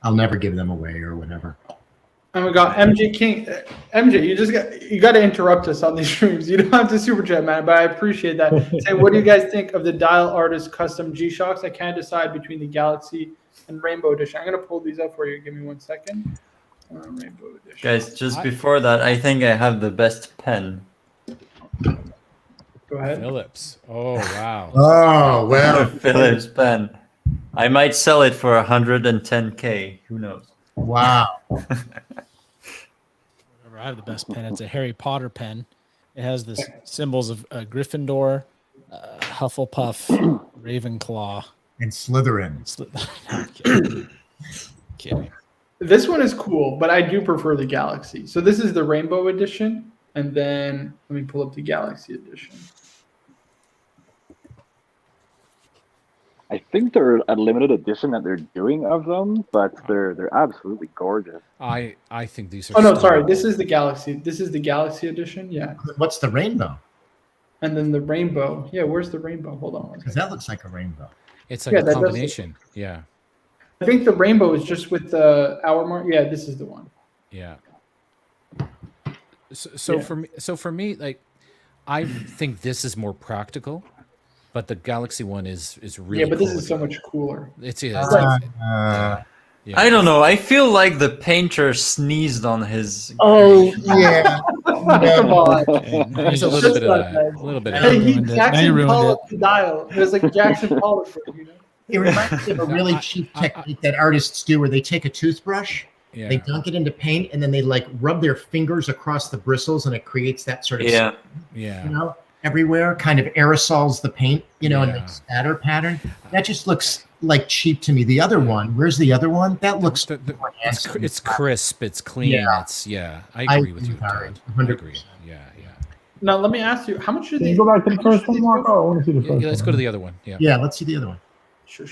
I'll never give them away or whatever. And we got MJ King. MJ, you got to interrupt us on these streams. You don't have to super chat, man, but I appreciate that. Say, what do you guys think of the Dial Artist Custom G-Shocks? I can't decide between the Galaxy and Rainbow Edition. I'm gonna pull these up for you. Give me 1 second. Rainbow Edition. Guys, just before that, I think I have the best pen. Go ahead. Phillips. Oh wow. Oh well. Phillips pen. I might sell it for 110K. Who knows? Wow. I have the best pen. It's a Harry Potter pen. It has the symbols of Gryffindor, Hufflepuff, Ravenclaw, and Slytherin. Kidding. This one is cool, but I do prefer the Galaxy. So this is the Rainbow Edition, and then let me pull up the Galaxy Edition. I think they're a limited edition that they're doing of them, but they're absolutely gorgeous. I think these are. Oh no, sorry. This is the Galaxy. This is the Galaxy edition. Yeah. What's the rainbow? And then the rainbow. Yeah, where's the rainbow? Hold on. Because that looks like a rainbow. It's like Yeah, a that does look- combination. Yeah. I think the rainbow is just with the hour mark. Yeah, this is the one. Yeah. So for me, like, I think this is more practical, but the Galaxy one is really. Yeah, but this cool is so much cooler. Yeah. I don't know. I feel like the painter sneezed on his. Oh yeah. Come on. There's a little bit of that. A little bit of Hey, that. he Jackson Pollock the dial. It was like Jackson Pollock, you know. It reminds me of a really cheap technique that artists do where they take a toothbrush, Yeah. they dunk it into paint, and then they like rub their fingers across the bristles, and it creates that sort of Yeah. Yeah. you know, everywhere, kind of aerosols the paint, you know, and Yeah. like spatter pattern. That just looks like cheap to me. The other one, where's the other one? That looks more handsome. It's crisp. It's clean. Yeah. It's I agree with you, Todd. I 100%. agree. Yeah. Now let me ask you, how much do Can they you go back to the first one, Marco? I want to see the first Yeah, let's one. go to the other one. Yeah. Yeah, let's see the other one. Sure.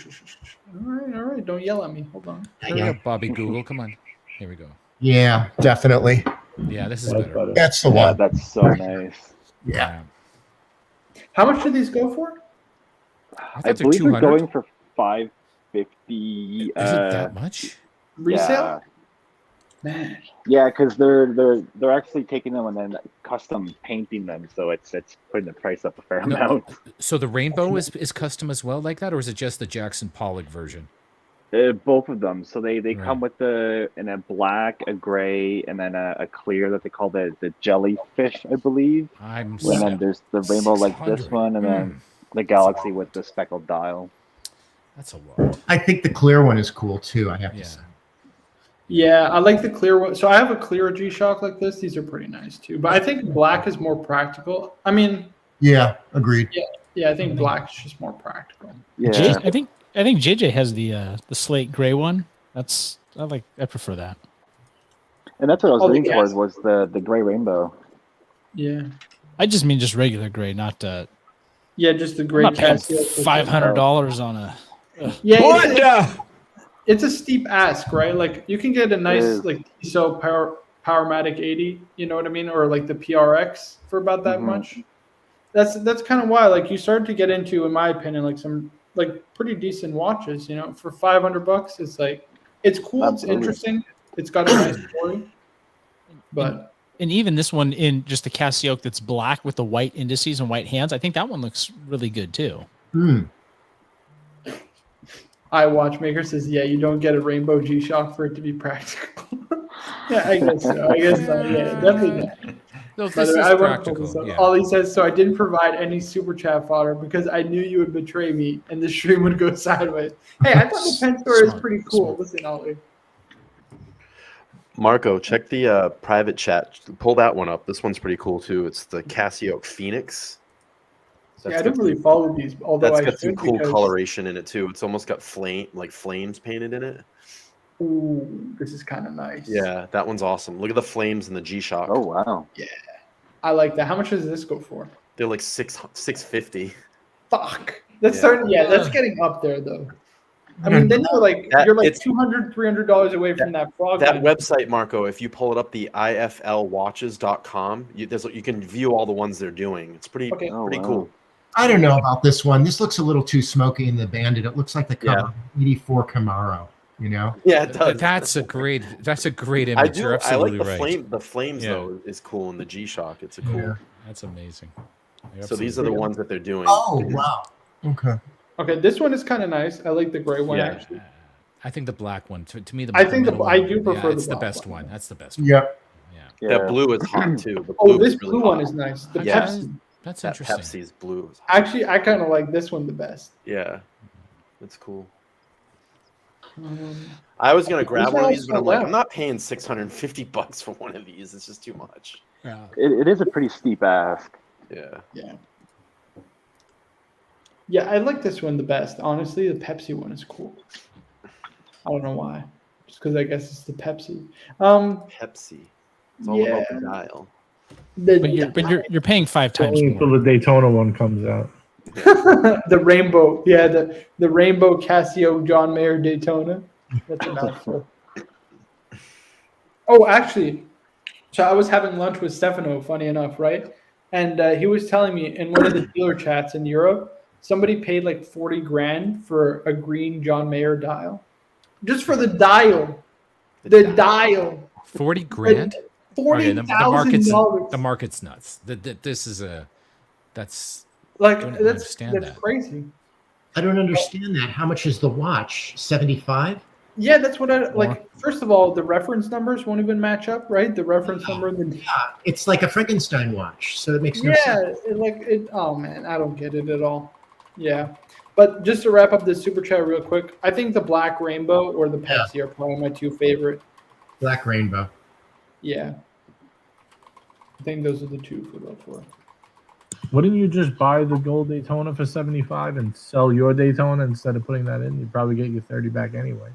All right. Don't yell at me. Hold on. Here we go, Bobby Google. Come on. Here we go. Yeah, definitely. Yeah, this is better. That's the Yeah, one. that's so nice. Yeah. How much do these go for? I they're believe they're 200. going for $550. Is it that much? Resale? Man. Yeah, because they're actually taking them and then custom painting them, so it's putting the price up a fair No, amount. So the rainbow is custom as well, like that, or is it just the Jackson Pollock version? Both of them. So they come with in a black, a gray, and then a clear that they call the jellyfish, I believe. And then there's the rainbow like this 600. one, and then the galaxy with the speckled dial. That's a lot. I think the clear one is cool too. I have to say. Yeah, I like the clear one. So I have a clear G-Shock like this. These are pretty nice too. But I think black is more practical. I mean, Yeah, agreed. yeah, I think black is just more practical. Yeah. I think JJ has the slate gray one. I prefer that. And that's what I was Oh, leaning the towards gas. was the gray rainbow. Yeah. I just mean just regular gray, not Yeah, just the I'm gray not paying Casio. $500 on a. Yeah, it's a steep ask, right? Like you can get a nice is. like TISO Powermatic 80, you know what I mean, or like the PRX for about that Mhm. much. That's kind of why like you start to get into, in my opinion, like some like pretty decent watches. You know, for $500, it's like it's cool, Absolutely. it's interesting, it's got a nice story, but And even this one in just the Casio that's black with the white indices and white hands, I think that one looks really good too. iWatchmaker says, yeah, you don't get a rainbow G-Shock for it to be practical. Yeah, I guess so. Yeah, definitely not. No, By this the way, is I won't pull practical. this up. Yeah. Ollie says, so I didn't provide any super chat fodder because I knew you would betray me and the stream would go sideways. Hey, I thought the pen store is pretty cool. Listen, Ollie. Marco, check the private chat. Pull that one up. This one's pretty cool too. It's the Casio Phoenix. Yeah, I didn't really follow these, although That's I got some should cool because- coloration in it too. It's almost got flames painted in it. Ooh, this is kind of nice. Yeah, that one's awesome. Look at the flames in the G-Shock. Oh wow. Yeah, I like that. How much does this go for? They're like $650. Fuck. That's Yeah. starting. Yeah, that's getting up there though. I mean, then you're like it's- $200, $300 away from that frog. That gun. website, Marco, if you pull it up, the iflwatches.com, you can view all the ones they're doing. It's pretty Oh, pretty wow. cool. I don't know about this one. This looks a little too smoky in the Bandit. It looks like the cover of 84 Camaro, you know? Yeah, it does. That's a great image. I do. You're I absolutely like the right. The flames Yeah. though is cool in the G-Shock. It's a cool. Yeah. That's amazing. You're So these are the absolutely ones that they're doing. Oh, wow. Okay. Okay, this one is kind of nice. I like the gray one Yeah. actually. right. I think the black one. To me, I think middle I one- do prefer it's the the black best one. one. That's the best one. Yeah. Yeah. That blue is hot too. The Oh, blue this is really blue one hot. is nice. The Yeah. Pepsi. That's That interesting. Pepsi's blue is hot. Actually, I kind of like this one the best. Yeah, that's cool. Um, I was gonna grab These one are of these, but I'm all like, sold I'm not paying $650 for one of these. It's just too much. It is a pretty steep ask. Yeah. yeah. Yeah, I like this one the best. Honestly, the Pepsi one is cool. I don't know why. Just because I guess it's the Pepsi. Pepsi. It's all yeah. about the dial. But you're paying 5 times Only more. until the Daytona one comes out. The rainbow, yeah, the rainbow Casio John Mayer Daytona. That's a mouthful. Oh, actually, so I was having lunch with Stefano, funny enough, right? And he was telling me in one of the dealer chats in Europe, somebody paid like 40 grand for a green John Mayer dial. Just for the dial. The dial. 40 grand? $40,000. The market's nuts. This is that's like don't that's understand that. crazy. I don't understand that. How much is the watch? 75? Yeah, that's what I like. First of all, the reference numbers won't even match up, right? The reference number and the It's like a Frankenstein watch, so it makes no sense. Oh man, I don't get it at all. Yeah, but just to wrap up this super chat real quick, I think the Black Rainbow or the Pepsi are probably my two favorite. Black Rainbow. Yeah, I think those are the two for both for. Wouldn't you just buy the gold Daytona for 75 and sell your Daytona instead of putting that in? You'd probably get your 30 back anyway.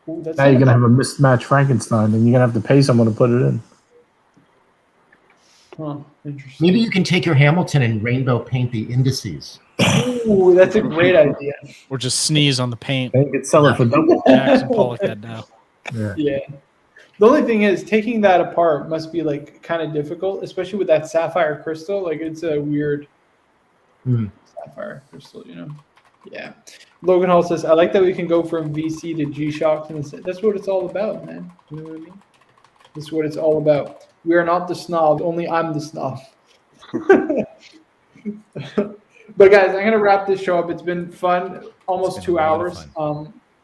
Ooh, that's Now you're gonna have a mismatched Frankenstein, and you're gonna have to pay someone to put it in. Huh, interesting. Maybe you can take your Hamilton and rainbow paint the indices. Ooh, that's a great idea. Or just sneeze on the paint. They could sell it for double. Jackson Pollock that now. Yeah. The only thing is, taking that apart must be like kind of difficult, especially with that sapphire crystal. Like it's a weird sapphire crystal, you know. Yeah. Logan Hall says, I like that we can go from VC to G-Shock. And that's what it's all about, man. You know what I mean? That's what it's all about. We are not the snob. Only I'm the snob. But guys, I'm going to wrap this show up. It's been fun. Almost 2 hours.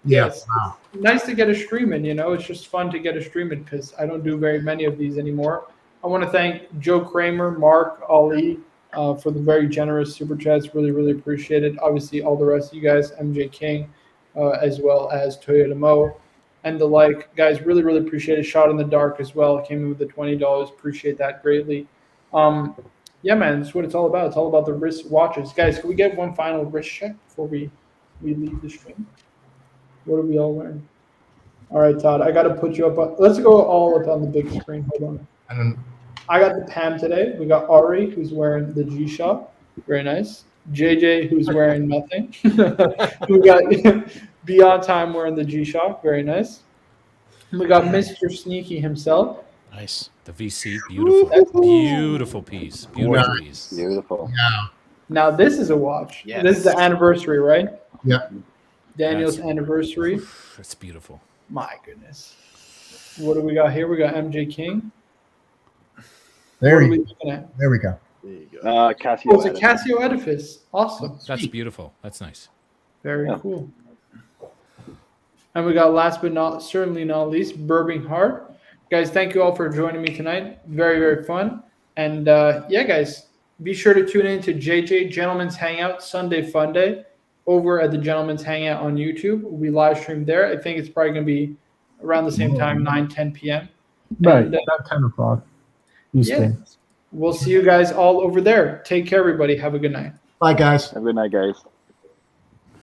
Yes. Wow. Nice to get a stream in, you know. It's just fun to get a stream in because I don't do very many of these anymore. I want to thank Joe Kramer, Mark, Ali, for the very generous super chats. Really, really appreciate it. Obviously, all the rest of you guys, MJ King, as well as Toyota Mo, and the like. Guys, really, really appreciate it. Shot in the dark as well. Came in with the $20. Appreciate that greatly. Yeah, man, that's what it's all about. It's all about the wrist watches. Guys, can we get one final wrist check before we leave the stream? What are we all wearing? All right, Todd, I got to put you up. Let's go all up on the big screen. Hold on. I got the Pam today. We got Ari, who's wearing the G-Shock. Very nice. JJ, who's wearing nothing. We got Beyond Time wearing the G-Shock. Very nice. We got Mr. Sneaky himself. Nice. The VC, beautiful. Beautiful piece. Beautiful piece. Beautiful. Now, this is a watch. Yes. This is the anniversary, right? Yeah. Daniel's anniversary. That's beautiful. My goodness. What do we got here? We got MJ King. There What are you we go. looking at? There we go. Casio. Oh, it's a Casio Edifice. Awesome. That's beautiful. That's nice. Very cool. And we got last but certainly not least, Burbing Heart. Guys, thank you all for joining me tonight. Very, very fun. And yeah, guys, be sure to tune in to JJ Gentleman's Hangout Sunday Fun Day over at the Gentleman's Hangout on YouTube. We live stream there. I think it's probably going to be around the same time, 9-10 p.m. Right, And, about 10 o'clock. yeah, Eastern. we'll see you guys all over there. Take care, everybody. Have a good night. Bye, guys. Have a good night, guys.